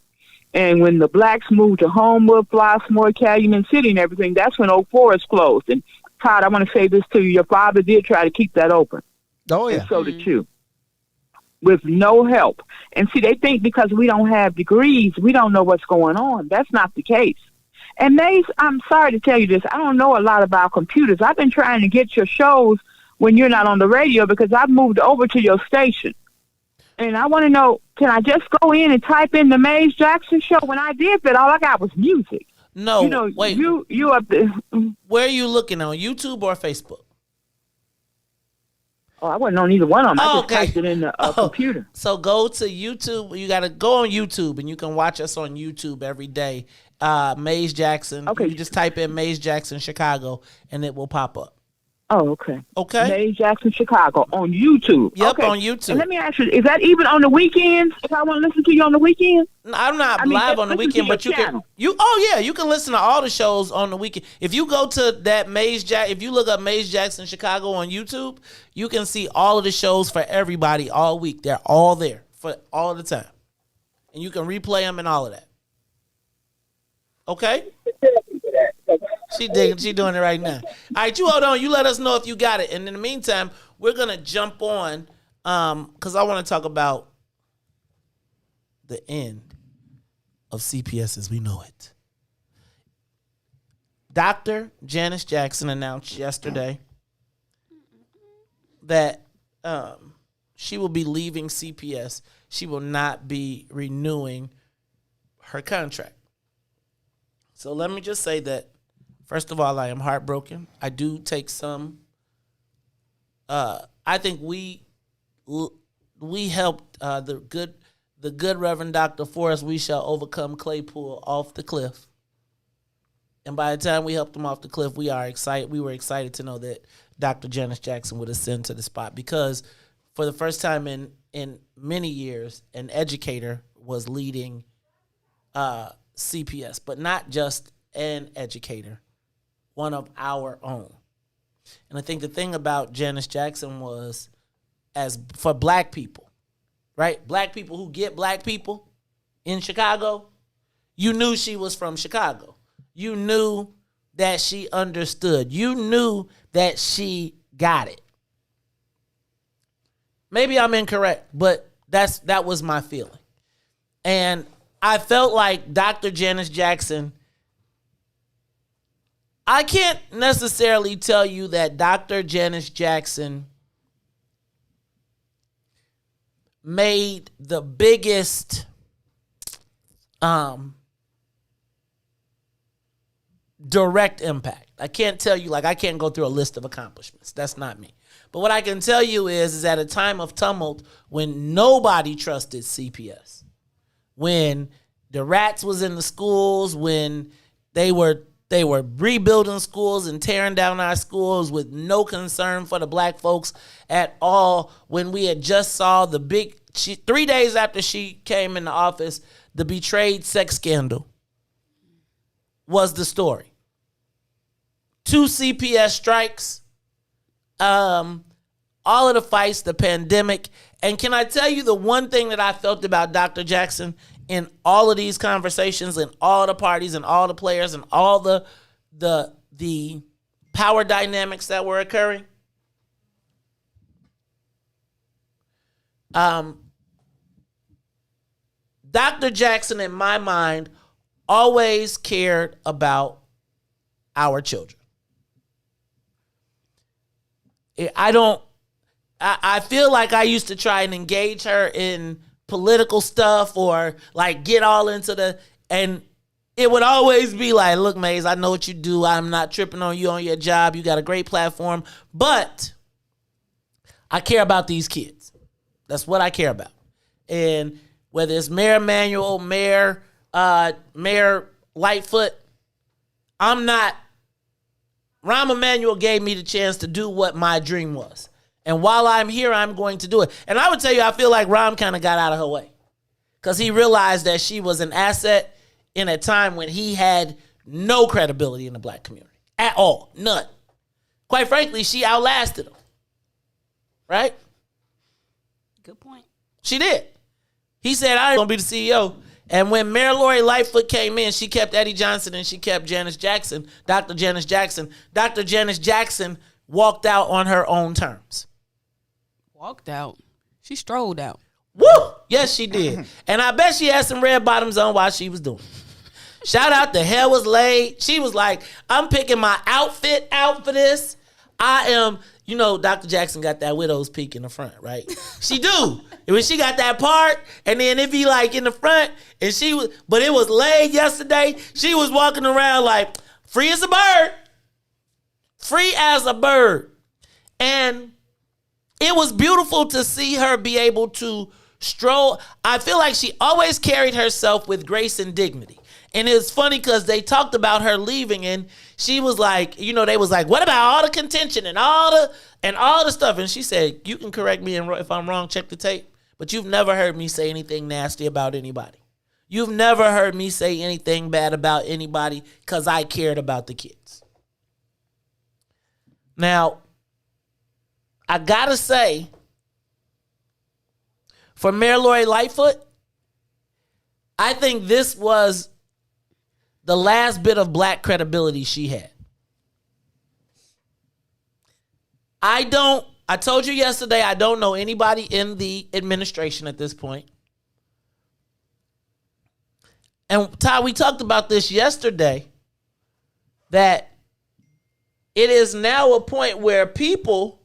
And when the blacks moved to Homewood, Flossmoor, Calumet City and everything, that's when Oak Forest closed. And Todd, I want to say this to you. Your father did try to keep that open. Oh, yeah. And so did you. With no help. And see, they think because we don't have degrees, we don't know what's going on. That's not the case. And Maze, I'm sorry to tell you this. I don't know a lot about computers. I've been trying to get your shows when you're not on the radio because I've moved over to your station. And I want to know, can I just go in and type in the Maze Jackson show? When I did that, all I got was music. No, you know, wait. You up there. Where are you looking, on YouTube or Facebook? Oh, I wasn't on either one of them. I just typed it in the computer. So go to YouTube. You got to go on YouTube, and you can watch us on YouTube every day. Maze Jackson. Okay. You just type in Maze Jackson Chicago, and it will pop up. Oh, okay. Okay. Maze Jackson Chicago on YouTube. Yep, okay. on YouTube. And let me ask you, is that even on the weekends? If I want to listen to you on the weekend? I'm not live on the weekend, but you can. You can listen to all the shows on the weekend. If you go to that if you look up Maze Jackson Chicago on YouTube, you can see all of the shows for everybody all week. They're all there for all the time, and you can replay them and all of that. Okay. She doing it right now. All right, you hold on. You let us know if you got it. And in the meantime, we're gonna jump on because I want to talk about the end of CPS as we know it. Dr. Janice Jackson announced yesterday that she will be leaving CPS. She will not be renewing her contract. So let me just say that, first of all, I am heartbroken. I do take some. I think we helped the good Reverend Dr. Forrest We Shall Overcome Claypool off the cliff. And by the time we helped him off the cliff, we were excited to know that Dr. Janice Jackson would ascend to the spot, because for the first time in many years, an educator was leading CPS, but not just an educator, one of our own. And I think the thing about Janice Jackson was, as for black people, right? Black people who get black people in Chicago, you knew she was from Chicago. You knew that she understood. You knew that she got it. Maybe I'm incorrect, but that was my feeling. And I felt like Dr. Janice Jackson, I can't necessarily tell you that Dr. Janice Jackson made the biggest direct impact. I can't tell you, I can't go through a list of accomplishments. That's not me. But what I can tell you is at a time of tumult when nobody trusted CPS, when the rats was in the schools, when they were rebuilding schools and tearing down our schools with no concern for the black folks at all, when we had just saw 3 days after she came into office, the betrayed sex scandal was the story. 2 CPS strikes, all of the fights, the pandemic. And can I tell you the one thing that I felt about Dr. Jackson in all of these conversations and all the parties and all the players and all the power dynamics that were occurring? Dr. Jackson, in my mind, always cared about our children. I feel like I used to try and engage her in political stuff or get all into and it would always be like, look, Maze, I know what you do. I'm not tripping on you on your job. You got a great platform, but I care about these kids. That's what I care about. And whether it's Mayor Emanuel, Mayor Lightfoot, Rahm Emanuel gave me the chance to do what my dream was. And while I'm here, I'm going to do it. And I would tell you, I feel like Rahm kind of got out of her way because he realized that she was an asset in a time when he had no credibility in the black community at all. None. Quite frankly, she outlasted him. Right? Good point. She did. He said, I ain't going to be the CEO. And when Mayor Lori Lightfoot came in, she kept Eddie Johnson and she kept Janice Jackson, Dr. Janice Jackson. Dr. Janice Jackson walked out on her own terms. Walked out. She strolled out. Woo! Yes, she did. And I bet she had some red bottoms on while she was doing it. Shout out, the hair was laid. She was like, I'm picking my outfit out for this. I am, Dr. Jackson got that widow's peak in the front, right? She do. When she got that part, and then it be like in the front, and but it was laid yesterday. She was walking around like free as a bird. Free as a bird. And it was beautiful to see her be able to stroll. I feel like she always carried herself with grace and dignity. And it's funny because they talked about her leaving, and she was like, they was like, what about all the contention and all the stuff? And she said, you can correct me if I'm wrong, check the tape. But you've never heard me say anything nasty about anybody. You've never heard me say anything bad about anybody because I cared about the kids. Now, I gotta say, for Mayor Lori Lightfoot, I think this was the last bit of black credibility she had. I told you yesterday, I don't know anybody in the administration at this point. And Todd, we talked about this yesterday, that it is now a point where people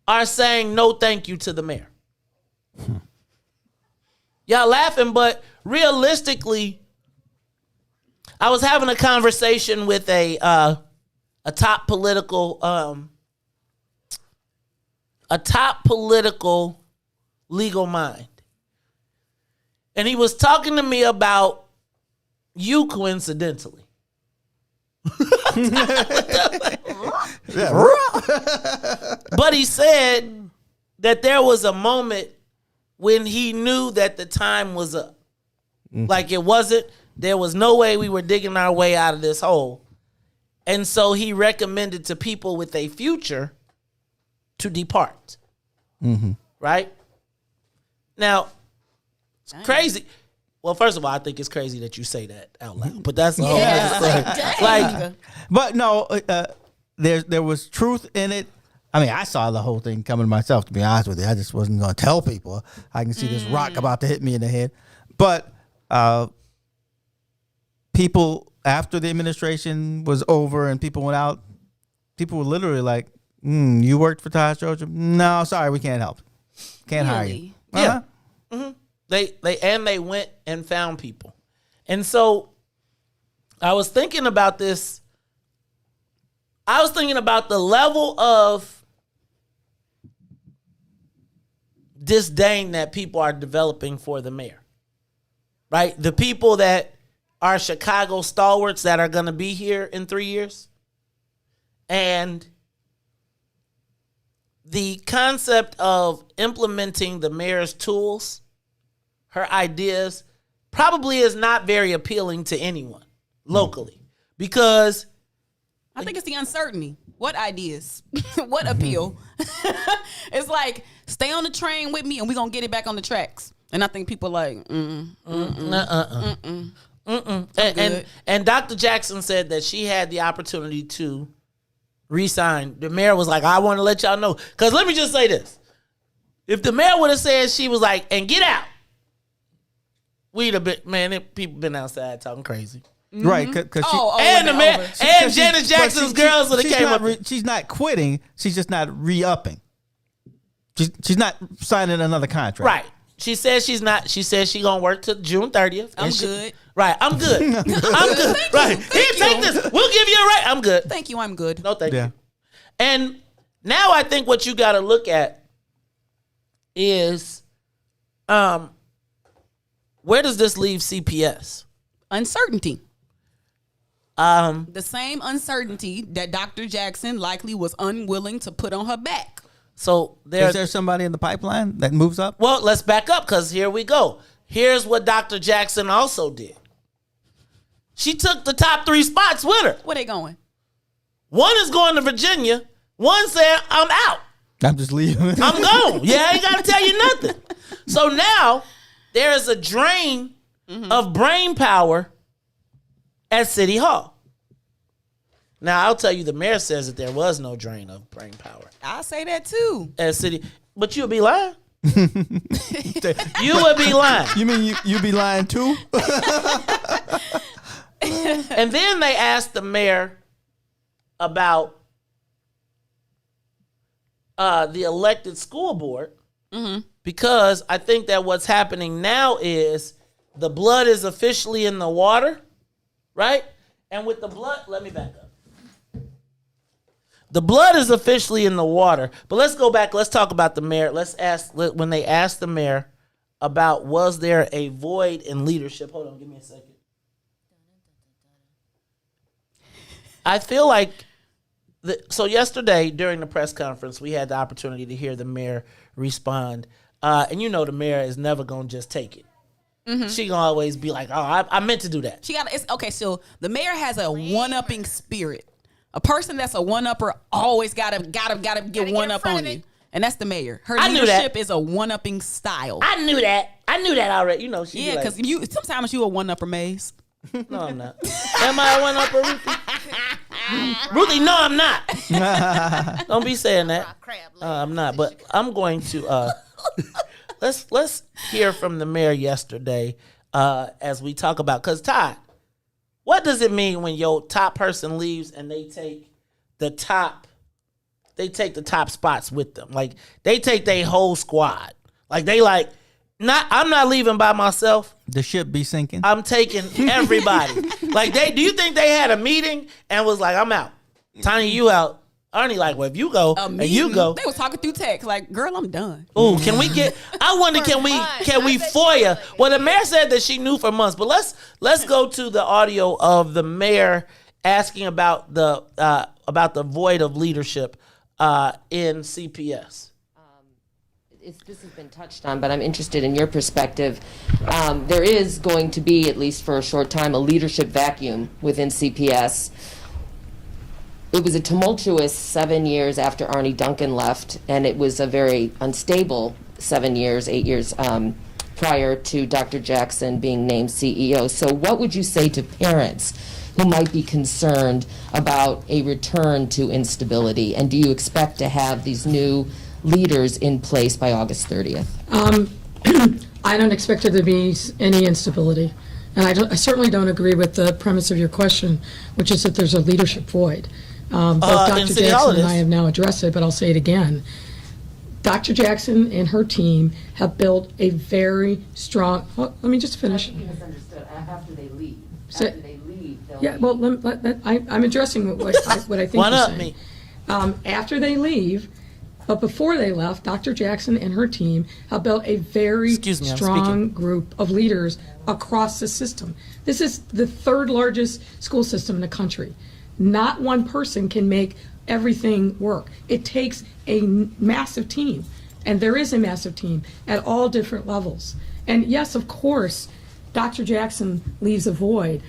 are saying no thank you to the mayor. Y'all laughing, but realistically, I was having a conversation with a top political legal mind. And he was talking to me about you, coincidentally. But he said that there was a moment when he knew that the time was up. Like there was no way we were digging our way out of this hole. And so he recommended to people with a future to depart. Mm-hmm. Right? Now, it's crazy. Well, first of all, I think it's crazy that you say that out loud. But that's all. But no, there was truth in it. I mean, I saw the whole thing coming myself, to be honest with you. I just wasn't going to tell people. I can see this rock about to hit me in the head. But people, after the administration was over and people went out, people were literally like, you worked for Todd Stroger? No, sorry, we can't help. Can't hire you. Yeah. Mm-hmm. They went and found people. And so I was thinking about this. I was thinking about the level of disdain that people are developing for the mayor, right? The people that are Chicago stalwarts that are going to be here in 3 years. And the concept of implementing the mayor's tools, her ideas, probably is not very appealing to anyone locally because I think it's the uncertainty. What ideas? What appeal? It's like, stay on the train with me and we're going to get it back on the tracks. And I think people are like, And Dr. Jackson said that she had the opportunity to resign. The mayor was like, I want to let y'all know. Because let me just say this. If the mayor would have said, she was like, and get out, we'd have been, people been outside talking crazy. Right, because and the man and Janet Jackson's girls would have came up. She's not quitting. She's just not re-upping. She's not signing another contract. Right. She says she's not. She says she's gonna work till June 30th. I'm good. Right. I'm good. I'm good. Right. Here, take this. We'll give you a right. I'm good. Thank you. I'm good. No, thank you. And now I think what you got to look at is, where does this leave CPS? Uncertainty. The same uncertainty that Dr. Jackson likely was unwilling to put on her back. So is there somebody in the pipeline that moves up? Well, let's back up because here we go. Here's what Dr. Jackson also did. She took the top 3 spots with her. Where they going? One is going to Virginia. One said, I'm out. I'm just leaving. I'm gone. Yeah, I ain't got to tell you nothing. So now there is a drain of brain power at City Hall. Now, I'll tell you, the mayor says that there was no drain of brain power. I say that too. At City, but you'll be lying. You would be lying. You mean you be lying too? And then they asked the mayor about the elected school board, because I think that what's happening now is the blood is officially in the water, right? And with the blood, let me back up. The blood is officially in the water, but let's go back. Let's talk about the mayor. Let's ask, when they asked the mayor about was there a void in leadership. Hold on, give me a second. I feel like, so yesterday during the press conference, we had the opportunity to hear the mayor respond. And you know the mayor is never going to just take it. She gonna always be like, oh, I meant to do that. She got it's okay. So the mayor has a one-upping spirit. A person that's a one-upper always gotta get one up on you, and that's the mayor. Her leadership is a one-upping style. I knew that already. You know, yeah, because you sometimes you a one-upper, Maze. No, I'm not. Am I a one-upper, Ruthie? Ruthie, no, I'm not. Don't be saying that. I'm not, but I'm going to. Let's hear from the mayor yesterday as we talk about, because Todd, what does it mean when your top person leaves and they take the top spots with them? Like they take their whole squad. Like they like, I'm not leaving by myself. The ship be sinking. I'm taking everybody. Like do you think they had a meeting and was like, I'm out. Tiny, you out. Arnie like, well, if you go and you go. They was talking through text like, girl, I'm done. Ooh, can we get, I wonder, can we FOIA? Well, the mayor said that she knew for months, but let's go to the audio of the mayor asking about the void of leadership in CPS. This has been touched on, but I'm interested in your perspective. There is going to be, at least for a short time, a leadership vacuum within CPS. It was a tumultuous 7 years after Arnie Duncan left, and it was a very unstable 8 years prior to Dr. Jackson being named CEO. So what would you say to parents who might be concerned about a return to instability? And do you expect to have these new leaders in place by August 30th? I don't expect there to be any instability. And I certainly don't agree with the premise of your question, which is that there's a leadership void. Both Dr. Jackson and I have now addressed it, but I'll say it again. Dr. Jackson and her team have built a very strong. Well, let me just finish. You misunderstood. After they leave. Yeah, well, I'm addressing what I think you're saying. After they leave, but before they left, Dr. Jackson and her team have built a very strong group of leaders across the system. This is the third largest school system in the country. Not one person can make everything work. It takes a massive team, and there is a massive team at all different levels. And yes, of course, Dr. Jackson leaves a void.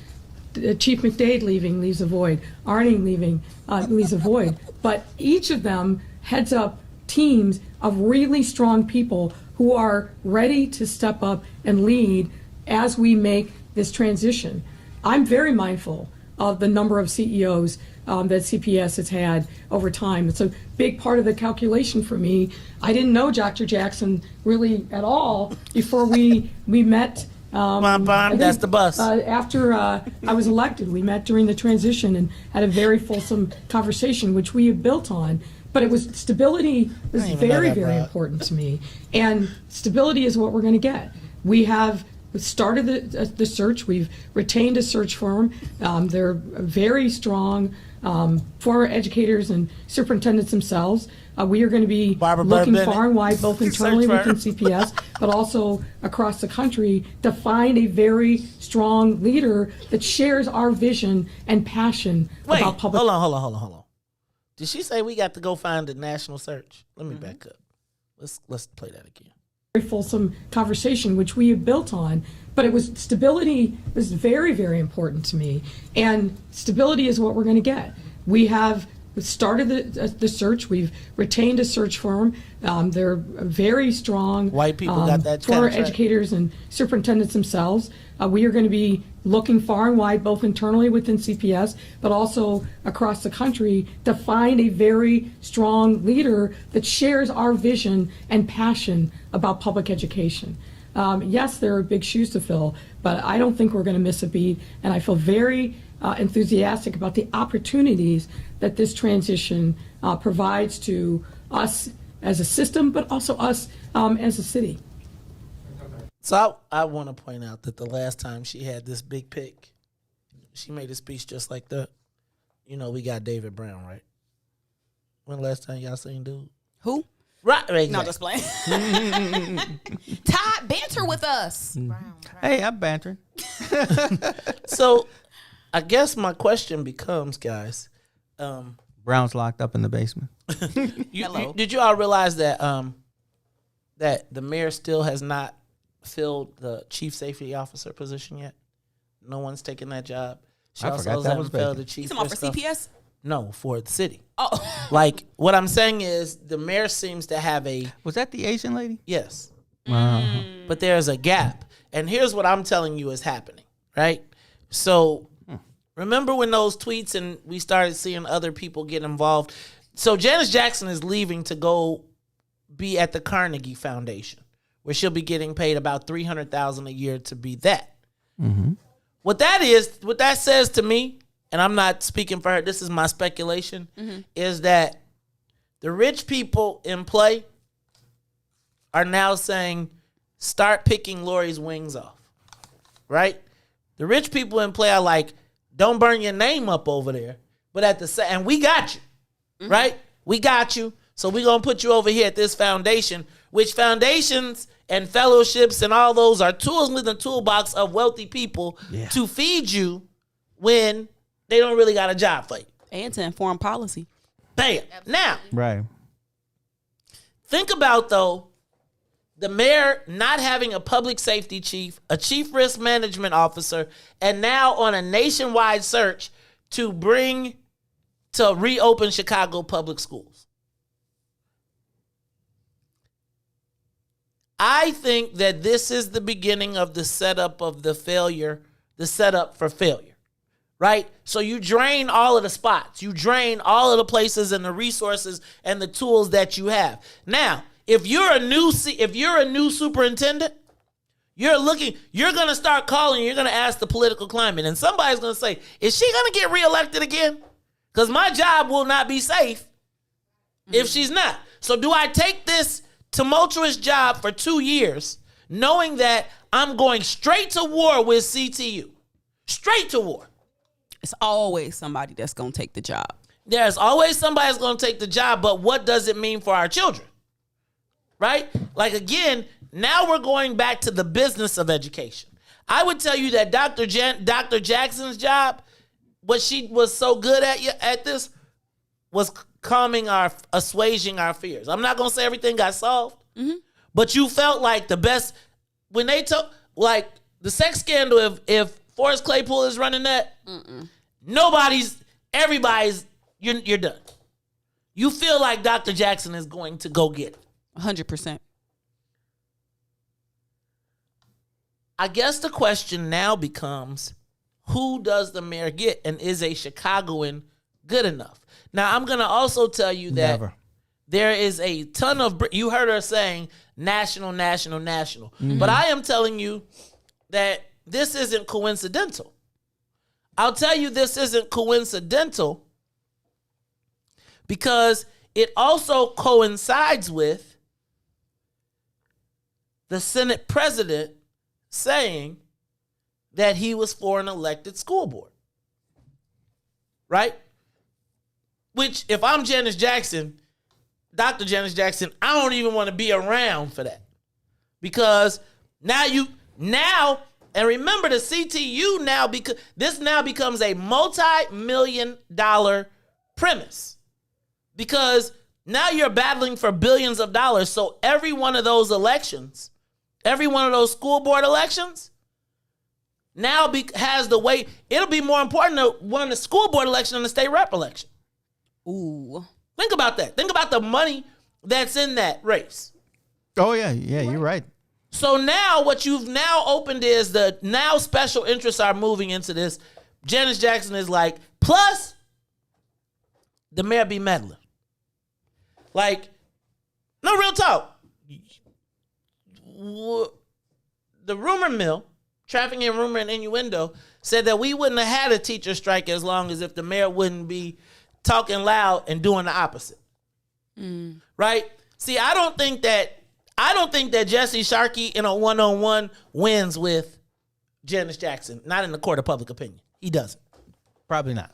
Chief McDade leaving leaves a void. Arnie leaving leaves a void. But each of them heads up teams of really strong people who are ready to step up and lead as we make this transition. I'm very mindful of the number of CEOs that CPS has had over time. It's a big part of the calculation for me. I didn't know Dr. Jackson really at all before we met. That's the bus. After I was elected, we met during the transition and had a very fulsome conversation, which we have built on. But it was stability was very, very important to me, and stability is what we're going to get. We have started the search. We've retained a search firm. They're very strong former educators and superintendents themselves. We are going to be looking far and wide, both internally within CPS, but also across the country, to find a very strong leader that shares our vision and passion about public. Hold on. Did she say we got to go find the national search? Let me back up. Let's play that again. Very fulsome conversation, which we have built on, but it was stability was very, very important to me, and stability is what we're going to get. We have started the search. We've retained a search firm. They're very strong. White people got that former contract. educators and superintendents themselves. We are going to be looking far and wide, both internally within CPS, but also across the country, to find a very strong leader that shares our vision and passion about public education. Yes, there are big shoes to fill, but I don't think we're going to miss a beat, and I feel very enthusiastic about the opportunities that this transition provides to us as a system, but also us as a city. So I want to point out that the last time she had this big pick, she made a speech just like that. You know, we got David Brown, right? When the last time y'all seen dude? Who? Right. Exactly. No, just playing. Todd, banter with us. Hey, I'm bantering. So I guess my question becomes, guys. Brown's locked up in the basement. Did you all realize that that the mayor still has not filled the chief safety officer position yet? No one's taken that job. She I also forgot that hasn't was filled vacant. the chief. You talking about for CPS? No, for the city. Oh. Like, what I'm saying is the mayor seems to have a... Was that the Asian lady? Yes. Uh-huh. But there's a gap. And here's what I'm telling you is happening, right? So remember when those tweets and we started seeing other people get involved? So Janice Jackson is leaving to go be at the Carnegie Foundation, where she'll be getting paid about $300,000 a year to be that. Mm-hmm. What that says to me, and I'm not speaking for her, this is my speculation, is that the rich people in play are now saying, start picking Lori's wings off, right? The rich people in play are like, don't burn your name up over there, but at the same, and we got you, right? We got you, so we're going to put you over here at this foundation, which foundations and fellowships and all those are tools in the toolbox of wealthy people to feed you when they don't really got a job for you. And to inform policy. Bam. Now, Right. think about, though, the mayor not having a public safety chief, a chief risk management officer, and now on a nationwide search to reopen Chicago public schools. I think that this is the beginning of the setup of the setup for failure, right? So you drain all of the spots. You drain all of the places and the resources and the tools that you have. Now, if you're a new superintendent, you're going to start calling, you're going to ask the political climate, and somebody's going to say, is she going to get reelected again? Because my job will not be safe if she's not. So do I take this tumultuous job for 2 years, knowing that I'm going straight to war with CTU? Straight to war. It's always somebody that's going to take the job. There's always somebody that's going to take the job, but what does it mean for our children? Right? Like, again, now we're going back to the business of education. I would tell you that Dr. Jackson's job, what she was so good at this, was assuaging our fears. I'm not going to say everything got solved, but you felt like the best, when they took, like, the sex scandal, if Forrest Claypool is running that, everybody's, you're done. You feel like Dr. Jackson is going to go get it. 100%. I guess the question now becomes, who does the mayor get, and is a Chicagoan good enough? Now, I'm going to also tell you that there is a ton of, you heard her saying national. But I am telling you that this isn't coincidental. I'll tell you this isn't coincidental because it also coincides with the Senate president saying that he was for an elected school board. Right? Which, if I'm Janice Jackson, Dr. Janice Jackson, I don't even want to be around for that. Because and remember the CTU now, because this now becomes a multi-million-dollar premise. Because now you're battling for billions of dollars. So every one of those elections, every one of those school board elections, has the weight. It'll be more important to win the school board election than the state rep election. Ooh. Think about that. Think about the money that's in that race. Oh yeah, you're right. So now what you've now opened is the now special interests are moving into this. Janice Jackson is like, plus the mayor be meddling. Like, no, real talk. The rumor mill, trafficking in rumor and innuendo, said that we wouldn't have had a teacher strike as long as if the mayor wouldn't be talking loud and doing the opposite. Right? See, I don't think that Jesse Sharkey in a one-on-one wins with Janice Jackson. Not in the court of public opinion. He doesn't. Probably not.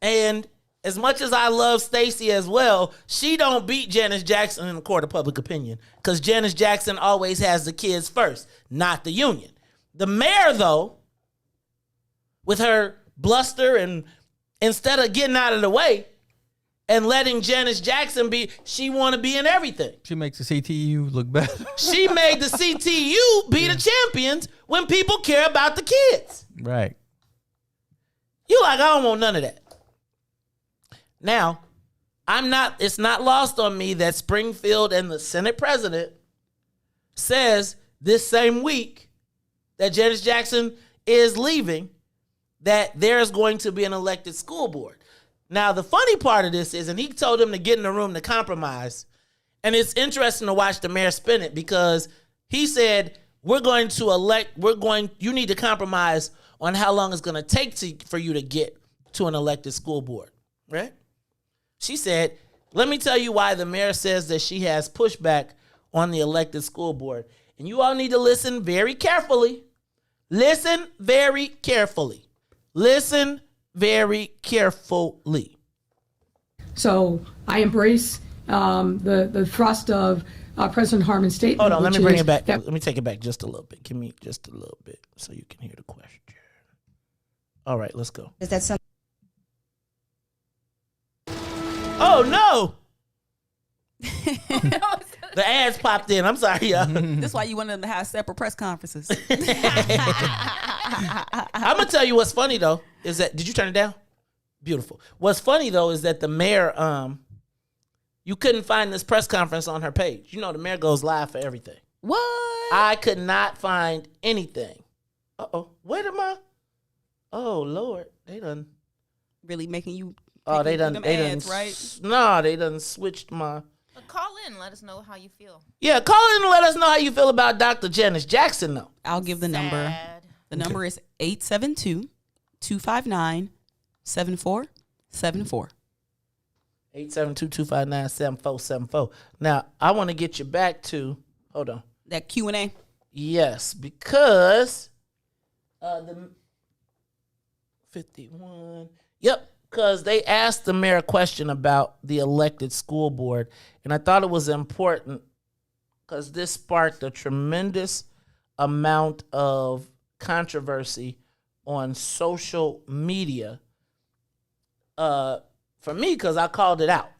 And as much as I love Stacey as well, she don't beat Janice Jackson in the court of public opinion because Janice Jackson always has the kids first, not the union. The mayor, though, with her bluster and instead of getting out of the way and letting Janice Jackson be, she want to be in everything. She makes the CTU look better. She made the CTU be the champions when people care about the kids. Right. You like, I don't want none of that. Now, it's not lost on me that Springfield and the Senate president says this same week that Janice Jackson is leaving, that there's going to be an elected school board. Now, the funny part of this is, and he told them to get in the room to compromise, and it's interesting to watch the mayor spin it because he said, you need to compromise on how long it's going to take for you to get to an elected school board, right? She said, let me tell you why the mayor says that she has pushback on the elected school board. And you all need to listen very carefully. Listen very carefully. Listen very carefully. So I embrace the thrust of President Harmon's statement. Hold on, let me bring it back. Let me take it back just a little bit. Give me just a little bit so you can hear the question. All right, let's go. Is that something? Oh, no. The ads popped in. I'm sorry, y'all. This is why you want them to have separate press conferences. I'm going to tell you what's funny, though, is that, did you turn it down? Beautiful. What's funny, though, is that the mayor, you couldn't find this press conference on her page. You know, the mayor goes live for everything. What? I could not find anything. Uh-oh. Where am I? Oh, Lord. They done. Really making you. Oh, they done. Right? Nah, they done switched my. Call in and let us know how you feel. Yeah, call in and let us know how you feel about Dr. Janice Jackson, though. I'll give the number. The number is 872-259-7474. 872-259-7474. Now, I want to get you back to, hold on. That Q&A? Yes, because the 51. Yep, because they asked the mayor a question about the elected school board, and I thought it was important because this sparked a tremendous amount of controversy on social media for me because I called it out.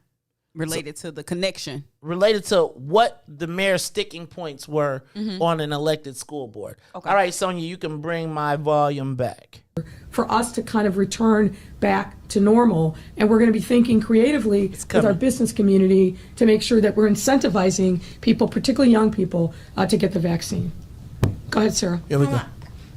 Related to the connection. Related to what the mayor's sticking points were on an elected school board. Okay. All right, Sonia, you can bring my volume back. For us to kind of return back to normal, and we're going to be thinking creatively with our business community to make sure that we're incentivizing people, particularly young people, to get the vaccine. Go ahead, Sarah. Here we go.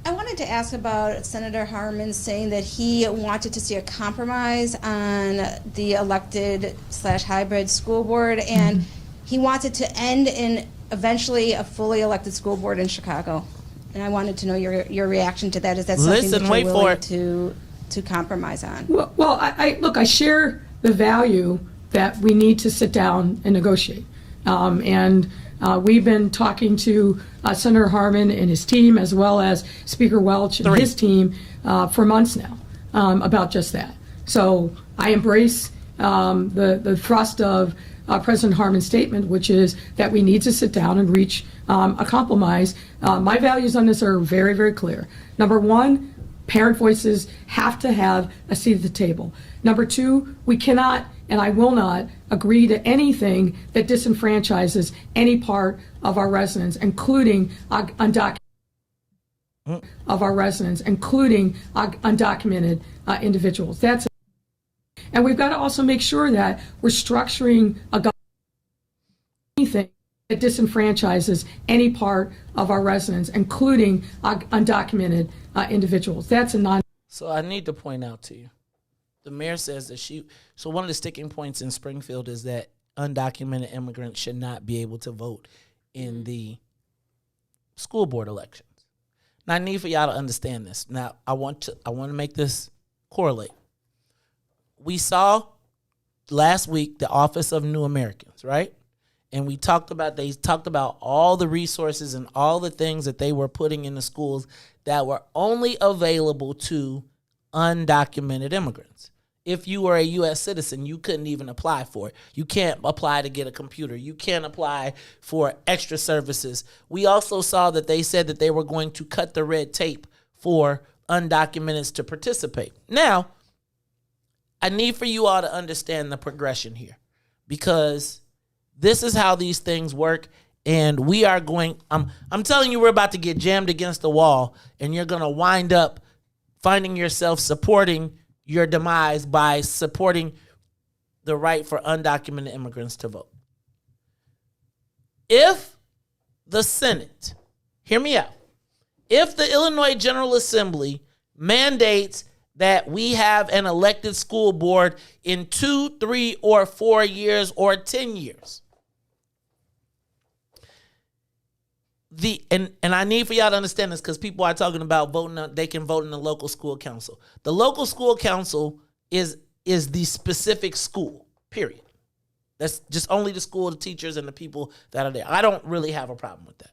I wanted to ask about Senator Harmon saying that he wanted to see a compromise on the elected/hybrid school board, and he wanted to end in eventually a fully elected school board in Chicago. And I wanted to know your reaction to that. Is that something that you're willing to compromise on? Well, I share the value that we need to sit down and negotiate. And we've been talking to Senator Harmon and his team, as well as Speaker Welch and his team for months now about just that. So I embrace the thrust of President Harmon's statement, which is that we need to sit down and reach a compromise. My values on this are very, very clear. Number one, parent voices have to have a seat at the table. Number two, we cannot and I will not agree to anything that disenfranchises any part of our residents, including undocumented individuals. That's And we've got to also make sure that we're structuring anything that disenfranchises any part of our residents, including undocumented individuals. That's a non. So I need to point out to you, the mayor says that so one of the sticking points in Springfield is that undocumented immigrants should not be able to vote in the school board elections. Now I need for y'all to understand this. Now I want to make this correlate. We saw last week the Office of New Americans, right? And they talked about all the resources and all the things that they were putting in the schools that were only available to undocumented immigrants. If you were a U.S. citizen, you couldn't even apply for it. You can't apply to get a computer. You can't apply for extra services. We also saw that they said that they were going to cut the red tape for undocumented to participate. Now, I need for you all to understand the progression here, because this is how these things work, and we are going, I'm telling you, we're about to get jammed against the wall, and you're going to wind up finding yourself supporting your demise by supporting the right for undocumented immigrants to vote. If the Senate, hear me out, if the Illinois General Assembly mandates that we have an elected school board in 2, 3, or 4 years or 10 years, and I need for y'all to understand this, because people are talking about voting, they can vote in the local school council. The local school council is the specific school, period. That's just only the school, the teachers, and the people that are there. I don't really have a problem with that.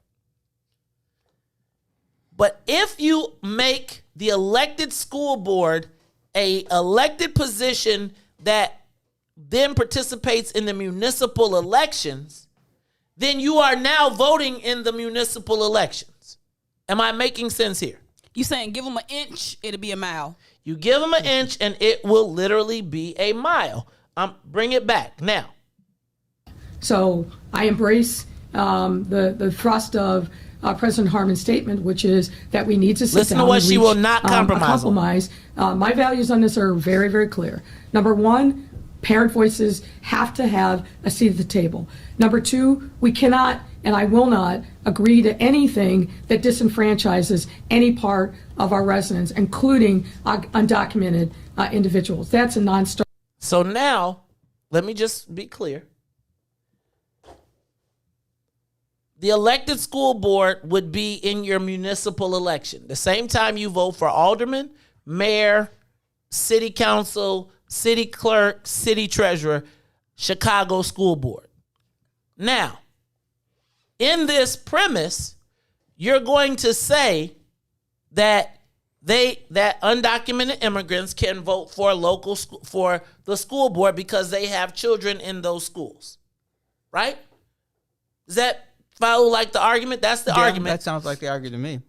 But if you make the elected school board a elected position that then participates in the municipal elections, then you are now voting in the municipal elections. Am I making sense here? You saying give them an inch, it'll be a mile. You give them an inch and it will literally be a mile. Bring it back now. So I embrace the thrust of President Harmon's statement, which is that we need to sit Listen down to what and she reach, will not compromise. My values on this are very, very clear. Number one, parent voices have to have a seat at the table. Number two, we cannot and I will not agree to anything that disenfranchises any part of our residents, including undocumented individuals. That's a non-starter. So now, let me just be clear. The elected school board would be in your municipal election. The same time you vote for alderman, mayor, city council, city clerk, city treasurer, Chicago school board. Now, in this premise, you're going to say that that undocumented immigrants can vote for for the school board because they have children in those schools, right? Does that follow like the argument? That's the argument. That sounds like the argument to me.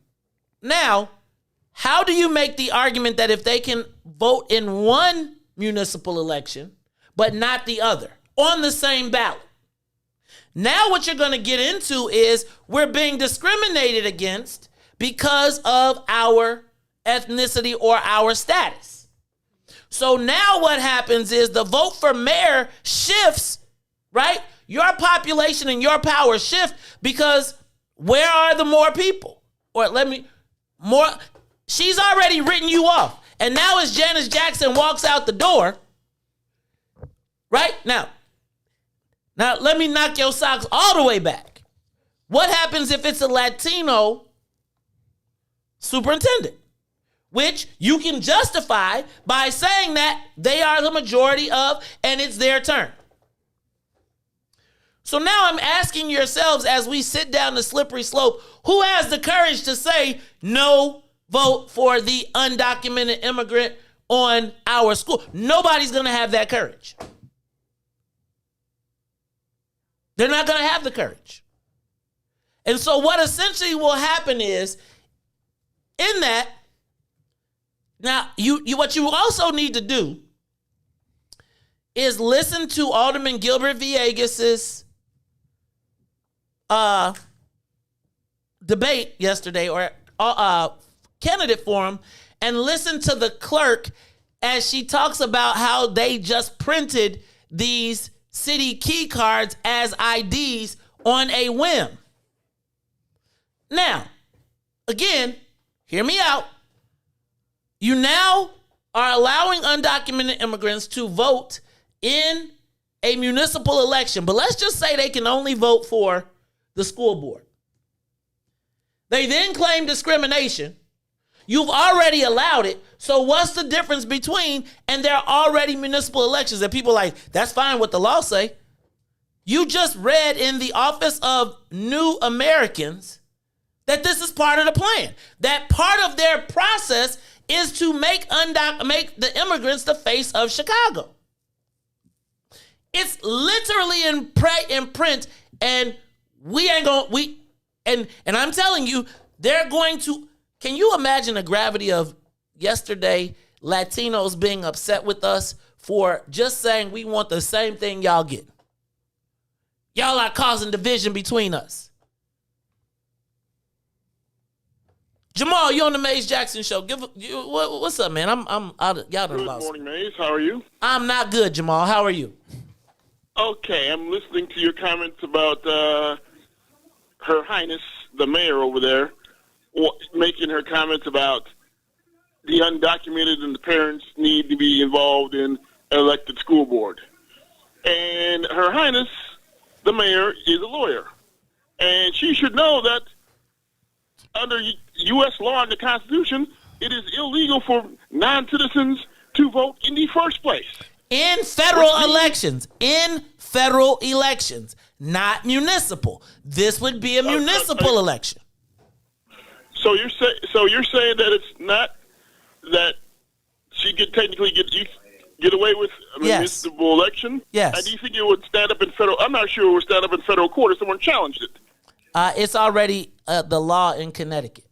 Now, how do you make the argument that if they can vote in one municipal election but not the other on the same ballot? Now what you're going to get into is we're being discriminated against because of our ethnicity or our status. So now what happens is the vote for mayor shifts, right? Your population and your power shift because where are the more people? Or she's already written you off. And now as Janice Jackson walks out the door, right? Now let me knock your socks all the way back. What happens if it's a Latino superintendent? Which you can justify by saying that they are the majority of and it's their turn. So now I'm asking yourselves as we sit down the slippery slope, who has the courage to say no vote for the undocumented immigrant on our school? Nobody's going to have that courage. They're not going to have the courage. And so what essentially will happen is, in that, now what you also need to do is listen to Alderman Gilbert Villegas's debate yesterday or candidate forum and listen to the clerk as she talks about how they just printed these city key cards as IDs on a whim. Now, again, hear me out. You now are allowing undocumented immigrants to vote in a municipal election, but let's just say they can only vote for the school board. They then claim discrimination. You've already allowed it. So what's the difference between, and there are already municipal elections that people are like, that's fine what the law say. You just read in the Office of New Americans that this is part of the plan. That part of their process is to make the immigrants the face of Chicago. It's literally in print, and and I'm telling you, they're going to. Can you imagine the gravity of yesterday Latinos being upset with us for just saying we want the same thing y'all get? Y'all are causing division between us. Jamal, you on the Maze Jackson show? What's up, man? I'm out. Y'all done lost. Good morning, Maze. How are you? I'm not good, Jamal. How are you? Okay, I'm listening to your comments about Her Highness, the mayor over there, making her comments about the undocumented and the parents need to be involved in an elected school board. And Her Highness, the mayor, is a lawyer. And she should know that under U.S. law and the Constitution, it is illegal for non-citizens to vote in the first place. In federal elections. Not municipal. This would be a municipal election. So you're saying that it's not that she could technically get away with a municipal election? Yes. And do you think it would stand up in federal? I'm not sure it would stand up in federal court if someone challenged it. It's already the law in Connecticut.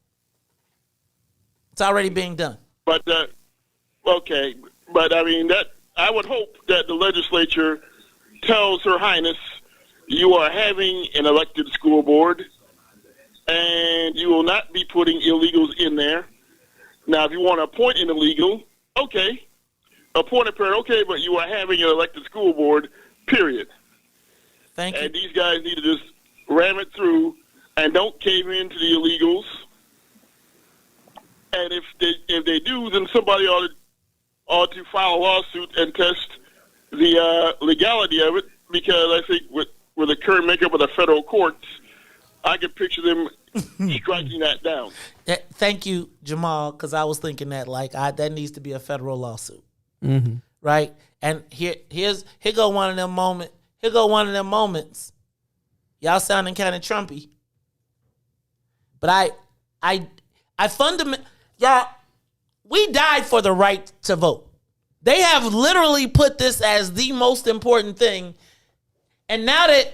It's already being done. But okay, but I mean that I would hope that the legislature tells Her Highness you are having an elected school board, and you will not be putting illegals in there. Now, if you want to appoint an illegal, okay, appoint a parent, okay, but you are having an elected school board, period. Thank you. And these guys need to just ram it through and don't cave in to the illegals. And if they do, then somebody ought to file a lawsuit and test the legality of it, because I think with the current makeup of the federal courts, I can picture them striking that down. Thank you, Jamal, because I was thinking that that needs to be a federal lawsuit, right? And here go one of them moments. Here go one of them moments. Y'all sounding kind of Trumpy, but I fundamentally, y'all, we died for the right to vote. They have literally put this as the most important thing. And now that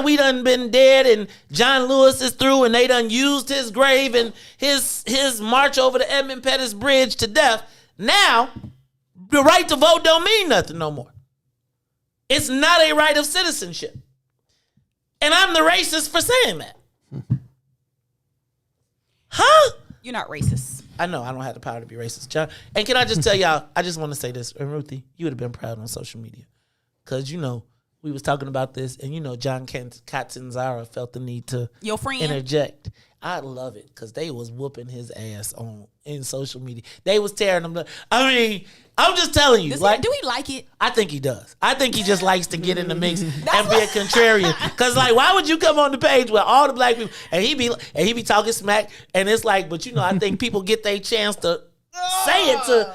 we done been dead and John Lewis is through and they done used his grave and his march over the Edmund Pettus Bridge to death, now the right to vote don't mean nothing no more. It's not a right of citizenship. And I'm the racist for saying that. Huh? You're not racist. I know I don't have the power to be racist, John. And can I just tell y'all, I just want to say this, and Ruthie, you would have been proud on social media. Because, we was talking about this, and John Katzenzara felt the need to Your friend. interject. I love it, because they was whooping his ass in social media. They was tearing him up. I mean, I'm just telling you. Do he like it? I think he does. I think he just likes to get in the mix and be a contrarian. Because, why would you come on the page with all the black people, and he be talking smack, and it's but I think people get their chance to say it to,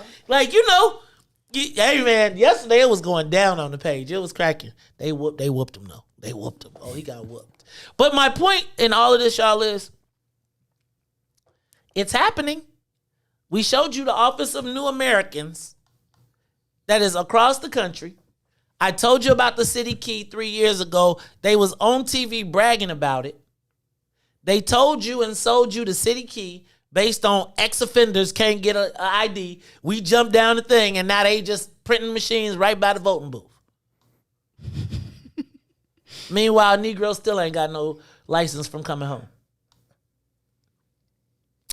hey, man, yesterday it was going down on the page. It was cracking. They whooped him, though. They whooped him. Oh, he got whooped. But my point in all of this, y'all, is it's happening. We showed you the Office of New Americans that is across the country. I told you about the city key 3 years ago. They was on TV bragging about it. They told you and sold you the city key based on ex-offenders can't get an ID. We jumped down the thing, and now they just printing machines right by the voting booth. Meanwhile, Negro still ain't got no license from coming home.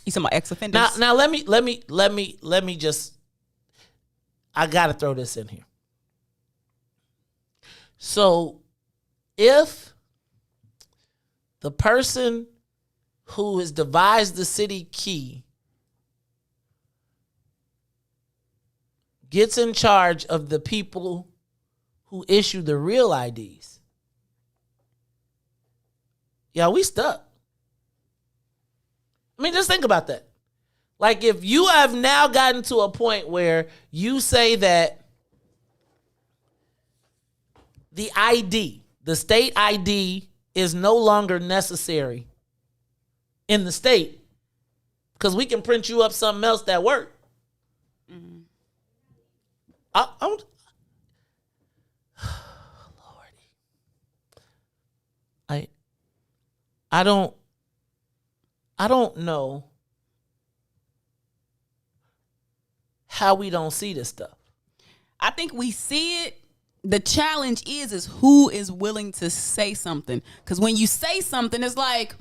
You talking about ex-offenders? Now let me just. I got to throw this in here. So if the person who has devised the city key gets in charge of the people who issue the real IDs, yeah, we stuck. I mean, just think about that. Like, if you have now gotten to a point where you say that the ID, the state ID, is no longer necessary in the state because we can print you up something else that works. Mm-hmm. I don't know how we don't see this stuff. I think we see it. The challenge is who is willing to say something. Because when you say something, it's like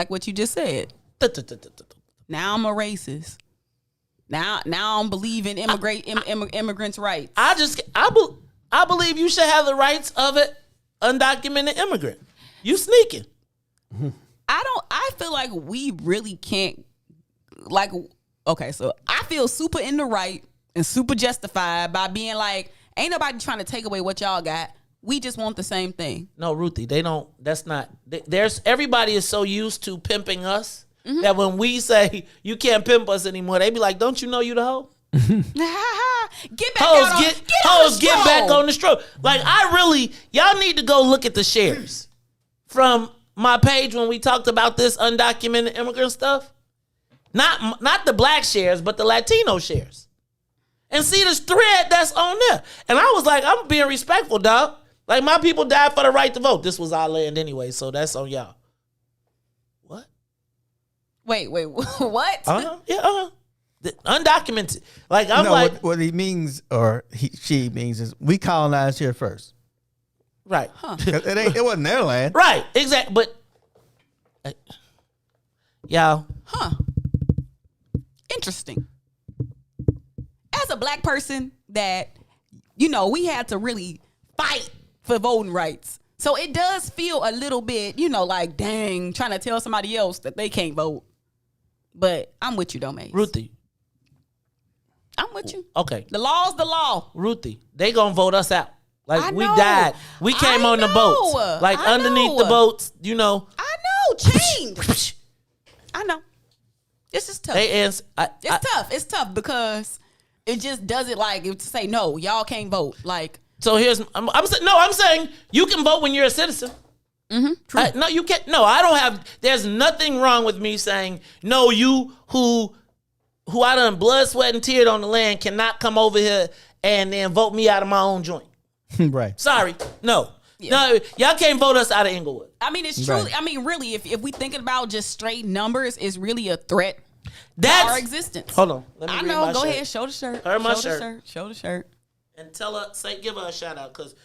what you just said. Now I'm a racist. Now I don't believe in immigrants' rights. I believe you should have the rights of an undocumented immigrant. You sneaking. I feel like we really can't, okay, so I feel super in the right and super justified by being like, ain't nobody trying to take away what y'all got. We just want the same thing. No, Ruthie, everybody is so used to pimping us that when we say you can't pimp us anymore, they be like, don't you know you the hoe? Get back on the stroke. Like, y'all need to go look at the shares from my page when we talked about this undocumented immigrant stuff. Not the black shares, but the Latino shares. And see this thread that's on there. And I was like, I'm being respectful, dog. Like, my people died for the right to vote. This was our land anyway, so that's on y'all. What? Wait, what? The undocumented. Like, I'm like, what he means or she means is we colonized here first. Right. It wasn't their land. Right. Exactly. But y'all. Interesting. As a black person that, we had to really fight for voting rights. So it does feel a little bit, like, dang, trying to tell somebody else that they can't vote. But I'm with you though, Mace. Ruthie. I'm with you. Okay. The law's the law. Ruthie, they gonna vote us out. Like, we died. We came on the boats. Like, underneath the boats, I know, chained. I know. This is tough. It's tough. It's tough because it just does it like to say, no, y'all can't vote. Like, so I'm saying you can vote when you're a citizen. Mm-hmm. No, you can't. No, I don't have. There's nothing wrong with me saying, no, you who I done blood, sweat, and teared on the land cannot come over here and then vote me out of my own joint. Right. Sorry. No. Yeah. No, y'all can't vote us out of Inglewood. I mean, it's truly, really, if we thinking about just straight numbers, it's really a threat to our existence. Hold on. Let me read my Go shirt. ahead. Show the shirt. Show the shirt. And give her a shout out, because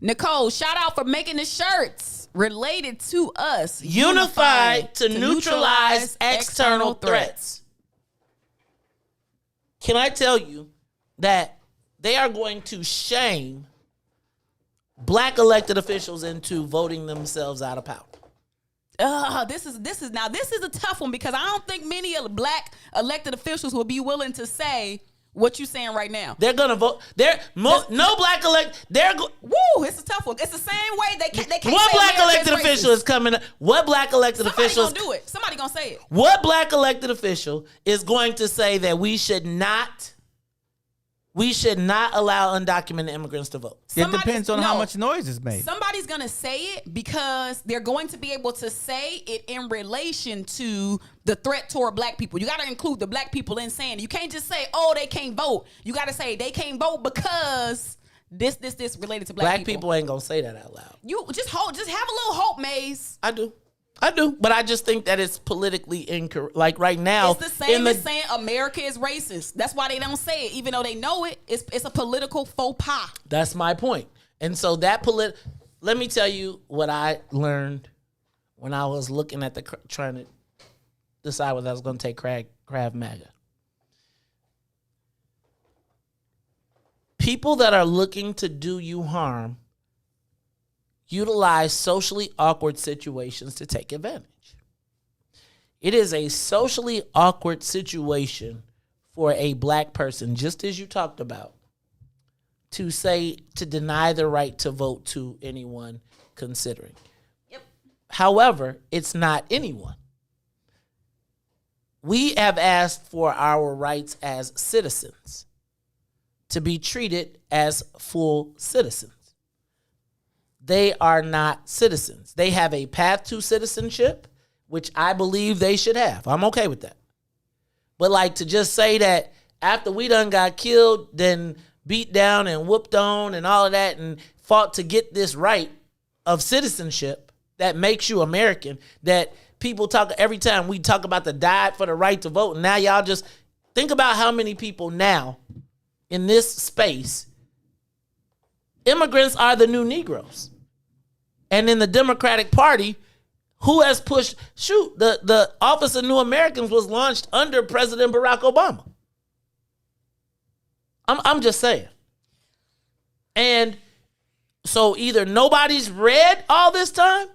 Nicole, shout out for making the shirts related to us. Unified to neutralize external threats. Can I tell you that they are going to shame black elected officials into voting themselves out of power? This is a tough one because I don't think many of the black elected officials will be willing to say what you're saying right now. They're gonna vote. No black elect. Woo! It's a tough one. It's the same way they can't. What black elected official is coming? What black elected official? Somebody gonna do it. Somebody gonna say it. What black elected official is going to say that we should not allow undocumented immigrants to vote? It depends on how much noise is made. Somebody's going to say it because they're going to be able to say it in relation to the threat toward black people. You got to include the black people in saying it. You can't just say, oh, they can't vote. You got to say they can't vote because this related to black people. Black people ain't going to say that out loud. You just have a little hope, Maze. I do. But I just think that it's politically incorrect. Like, right now, it's the same as saying America is racist. That's why they don't say it, even though they know it. It's a political faux pas. That's my point. And so let me tell you what I learned when I was looking at trying to decide whether I was going to take Krav Maga. People that are looking to do you harm utilize socially awkward situations to take advantage. It is a socially awkward situation for a black person, just as you talked about, to deny the right to vote to anyone considering. Yep. However, it's not anyone. We have asked for our rights as citizens to be treated as full citizens. They are not citizens. They have a path to citizenship, which I believe they should have. I'm okay with that. But like to just say that after we done got killed, then beat down and whooped on and all of that and fought to get this right of citizenship that makes you American, that people talk every time we talk about the died for the right to vote. And now y'all just think about how many people now in this space, immigrants are the new Negroes. And in the Democratic Party, who has pushed, the Office of New Americans was launched under President Barack Obama. I'm just saying. And so either nobody's read all this time,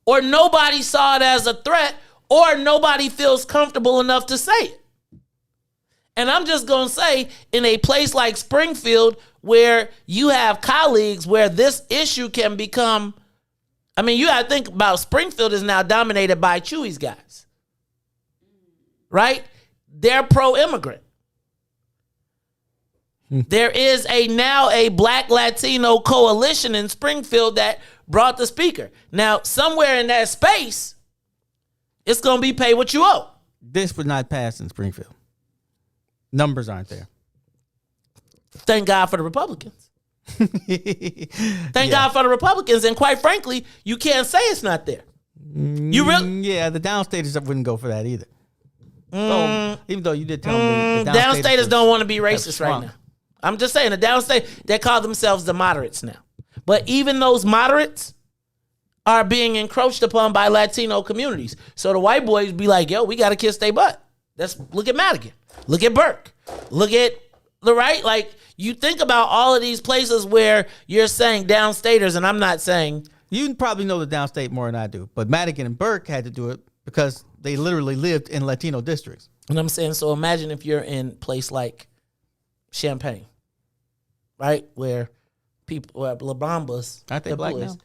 or nobody saw it as a threat, or nobody feels comfortable enough to say it. And I'm just going to say, in a place like Springfield, where you have colleagues where this issue can become, I mean, you got to think about Springfield is now dominated by Chewy's guys, right? They're pro-immigrant. There is now a Black Latino coalition in Springfield that brought the speaker. Now, somewhere in that space, it's going to be pay what you owe. This would not pass in Springfield. Numbers aren't there. Thank God for the Republicans. Thank God for the Republicans. And quite frankly, you can't say it's not there. You really? Yeah, the downstaters wouldn't go for that either. So, even though you did tell me the downstaters don't want to be racist right now. I'm just saying, the downstate, they call themselves the moderates now. But even those moderates are being encroached upon by Latino communities. So the white boys be like, yo, we got to kiss their butt. Look at Madigan. Look at Burke. Look at the right. Like, you think about all of these places where you're saying downstaters, and I'm not saying. You probably know the downstate more than I do. But Madigan and Burke had to do it because they literally lived in Latino districts. And I'm saying, so imagine if you're in a place like Champaign, right? Where people, where La Bambas. Aren't they black now?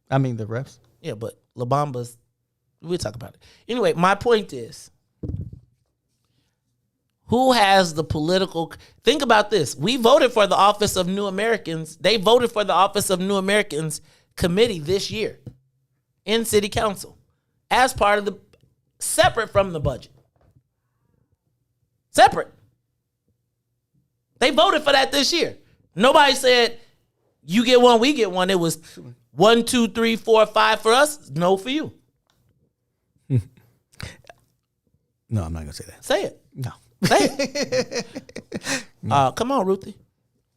I mean, the refs. Yeah, but La Bambas, we'll talk about it. Anyway, my point is, who has the political... Think about this. We voted for the Office of New Americans. They voted for the Office of New Americans committee this year in City Council as part of the... separate from the budget. Separate. They voted for that this year. Nobody said, you get one, we get one. It was 1, 2, 3, 4, 5 for us. No for you. No, I'm not going to say that. Say it. No. Say it. Come on, Ruthie.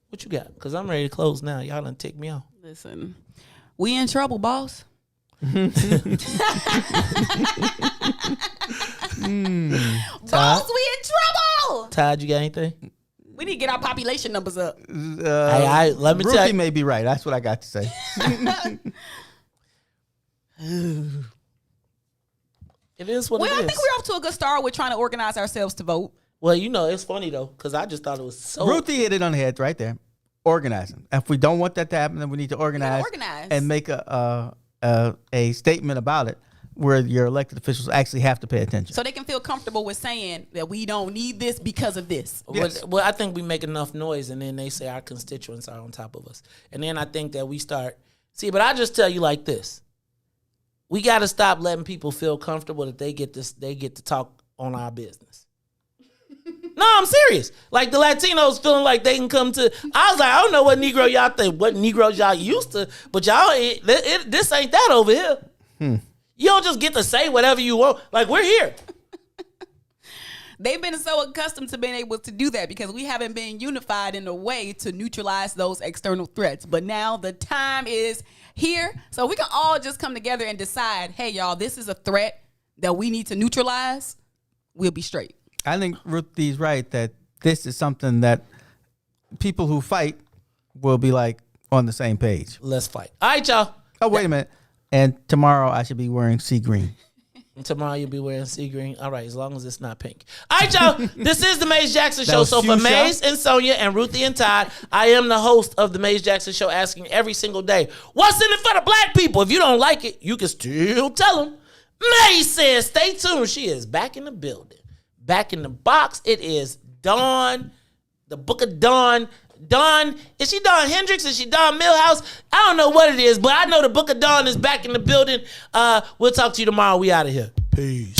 What you got? Because I'm ready to close now. Y'all done tick me off. Listen, we in trouble, boss. Todd? Boss, we in trouble. Todd, you got anything? We need to get our population numbers up. Let me tell Ruthie you. may be right. That's what I got to say. It is what Well, it is. I think we're off to a good start with trying to organize ourselves to vote. Well, you know, it's funny, though, because I just thought it was so... Ruthie hit it on the head right there. Organizing. If we don't want that to happen, then we need to organize. And make a statement about it where your elected officials actually have to pay attention. So they can feel comfortable with saying that we don't need this because of this. Yes. Well, I think we make enough noise, and then they say our constituents are on top of us. And then I think that we start... See, but I just tell you like this. We got to stop letting people feel comfortable that they get to talk on our business. No, I'm serious. Like the Latinos feeling like they can come to... I was like, I don't know what Negro y'all think, what Negroes y'all used to, but y'all, this ain't that over here. You don't just get to say whatever you want. Like, we're here. They've been so accustomed to being able to do that because we haven't been unified in a way to neutralize those external threats. But now the time is here. So we can all just come together and decide, hey, y'all, this is a threat that we need to neutralize. We'll be straight. I think Ruthie's right that this is something that people who fight will be like on the same page. Let's fight. All right, y'all. Oh, wait a minute. And tomorrow I should be wearing sea green. Tomorrow you'll be wearing sea green. All right, as long as it's not pink. All right, y'all. This is the Maze Jackson Show. was So for fuchsia. Maze and Sonia and Ruthie and Todd, I am the host of the Maze Jackson Show, asking every single day, what's in it for the black people? If you don't like it, you can still tell them. Maze says, stay tuned. She is back in the building. Back in the box. It is Dawn, the Book of Dawn. Dawn, is she Dawn Hendricks? Is she Dawn Millhouse? I don't know what it is, but I know the Book of Dawn is back in the building. We'll talk to you tomorrow. We out of here. Peace.